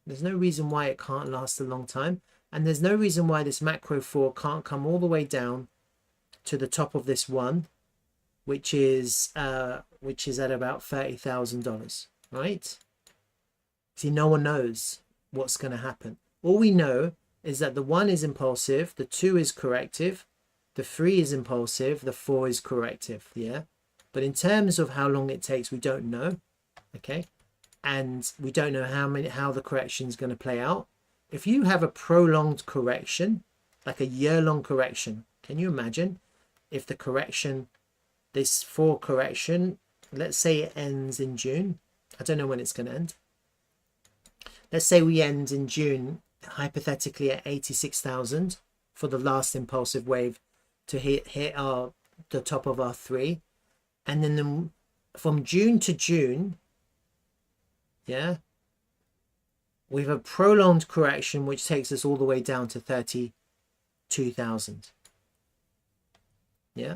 reason why it can't last a long time. And there's no reason why this macro 4 can't come all the way down to the top of this one, which is at about $30,000, right? See, no one knows what's going to happen. All we know is that the 1 is impulsive, the 2 is corrective, the 3 is impulsive, the 4 is corrective, yeah? But in terms of how long it takes, we don't know, okay? And we don't know how the correction is going to play out. If you have a prolonged correction, like a year-long correction, can you imagine if the correction, this 4 correction, let's say it ends in June. I don't know when it's going to end. Let's say we end in June, hypothetically at 86,000 for the last impulsive wave to hit the top of our 3. And then from June to June, yeah, we have a prolonged correction which takes us all the way down to 32,000. Yeah,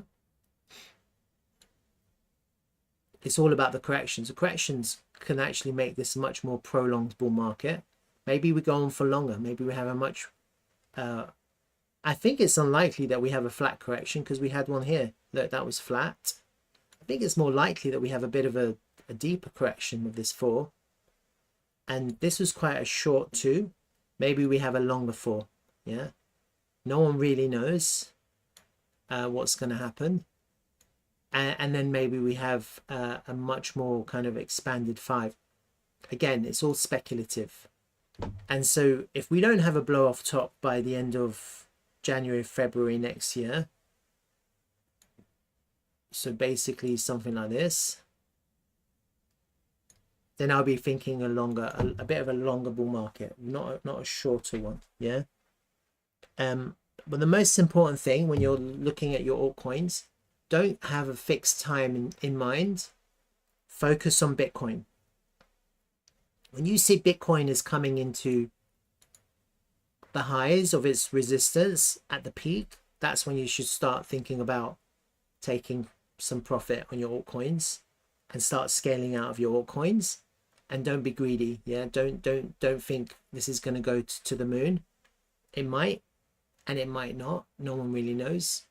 it's all about the corrections. The corrections can actually make this a much more prolonged bull market. Maybe we go on for longer. Maybe we have a much I think it's unlikely that we have a flat correction because we had one here that was flat. I think it's more likely that we have a bit of a deeper correction with this 4. And this was quite a short 2. Maybe we have a longer 4. Yeah, no one really knows what's going to happen. And then maybe we have a much more kind of expanded 5. Again, it's all speculative. And so if we don't have a blow off top by the end of January, February next year, so basically something like this, then I'll be thinking a bit of a longer bull market, not a shorter one. Yeah. But the most important thing when you're looking at your altcoins, don't have a fixed time in mind. Focus on Bitcoin. When you see Bitcoin is coming into the highs of its resistance at the peak, that's when you should start thinking about taking some profit on your altcoins and start scaling out of your altcoins. And don't be greedy. Yeah, don't think this is going to go to the moon. It might, and it might not. No one really knows.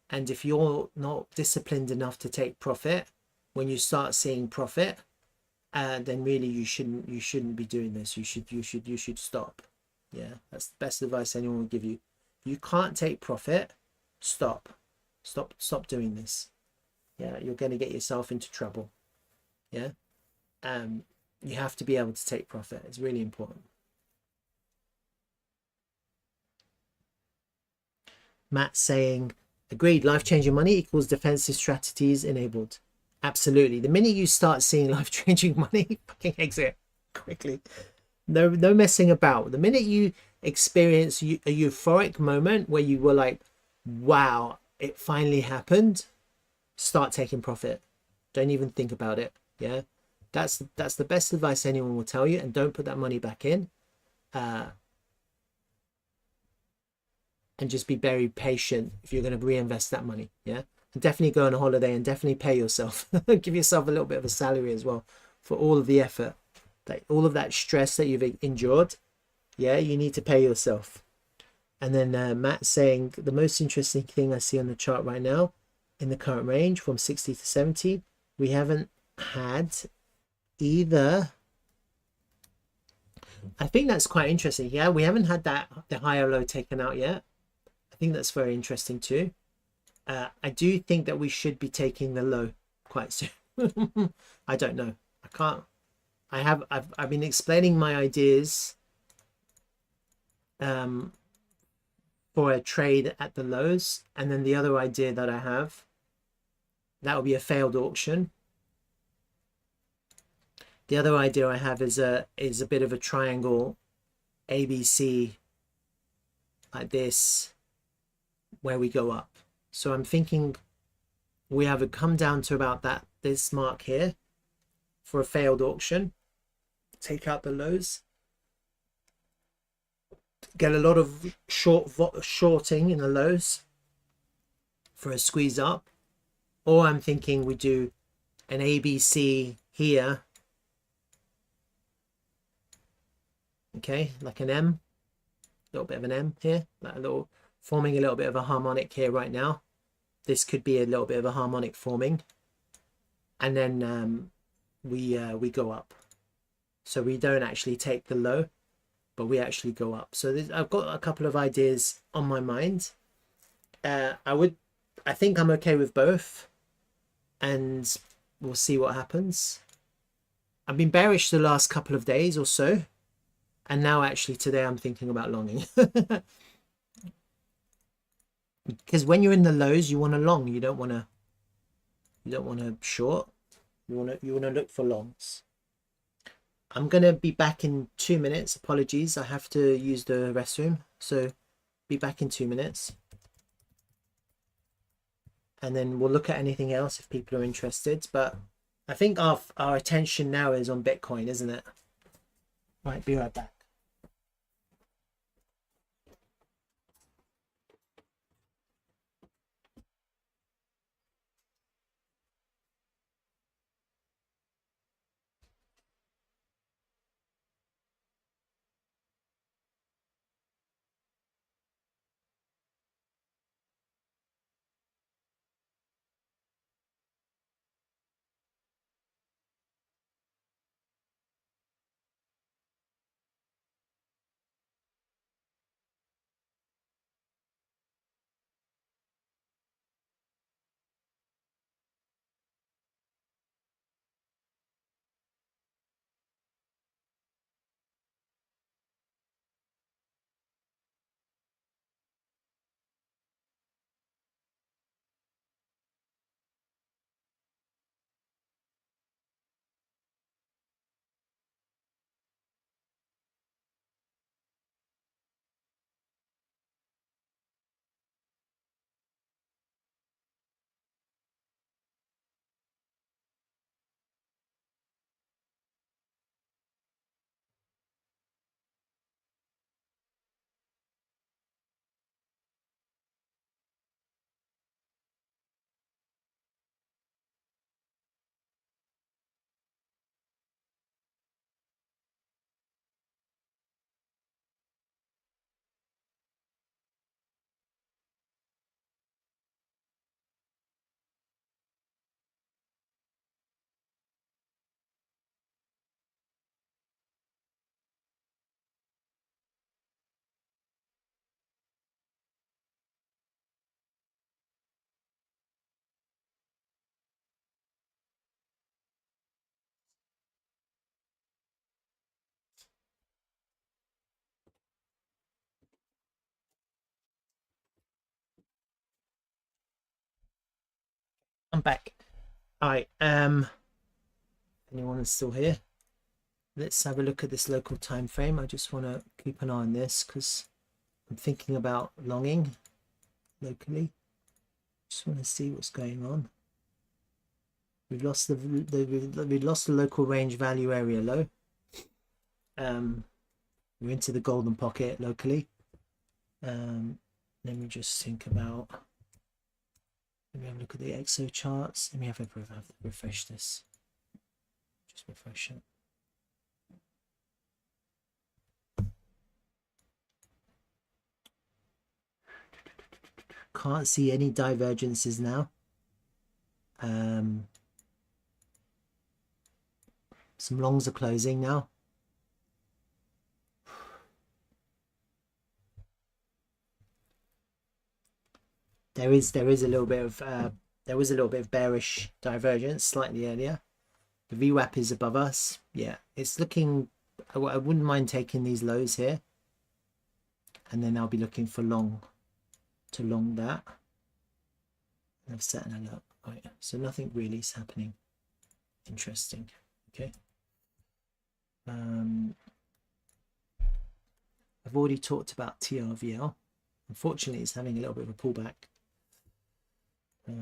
And if you're not disciplined enough to take profit, when you start seeing profit, then really you shouldn't be doing this. You should stop. Yeah, that's the best advice anyone will give you. You can't take profit. Stop doing this. Yeah, you're going to get yourself into trouble. Yeah. You have to be able to take profit. It's really important. Matt saying, agreed, life-changing money equals defensive strategies enabled. Absolutely. The minute you start seeing life-changing money, fucking exit quickly. No messing about. The minute you experience a euphoric moment where you were like, wow, it finally happened, start taking profit. Don't even think about it. Yeah. That's the best advice anyone will tell you, and don't put that money back in. And just be very patient if you're going to reinvest that money. Yeah, and definitely go on a holiday and definitely pay yourself. Give yourself a little bit of a salary as well for all of the effort, like all of that stress that you've endured. Yeah, you need to pay yourself. And then Matt saying, the most interesting thing I see on the chart right now in the current range from 60 to 70, we haven't had either. I think that's quite interesting. Yeah, we haven't had the higher low taken out yet. I think that's very interesting too. I do think that we should be taking the low quite soon. I don't know. I can't. I've been explaining my ideas for a trade at the lows, and then the other idea that I have, that will be a failed auction. The other idea I have is a bit of a triangle ABC like this, where we go up. So I'm thinking we have come down to about this mark here for a failed auction. Take out the lows. Get a lot of shorting in the lows for a squeeze up. Or I'm thinking we do an ABC here. Okay, like an M. A little bit of an M here. Like a little, forming a little bit of a harmonic here right now. This could be a little bit of a harmonic forming. And then we go up. So we don't actually take the low, but we actually go up. So I've got a couple of ideas on my mind. I think I'm okay with both, and we'll see what happens. I've been bearish the last couple of days or so, and now actually today I'm thinking about longing. Because when you're in the lows, you want to long. You don't want to short. You want to look for longs. I'm going to be back in 2 minutes. Apologies, I have to use the restroom. So be back in 2 minutes. And then we'll look at anything else if people are interested. But I think our attention now is on Bitcoin, isn't it? Right, be right back. I'm back. All right. Anyone is still here? Let's have a look at this local time frame. I just want to keep an eye on this because I'm thinking about longing locally. Just want to see what's going on. We've lost we've lost the local range value area low. We're into the golden pocket locally. Let me just think about. Let me have a look at the XO charts. Let me have a refresh this. Just refresh it. Can't see any divergences now. Some longs are closing now. There is a little bit of there was a little bit of bearish divergence slightly earlier. The VWAP is above us. Yeah, it's looking. I wouldn't mind taking these lows here, and then I'll be looking for long to long that. I've set an alert. Right, so nothing really is happening. Interesting. Okay. I've already talked about TRVL. Unfortunately, it's having a little bit of a pullback. Have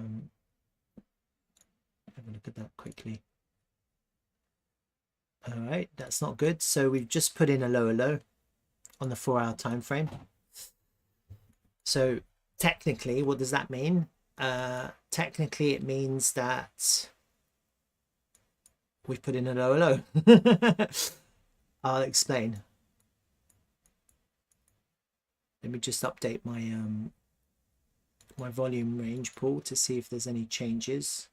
a look at that quickly. All right, that's not good. So we've just put in a lower low on the 4-hour time frame. So technically, what does that mean? Technically, it means that we've put in a lower low. I'll explain. Let me just update my my volume range pool to see if there's any changes.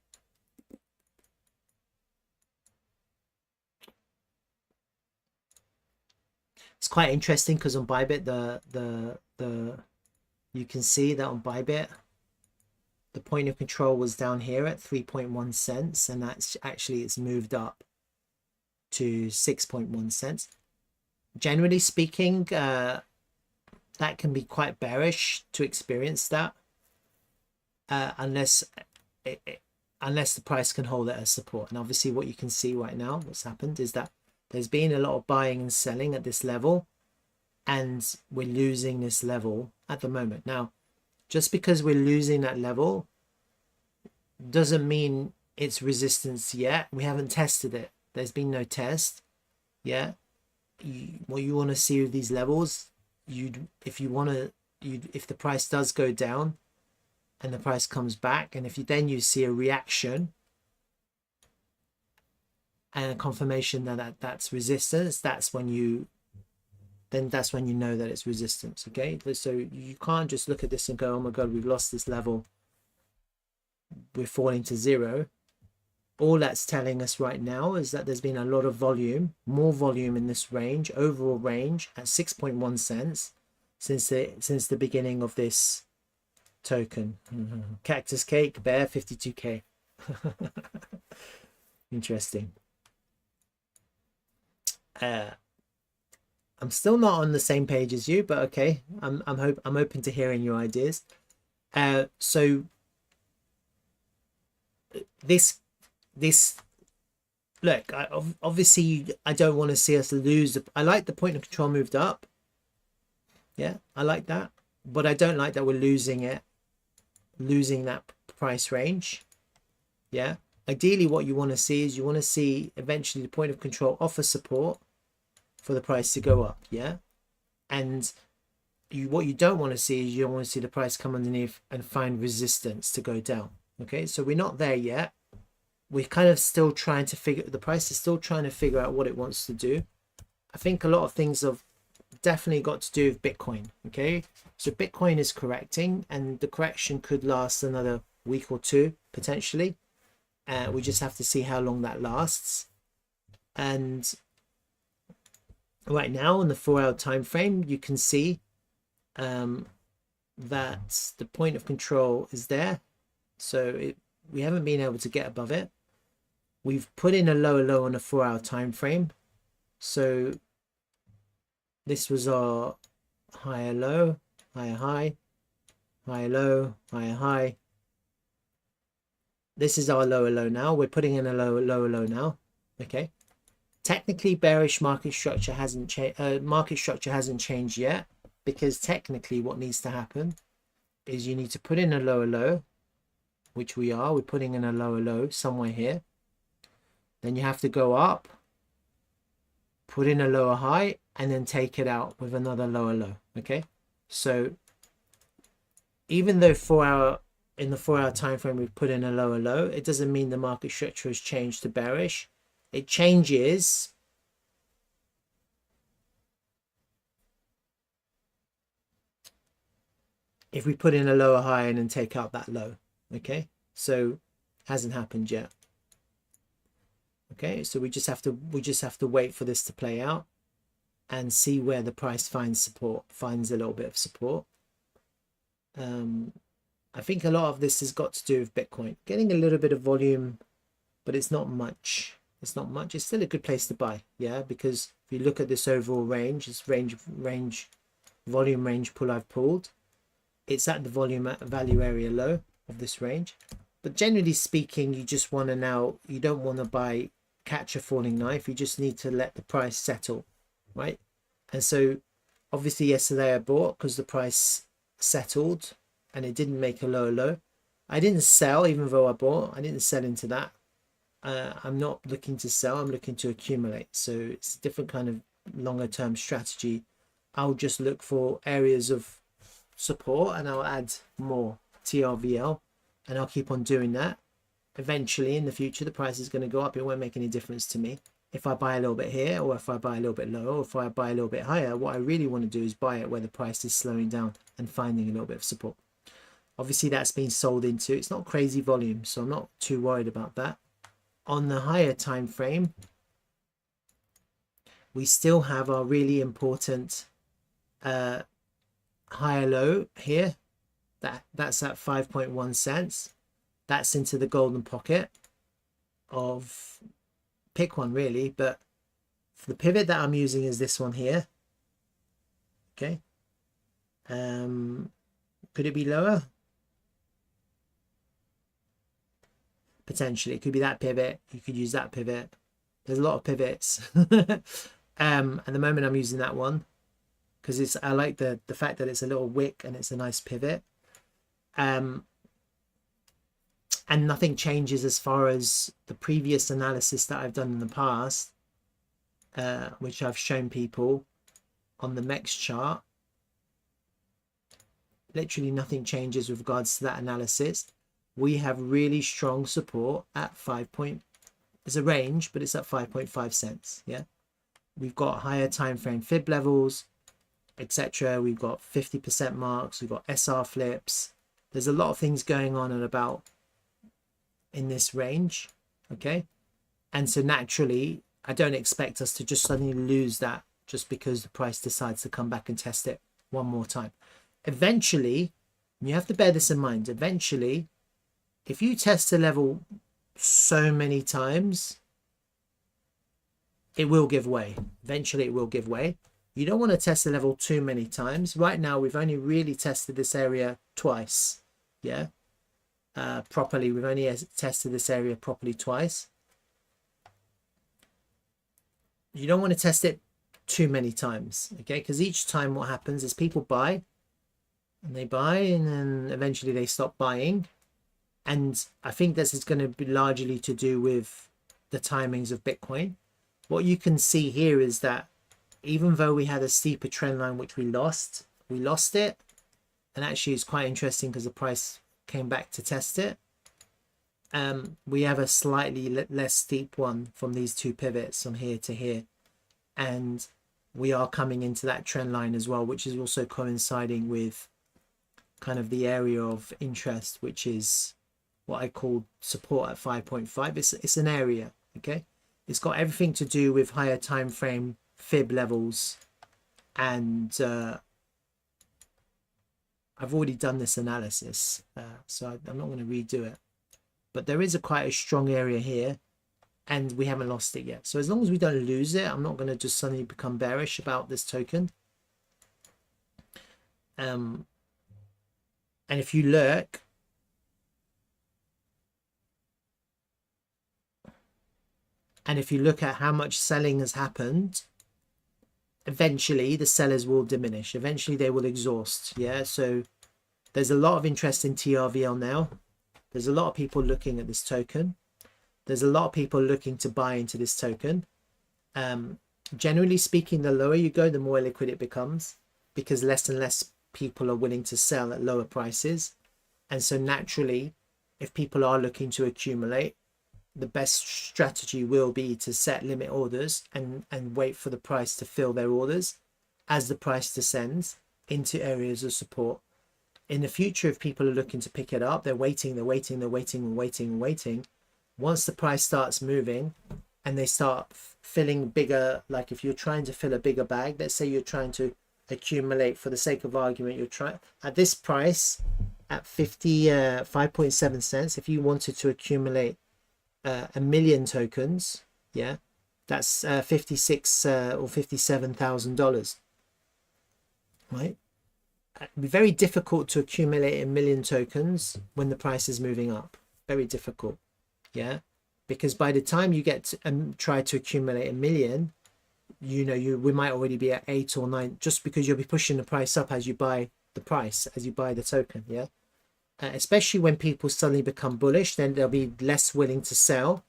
It's quite interesting because on Bybit, you can see that on Bybit, the point of control was down here at 3.1 cents, and that's actually, it's moved up to 6.1 cents. Generally speaking, that can be quite bearish to experience that, unless the price can hold it as support. And obviously what you can see right now, what's happened is that there's been a lot of buying and selling at this level, and we're losing this level at the moment. Now, just because we're losing that level doesn't mean it's resistance yet. We haven't tested it. There's been no test. Yeah. What you want to see with these levels, if the price does go down and the price comes back, and if you see a reaction and a confirmation that that's resistance, that's when you know that it's resistance. Okay, so you can't just look at this and go, oh my god, we've lost this level, we're falling to zero. All that's telling us right now is that there's been a lot of volume, more volume in this range, overall range at 6.1 cents since the beginning of this token. Cactus cake, bear 52k. Interesting. I'm still not on the same page as you, but okay, I'm open to hearing your ideas. So this look, obviously I don't want to see us lose. I like the point of control moved up. Yeah, I like that, but I don't like that we're losing that price range. Yeah, ideally what you want to see is eventually the point of control offer support for the price to go up. Yeah, and what you don't want to see is you don't want to see the price come underneath and find resistance to go down. Okay, so we're not there yet. We're kind of still trying to the price is still trying to figure out what it wants to do. I think a lot of things have definitely got to do with Bitcoin. Okay, so Bitcoin is correcting, and the correction could last another week or two potentially. We just have to see how long that lasts. And right now on the 4-hour time frame, you can see that the point of control is there. So we haven't been able to get above it. We've put in a lower low on a 4-hour time frame. So this was our higher low, higher high, higher low, higher high. This is our lower low now. We're putting in a lower low now. Okay. Technically, bearish market structure hasn't changed yet, because technically what needs to happen is you need to put in a lower low, which we're putting in a lower low somewhere here. Then you have to go up, put in a lower high, and then take it out with another lower low. Okay, so even though in the 4-hour time frame we've put in a lower low, it doesn't mean the market structure has changed to bearish. It changes if we put in a lower high and then take out that low. Okay, so hasn't happened yet. Okay, so we just have to wait for this to play out and see where the price finds a little bit of support. I think a lot of this has got to do with Bitcoin getting a little bit of volume, but it's not much. It's still a good place to buy. Yeah, because if you look at this overall range, this volume range pull I've pulled, it's at the value area low of this range. But generally speaking, you just want to you don't want to catch a falling knife. You just need to let the price settle, right? And so obviously yesterday I bought because the price settled and it didn't make a lower low. I didn't sell, even though I bought. I didn't sell into that. I'm not looking to sell, I'm looking to accumulate. So it's a different kind of longer term strategy. I'll just look for areas of support and I'll add more TRVL, and I'll keep on doing that. Eventually in the future the price is going to go up. It won't make any difference to me if I buy a little bit here, or if I buy a little bit lower, or if I buy a little bit higher. What I really want to do is buy it where the price is slowing down and finding a little bit of support. Obviously that's been sold into. It's not crazy volume, so I'm not too worried about that. On the higher time frame, we still have our really important higher low here. That's at 5.1 cents. That's into the golden pocket of, pick one really, but for the pivot that I'm using is this one here. Okay. Could it be lower? Potentially. It could be that pivot. You could use that pivot. There's a lot of pivots. At the moment I'm using that one because I like the fact that it's a little wick and it's a nice pivot. And nothing changes as far as the previous analysis that I've done in the past, which I've shown people on the MEX chart. Literally nothing changes with regards to that analysis. We have really strong support at there's a range, but it's at 5.5 cents. Yeah, we've got higher time frame fib levels, etc. We've got 50% marks, we've got SR flips. There's a lot of things going on at about in this range. Okay, and so naturally I don't expect us to just suddenly lose that just because the price decides to come back and test it one more time. Eventually, you have to bear this in mind, eventually if you test a level so many times, it will give way. Eventually it will give way. You don't want to test the level too many times. Right now we've only really tested this area twice. Yeah, properly. We've only tested this area properly twice. You don't want to test it too many times, okay? Because each time what happens is people buy and they buy and then eventually they stop buying. And I think this is going to be largely to do with the timings of Bitcoin. What you can see here is that even though we had a steeper trend line, which we lost it. And actually it's quite interesting because the price came back to test it. We have a slightly less steep one from these two pivots from here to here. And we are coming into that trend line as well, which is also coinciding with kind of the area of interest, which is what I call support at 5.5. It's an area, okay? It's got everything to do with higher time frame fib levels, and I've already done this analysis, so I'm not going to redo it. But there is quite a strong area here, and we haven't lost it yet. So as long as we don't lose it, I'm not going to just suddenly become bearish about this token. And if you look, at how much selling has happened, eventually the sellers will diminish. Eventually they will exhaust. Yeah, so there's a lot of interest in TRVL now. There's a lot of people looking at this token. There's a lot of people looking to buy into this token. Generally speaking, the lower you go, the more liquid it becomes, because less and less people are willing to sell at lower prices. And so naturally, if people are looking to accumulate, the best strategy will be to set limit orders and wait for the price to fill their orders as the price descends into areas of support. In the future, if people are looking to pick it up, they're waiting. Once the price starts moving and they start filling bigger, like if you're trying to fill a bigger bag, let's say you're trying to accumulate, for the sake of argument, you're trying at this price at 5.7 cents, if you wanted to accumulate 1 million tokens, yeah, that's $56,000 or $57,000, right? It'd be very difficult to accumulate 1 million tokens when the price is moving up. Very difficult, yeah, because by the time you get to try to accumulate 1 million, we might already be at 8 or 9, just because you'll be pushing the price up as you buy the token, yeah. Especially when people suddenly become bullish, then they'll be less willing to sell,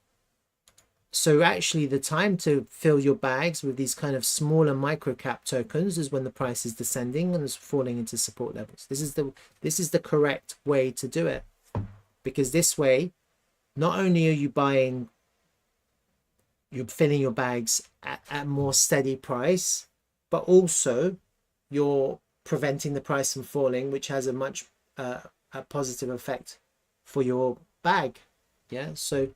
So actually the time to fill your bags with these kind of smaller micro cap tokens is when the price is descending and is falling into support levels. This is the correct way to do it, because this way, not only are you buying, you're filling your bags at more steady price, but also you're preventing the price from falling, which has a much a positive effect for your bag. Yeah, so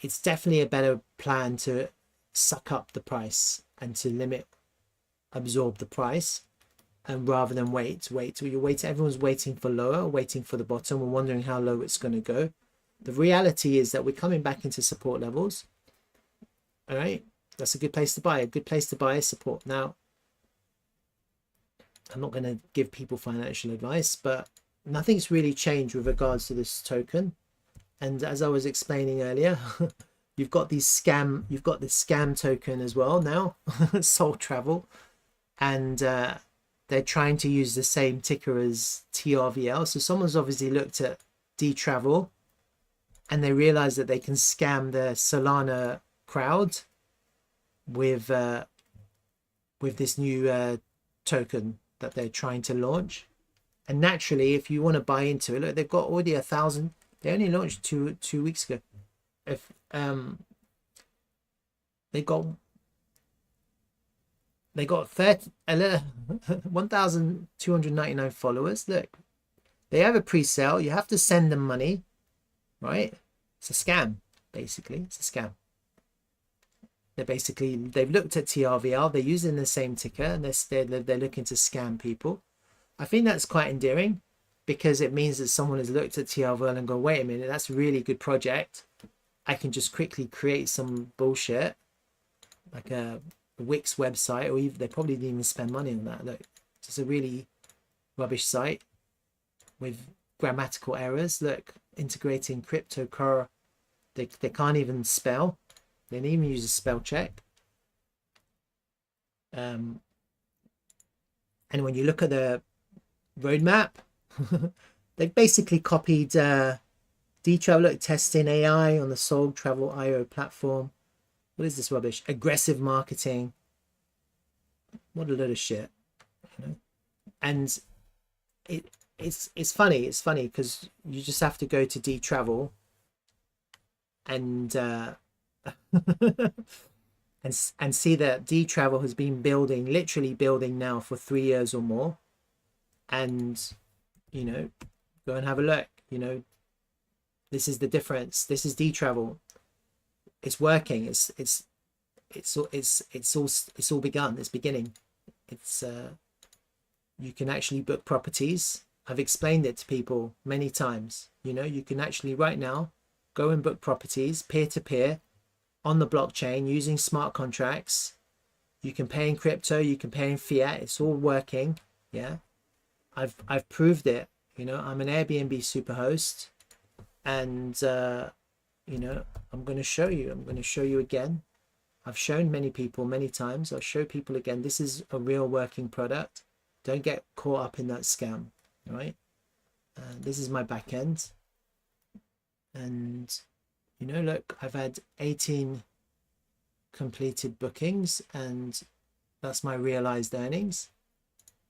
it's definitely a better plan to suck up the price and to absorb the price, and rather than wait. Everyone's waiting for lower, waiting for the bottom, and wondering how low it's going to go. The reality is that we're coming back into support levels. All right, that's a good place to buy. A good place to buy is support. Now, I'm not going to give people financial advice, but nothing's really changed with regards to this token. And as I was explaining earlier, you've got this scam token as well now, Soul Travel, and they're trying to use the same ticker as TRVL. So someone's obviously looked at Dtravel, and they realize that they can scam the Solana crowd with this new token that they're trying to launch. And naturally, if you want to buy into it, look, they've got already 1,000. They only launched two weeks ago. If they got 1,299 followers. Look, they have a pre-sale. You have to send them money, right? It's a scam, basically. It's a scam. They've looked at TRVL. They're using the same ticker, and they're looking to scam people. I think that's quite endearing, because it means that someone has looked at TRVL and gone, wait a minute, that's a really good project. I can just quickly create some bullshit, like a Wix website, or even, they probably didn't even spend money on that. Look, it's just a really rubbish site with grammatical errors. Look, integrating cryptocurrency. They can't even spell. They didn't even use a spell check. And when you look at the roadmap, they've basically copied Dtravel, testing AI on the Soul Travel IO platform. What is this rubbish? Aggressive marketing. What a load of shit, you know? And it's funny. It's funny because you just have to go to Dtravel and and see that Dtravel has been literally building now for 3 years or more. And, you know, go and have a look. You know, this is the difference. This is Dtravel. It's working. It's all begun. It's beginning. It's you can actually book properties. I've explained it to people many times. You know, you can actually right now go and book properties peer to peer on the blockchain using smart contracts. You can pay in crypto. You can pay in fiat. It's all working. Yeah. I've proved it. You know, I'm an Airbnb superhost, and you know, I'm going to show you. I'm going to show you again. I've shown many people many times. I'll show people again. This is a real working product. Don't get caught up in that scam. All right. This is my back end, and you know, look, I've had 18 completed bookings, and that's my realized earnings.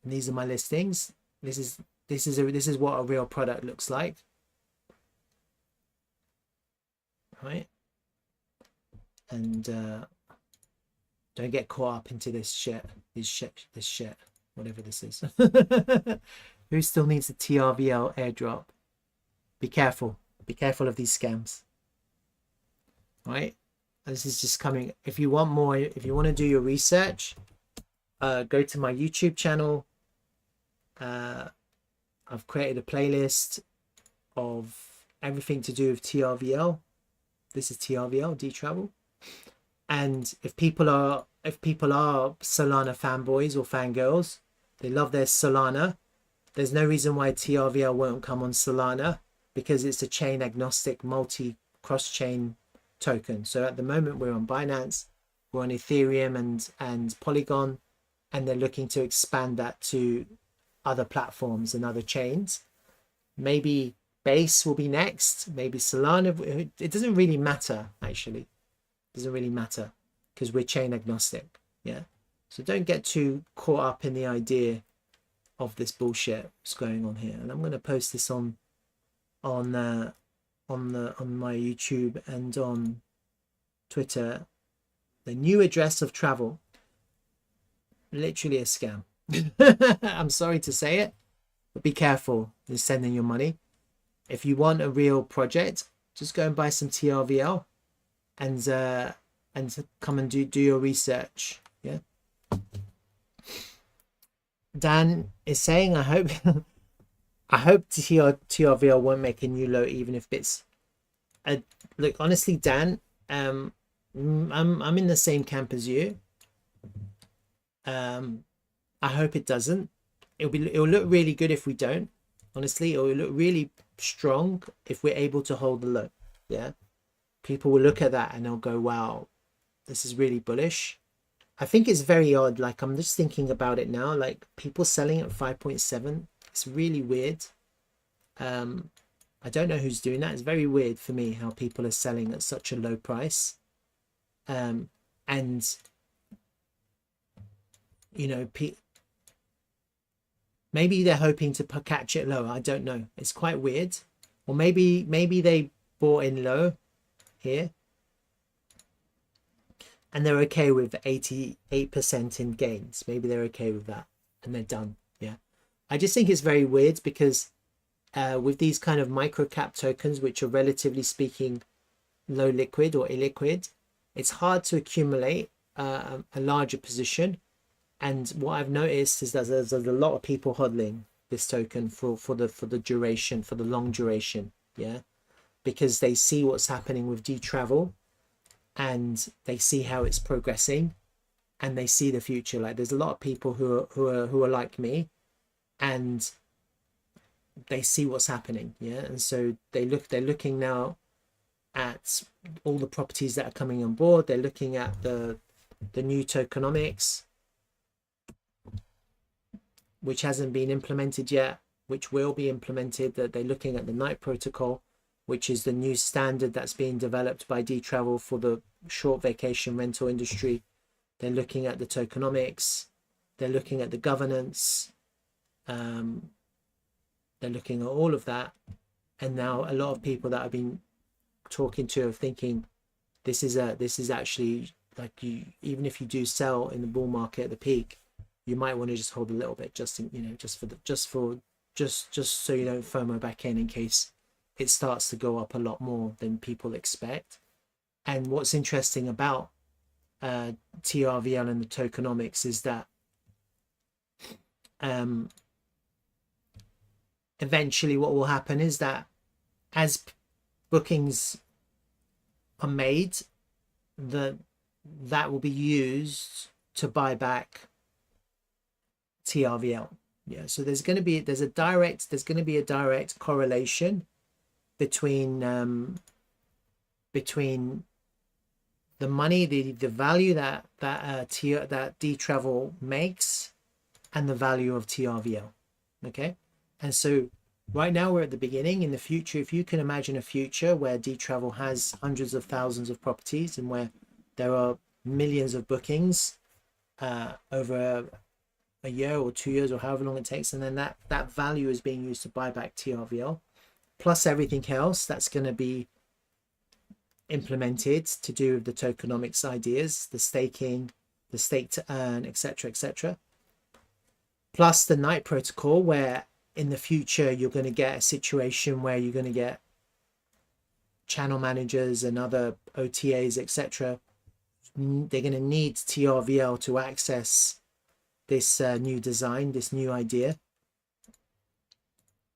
And these are my listings. This is what a real product looks like, right? And don't get caught up into this shit, whatever this is. Who still needs a TRVL airdrop? Be careful of these scams, right? This is just coming. If you want more, if you want to do your research, go to my YouTube channel. I've created a playlist of everything to do with TRVL. This is TRVL, Dtravel. And if people are Solana fanboys or fangirls, they love their Solana, there's no reason why TRVL won't come on Solana, because it's a chain agnostic multi cross-chain token. So at the moment we're on Binance, we're on Ethereum and Polygon, and they're looking to expand that to other platforms and other chains. Maybe Base will be next, maybe Solana. It doesn't really matter, actually. It doesn't really matter because we're chain agnostic. Yeah. So don't get too caught up in the idea of this bullshit that's going on here. And I'm going to post this on my YouTube and on Twitter. The new address of travel, literally a scam. I'm sorry to say it, but be careful in sending your money. If you want a real project, just go and buy some TRVL and come and do your research. Yeah. Dan is saying, I hope TRVL won't make a new low, even if bits. Look, honestly, Dan, I'm in the same camp as you. I hope it doesn't. It'll look really good if we don't. Honestly, it'll look really strong if we're able to hold the low. Yeah, people will look at that and they'll go, "Wow, this is really bullish." I think it's very odd. Like, I'm just thinking about it now. Like, people selling at 5.7. It's really weird. I don't know who's doing that. It's very weird for me how people are selling at such a low price. And you know, maybe they're hoping to catch it lower. I don't know. It's quite weird. Or maybe they bought in low here and they're okay with 88% in gains. Maybe they're okay with that and they're done. Yeah. I just think it's very weird because with these kind of micro cap tokens, which are relatively speaking low liquid or illiquid, it's hard to accumulate a larger position. And what I've noticed is that there's a lot of people hodling this token for the duration, for the long duration. Yeah, because they see what's happening with Dtravel and they see how it's progressing and they see the future. Like, there's a lot of people who are like me and they see what's happening. Yeah, and so they're looking now at all the properties that are coming on board. They're looking at the new tokenomics, which hasn't been implemented yet, which will be implemented. That they're looking at the Night Protocol, which is the new standard that's being developed by Dtravel for the short vacation rental industry. They're looking at the tokenomics. They're looking at the governance. They're looking at all of that. And now a lot of people that I've been talking to are thinking this is actually, like, you, even if you do sell in the bull market at the peak, you might want to just hold a little bit, just so you don't FOMO back in case it starts to go up a lot more than people expect. And what's interesting about TRVL and the tokenomics is that eventually what will happen is that as bookings are made, that will be used to buy back TRVL. Yeah, so there's going to be a direct correlation between the money, the value that Dtravel makes and the value of TRVL. Okay, and so right now we're at the beginning. In the future, if you can imagine a future where Dtravel has hundreds of thousands of properties and where there are millions of bookings over a year or 2 years or however long it takes, and then that value is being used to buy back TRVL, plus everything else that's going to be implemented to do with the tokenomics ideas, the staking, the stake to earn, etc., plus the Night Protocol, where in the future you're going to get a situation where you're going to get channel managers and other OTAs, etc. They're going to need TRVL to access this new design, this new idea.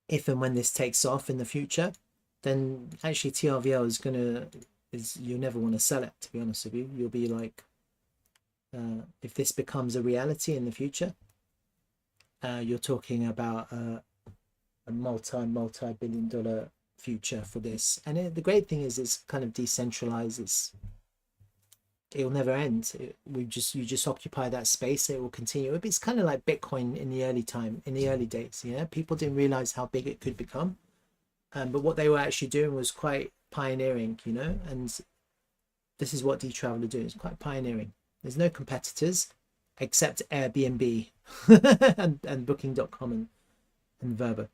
If and when this takes off in the future, then actually TRVL you'll never want to sell it, to be honest with you. You'll be like, if this becomes a reality in the future, you're talking about a multi-billion-dollar future for this. And the great thing is it's kind of decentralized. It'll never end. You just occupy that space. It will continue. It's kind of like Bitcoin in the early days. Yeah, people didn't realize how big it could become, But what they were actually doing was quite pioneering, you know, and this is what Dtravel are doing. It's quite pioneering. There's no competitors except Airbnb and Booking.com and Verbo.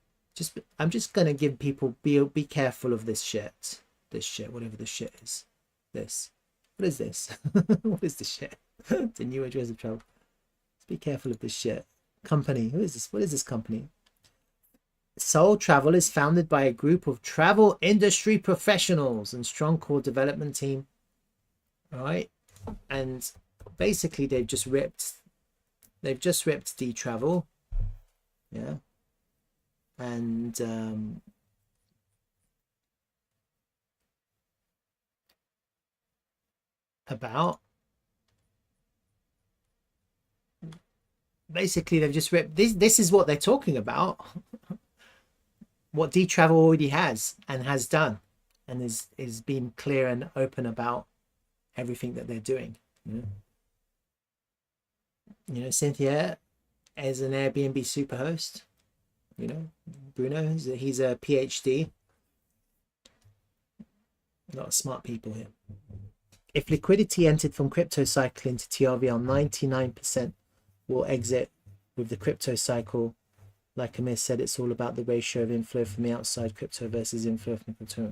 I'm just gonna give people be careful of this shit. This shit, whatever the shit is. This. What is this? What is this shit? It's a new address of travel. Let's be careful of this shit. Company. Who is this? What is this company? Soul Travel is founded by a group of travel industry professionals and strong core development team. All right, and basically they've just ripped Dtravel, yeah, and about basically they've just ripped this is what they're talking about. What Dtravel already has and has done, and is being clear and open about everything that they're doing. You know, Cynthia is an Airbnb superhost. You know, Bruno, he's a PhD. A lot of smart people here. If liquidity entered from crypto cycle into TRVL, 99% will exit with the crypto cycle. Like Amir said, it's all about the ratio of inflow from the outside crypto versus inflow from crypto.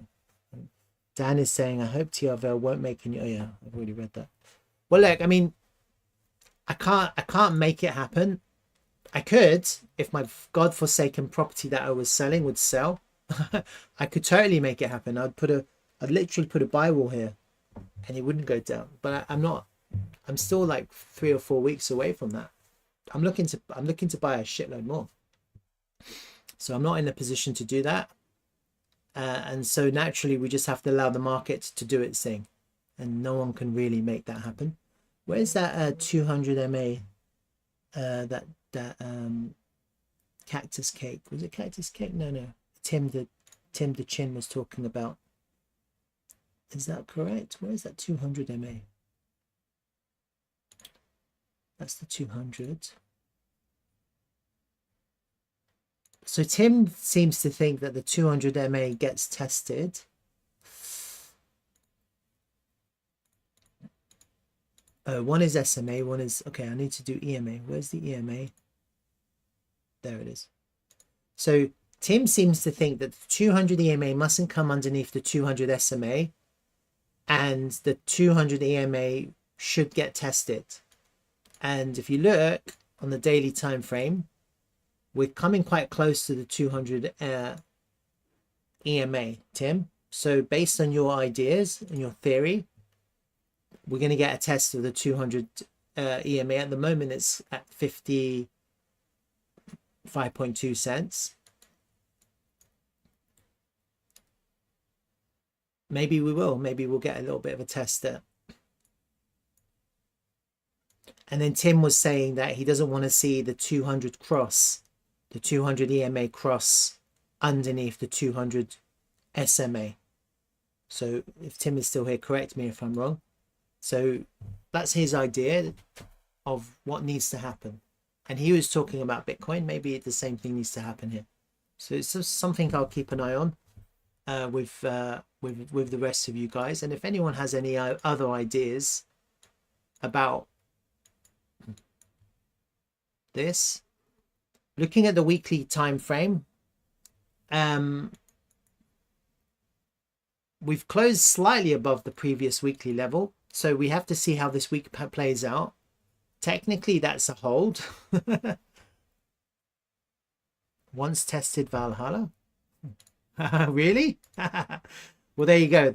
Dan is saying, I hope TRVL won't make any. Oh yeah, I've already read that. Well, look, I mean, I can't make it happen. I could, if my godforsaken property that I was selling would sell. I could totally make it happen. I'd literally put a buy wall here, and it wouldn't go down. But I'm not. I'm still like 3 or 4 weeks away from that. I'm looking to buy a shitload more. So I'm not in a position to do that. And so naturally we just have to allow the market to do its thing, and no one can really make that happen. Where's that 200 MA that cactus cake? Was it cactus cake? No, Tim the Chin was talking about. Is that correct? Where is that 200 MA? That's the 200. So Tim seems to think that the 200 MA gets tested. One is SMA, one is, okay, I need to do EMA. Where's the EMA? There it is. So Tim seems to think that the 200 EMA mustn't come underneath the 200 SMA, and the 200 EMA should get tested. And if you look on the daily time frame, we're coming quite close to the 200 EMA, Tim. So based on your ideas and your theory, we're going to get a test of the 200 EMA. At the moment, it's at 55.2 cents. Maybe we will. Maybe we'll get a little bit of a test there. And then Tim was saying that he doesn't want to see the 200 cross, the 200 EMA cross underneath the 200 SMA. So if Tim is still here, correct me if I'm wrong. So that's his idea of what needs to happen. And he was talking about Bitcoin. Maybe the same thing needs to happen here. So it's just something I'll keep an eye on with the rest of you guys. And if anyone has any other ideas about this, looking at the weekly time frame, we've closed slightly above the previous weekly level, so we have to see how this week plays out. Technically that's a hold. Once tested Valhalla. Really? Well, there you go.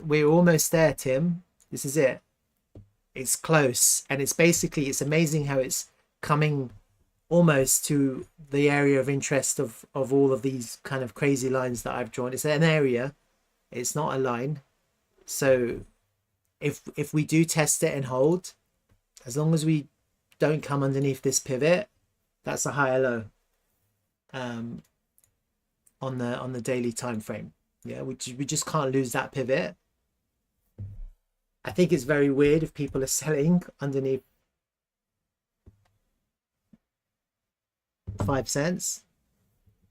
We're almost there, Tim. This is it. It's close, and it's amazing how it's coming almost to the area of interest of all of these kind of crazy lines that I've drawn. It's an area, it's not a line. So if we do test it and hold, as long as we don't come underneath this pivot, that's a higher low on the daily time frame. Yeah, we just can't lose that pivot. I think it's very weird if people are selling underneath 5 cents,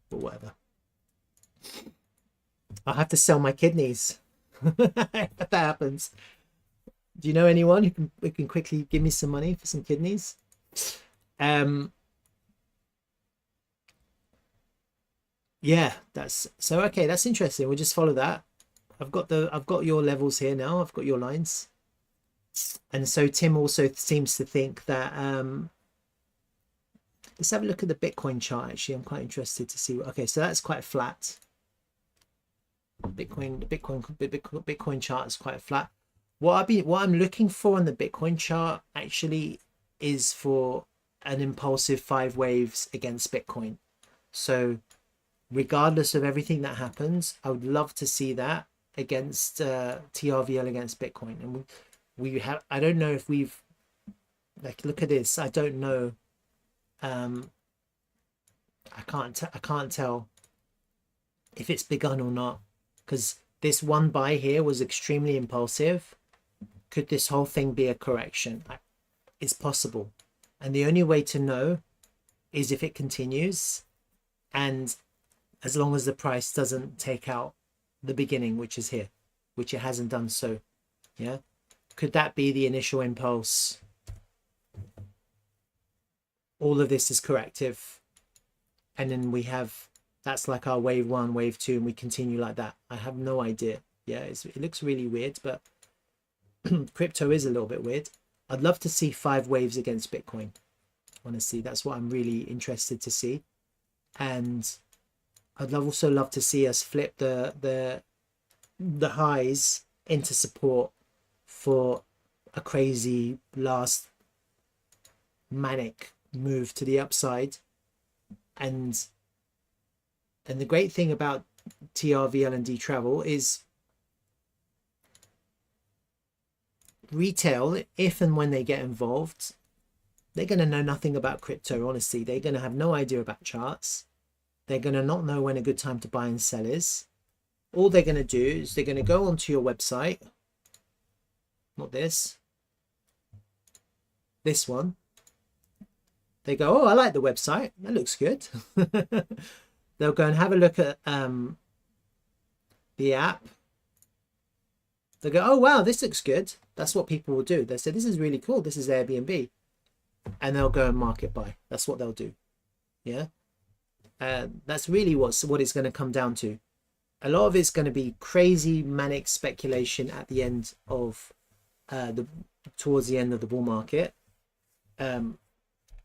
but whatever. I'll have to sell my kidneys if that happens. Do you know anyone who can quickly give me some money for some kidneys? Yeah, that's so okay, that's interesting. We'll just follow that. I've got your levels here now. I've got your lines. And so Tim also seems to think that let's have a look at the Bitcoin chart. Actually, I'm quite interested to see what, okay, so that's quite flat. Bitcoin chart is quite flat. What I'm looking for on the Bitcoin chart actually is for an impulsive 5 waves against Bitcoin. So regardless of everything that happens, I would love to see that against TRVL against Bitcoin. And we have, I don't know if we've, like, look at this. I don't know. I can't tell if it's begun or not, because this one buy here was extremely impulsive. Could this whole thing be a correction? It's possible. And the only way to know is if it continues, and as long as the price doesn't take out the beginning, which is here, which it hasn't done. So yeah, could that be the initial impulse? All of this is corrective, and then we have, that's like our wave 1, wave 2, and we continue like that. I have no idea. Yeah, it looks really weird, but crypto is a little bit weird. I'd love to see 5 waves against Bitcoin. Honestly, that's what I'm really interested to see. And I'd also love to see us flip the highs into support for a crazy last manic move to the upside. And the great thing about TRVL and Dtravel is retail, if and when they get involved, they're going to know nothing about crypto. Honestly, they're going to have no idea about charts. They're going to not know when a good time to buy and sell is. All they're going to do is they're going to go onto your website, not this one. They go, oh, I like the website, that looks good. They'll go and have a look at the app. They go, oh wow, this looks good. That's what people will do. They say, this is really cool, this is Airbnb, and they'll go and market buy. That's what they'll do. Yeah, that's really what it's going to come down to. A lot of it's going to be crazy manic speculation at the end of towards the end of the bull market.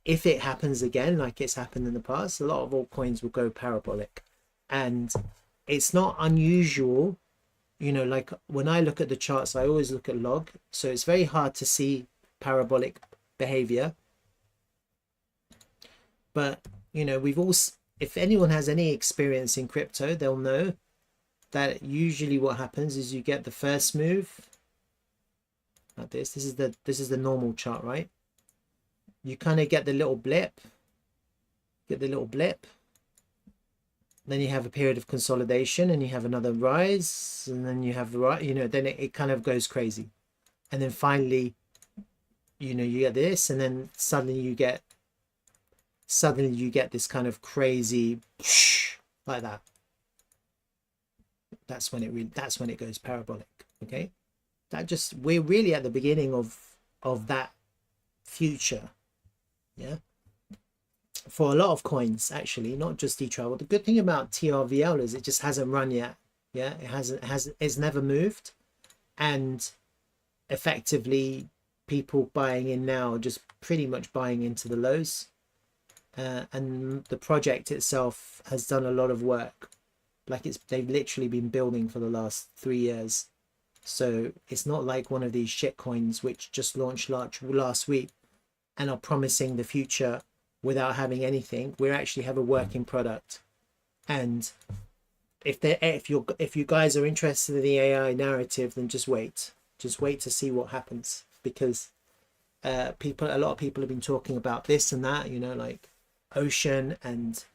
If it happens again, like it's happened in the past, a lot of altcoins will go parabolic. And it's not unusual, you know, like when I look at the charts, I always look at log. So it's very hard to see parabolic behavior. But, you know, if anyone has any experience in crypto, they'll know that usually what happens is you get the first move like this. This is the normal chart, right? You kind of get the little blip, then you have a period of consolidation, and you have another rise, and then you have the right, you know, then it kind of goes crazy. And then finally, you know, you get this, and then suddenly you get this kind of crazy like that. That's when it goes parabolic. Okay, we're really at the beginning of that future. Yeah, for a lot of coins, actually, not just Dtravel. The good thing about TRVL is it just hasn't run yet. Yeah, it's never moved, and effectively people buying in now are just pretty much buying into the lows. And the project itself has done a lot of work. Like they've literally been building for the last 3 years. So it's not like one of these shit coins which just launched last week and are promising the future without having anything. We actually have a working product. And if you guys are interested in the AI narrative, then just wait to see what happens, because a lot of people have been talking about this and that, you know, like Ocean and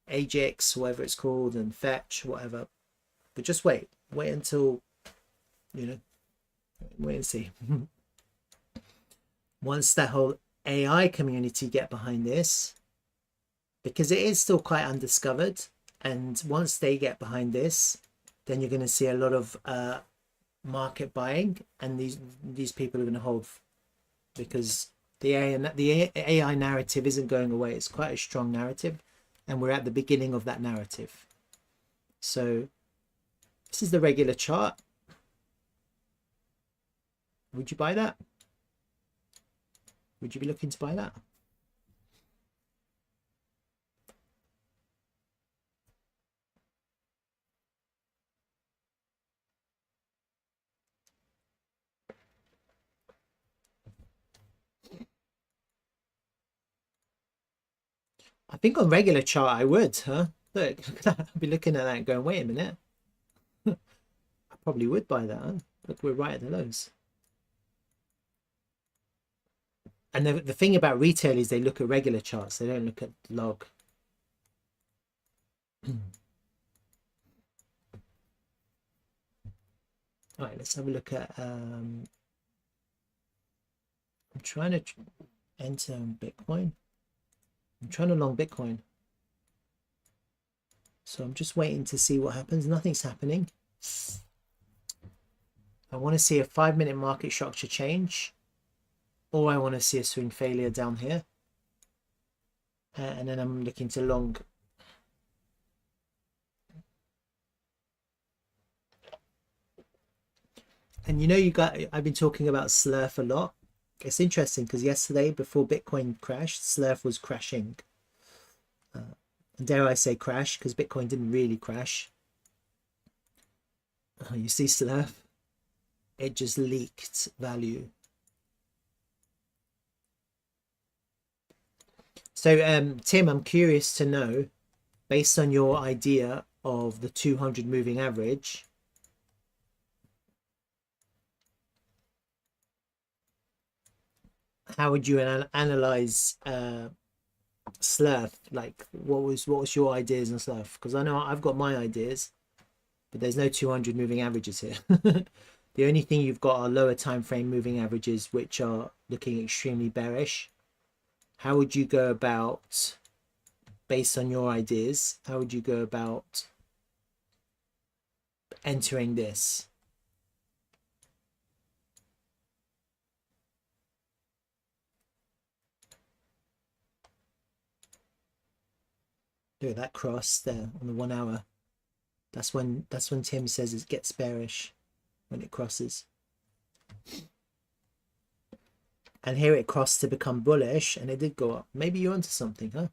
Ajax, whatever it's called, and Fetch, whatever. But just wait until, you know, wait and see. Once that whole AI community get behind this, because it is still quite undiscovered, and once they get behind this, then you're going to see a lot of market buying, and these people are going to hold because the AI narrative isn't going away. It's quite a strong narrative, and we're at the beginning of that narrative. So this is the regular chart. Would you buy that? Would you be looking to buy that? I think on regular chart I would, huh? Look, I'd be looking at that and going, wait a minute. I probably would buy that, huh? Look, we're right at the lows. And the thing about retail is they look at regular charts, they don't look at log. All right, let's have a look at I'm trying to enter Bitcoin. I'm trying to long Bitcoin. So I'm just waiting to see what happens. Nothing's happening. I want to see a 5-minute market structure change, or I want to see a swing failure down here. And then I'm looking to long. And I've been talking about Slurf a lot. It's interesting because yesterday, before Bitcoin crashed, Slurf was crashing. And dare I say crash, because Bitcoin didn't really crash. You see Slurf? It just leaked value. So Tim, I'm curious to know, based on your idea of the 200 moving average, how would you analyze Slurf? Like, what was your ideas on Slurf? Because I know I've got my ideas, but there's no 200 moving averages here. The only thing you've got are lower time frame moving averages, which are looking extremely bearish. How would you go about, based on your ideas, how would you go about entering this? Look at that cross there on the 1 hour. That's when Tim says it gets bearish, when it crosses. And here it crossed to become bullish, and it did go up. Maybe you're onto something, huh?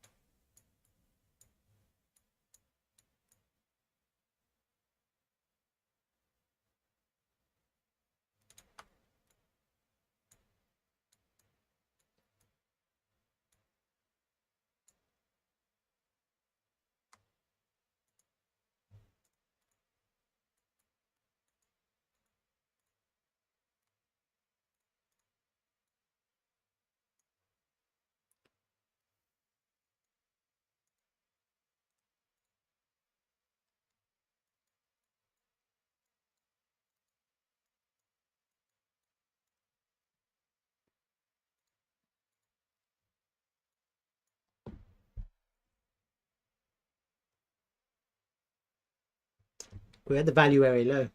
We're at the value area low,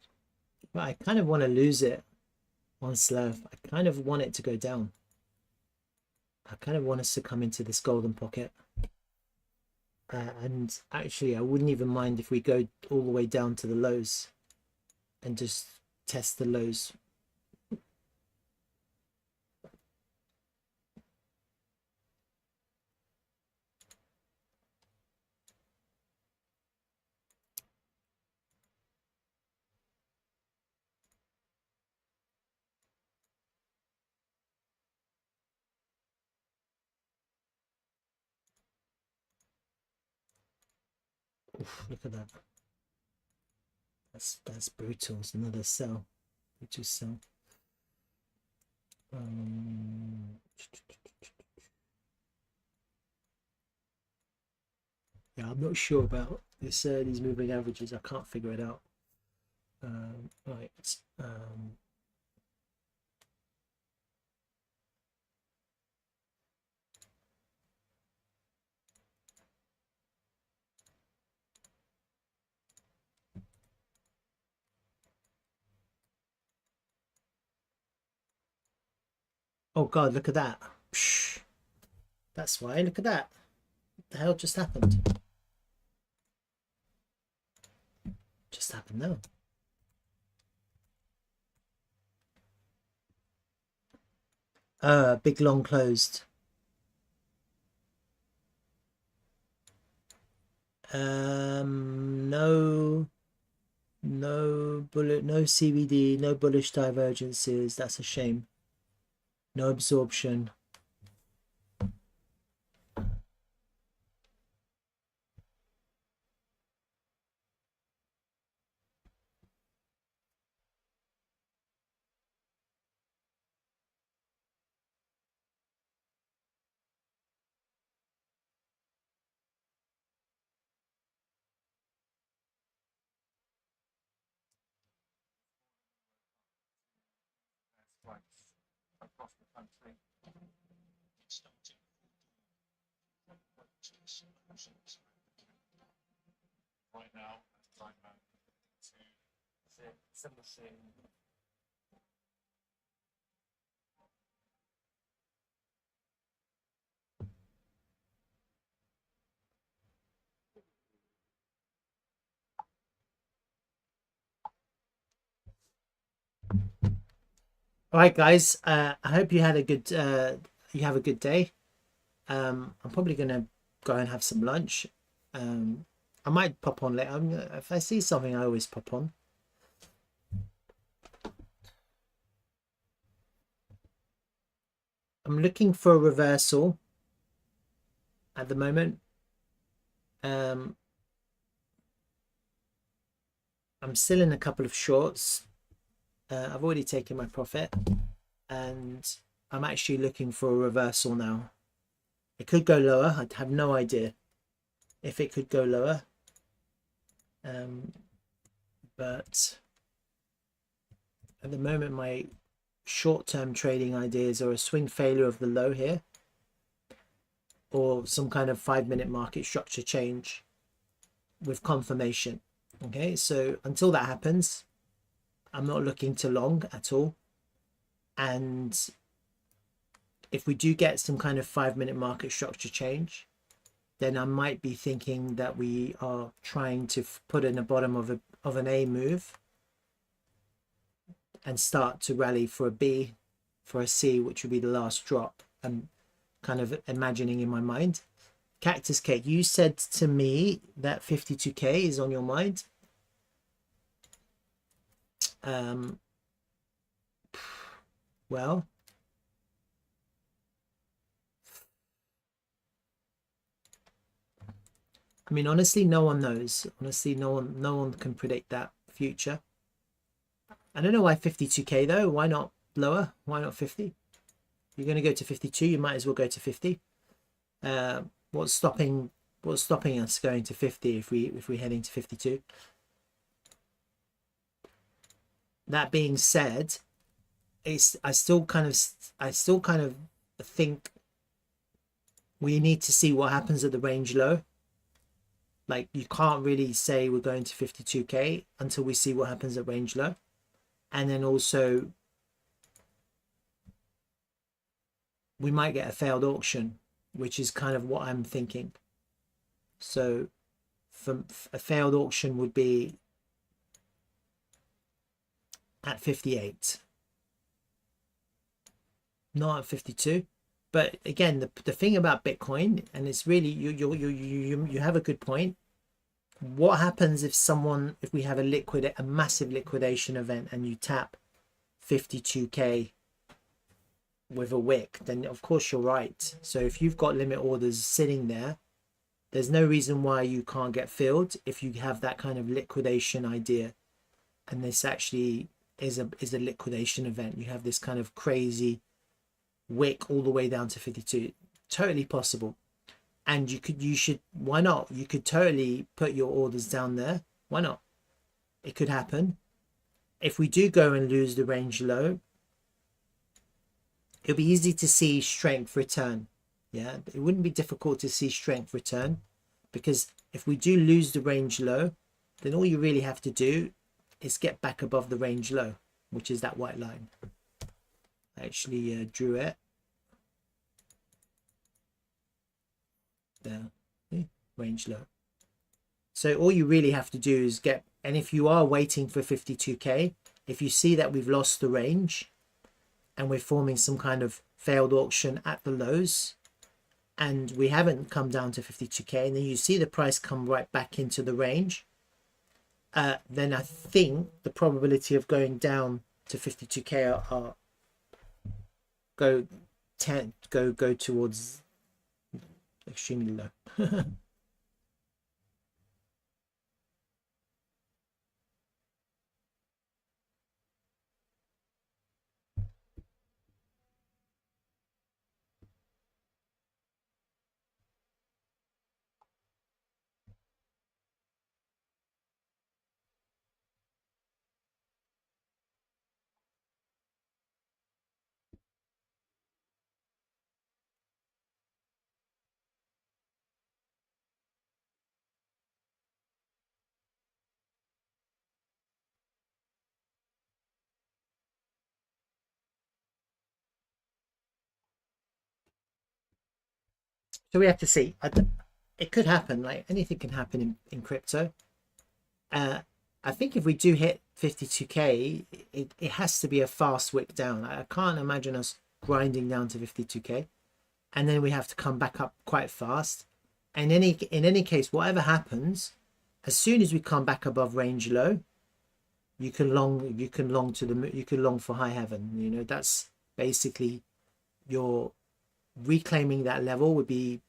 but I kind of want to lose it on Slurf. I kind of want it to go down. I kind of want us to come into this golden pocket. And actually, I wouldn't even mind if we go all the way down to the lows and just test the lows. Oof, look at that. That's brutal. It's another sell. Brutal sell. Yeah, I'm not sure about this. These moving averages. I can't figure it out. Right. Oh God, look at that. Psh, that's why. Look at that. What the hell just happened? Just happened though. Big long closed. No bullet, no CBD, no bullish divergences. That's a shame. No absorption. All right, guys. I hope you had a good you have a good day. I'm probably gonna go and have some lunch. I might pop on later. If I see something, I always pop on. I'm looking for a reversal at the moment. I'm still in a couple of shorts. I've already taken my profit, and I'm actually looking for a reversal now. It could go lower. I have no idea if it could go lower. But at the moment, my short-term trading ideas are a swing failure of the low here, or some kind of 5-minute market structure change with confirmation. Okay, so until that happens, I'm not looking to long at all. And if we do get some kind of 5-minute market structure change, then I might be thinking that we are trying to put in the bottom of an A move and start to rally for a B, for a C, which would be the last drop. I'm kind of imagining in my mind. Cactus Cake, you said to me that 52k is on your mind. Well, I mean, honestly, no one knows. Honestly, no one can predict that future. I don't know why 52k though. Why not lower? Why not 50? You're going to go to 52. You might as well go to 50. What's stopping us going to 50 if we're heading to 52? That being said, I still kind of think we need to see what happens at the range low. Like, you can't really say we're going to 52k until we see what happens at range low. And then also we might get a failed auction, which is kind of what I'm thinking. So for a failed auction would be at 58, not at 52. But again, the thing about Bitcoin, and it's really, you have a good point. What happens if we have a massive liquidation event and you tap 52k with a wick? Then of course you're right. So if you've got limit orders sitting there, there's no reason why you can't get filled if you have that kind of liquidation idea. And this actually is a liquidation event. You have this kind of crazy wick all the way down to 52. Totally possible. And why not? You could totally put your orders down there. Why not? It could happen. If we do go and lose the range low, it'll be easy to see strength return. Yeah, it wouldn't be difficult to see strength return, because if we do lose the range low, then all you really have to do is get back above the range low, which is that white line. I actually drew it. there. Range low. So all you really have to do is get, and if you are waiting for 52k, if you see that we've lost the range and we're forming some kind of failed auction at the lows and we haven't come down to 52k, and then you see the price come right back into the range, then I think the probability of going down to 52k are go towards extremely low. So we have to see. It could happen, like anything can happen in crypto. I think if we do hit 52k, it has to be a fast wick down. I can't imagine us grinding down to 52k, and then we have to come back up quite fast. And in any case, whatever happens, as soon as we come back above range low, you can long for high heaven. You know, that's basically your reclaiming that level would be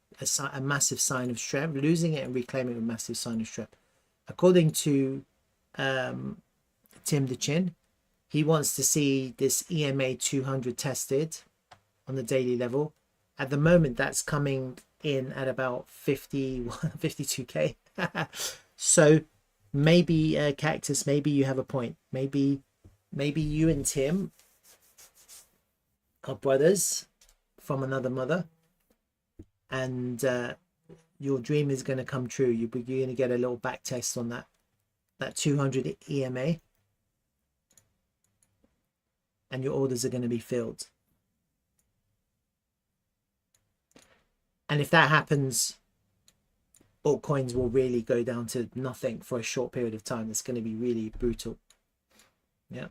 a massive sign of strength. Losing it and reclaiming a massive sign of strength. According to Tim the Chin, he wants to see this EMA 200 tested on the daily level. At the moment, that's coming in at about 52k. So maybe Cactus, maybe you have a point. Maybe you and Tim are brothers from another mother, and your dream is going to come true. You're going to get a little back test on that 200 EMA, and your orders are going to be filled. And if that happens, altcoins will really go down to nothing for a short period of time. It's going to be really brutal. Yeah.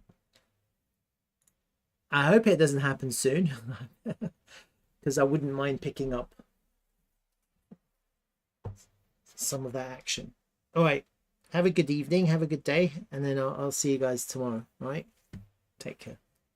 I hope it doesn't happen soon, because I wouldn't mind picking up some of that action. All right. Have a good evening. Have a good day. And then I'll see you guys tomorrow. All right. Take care.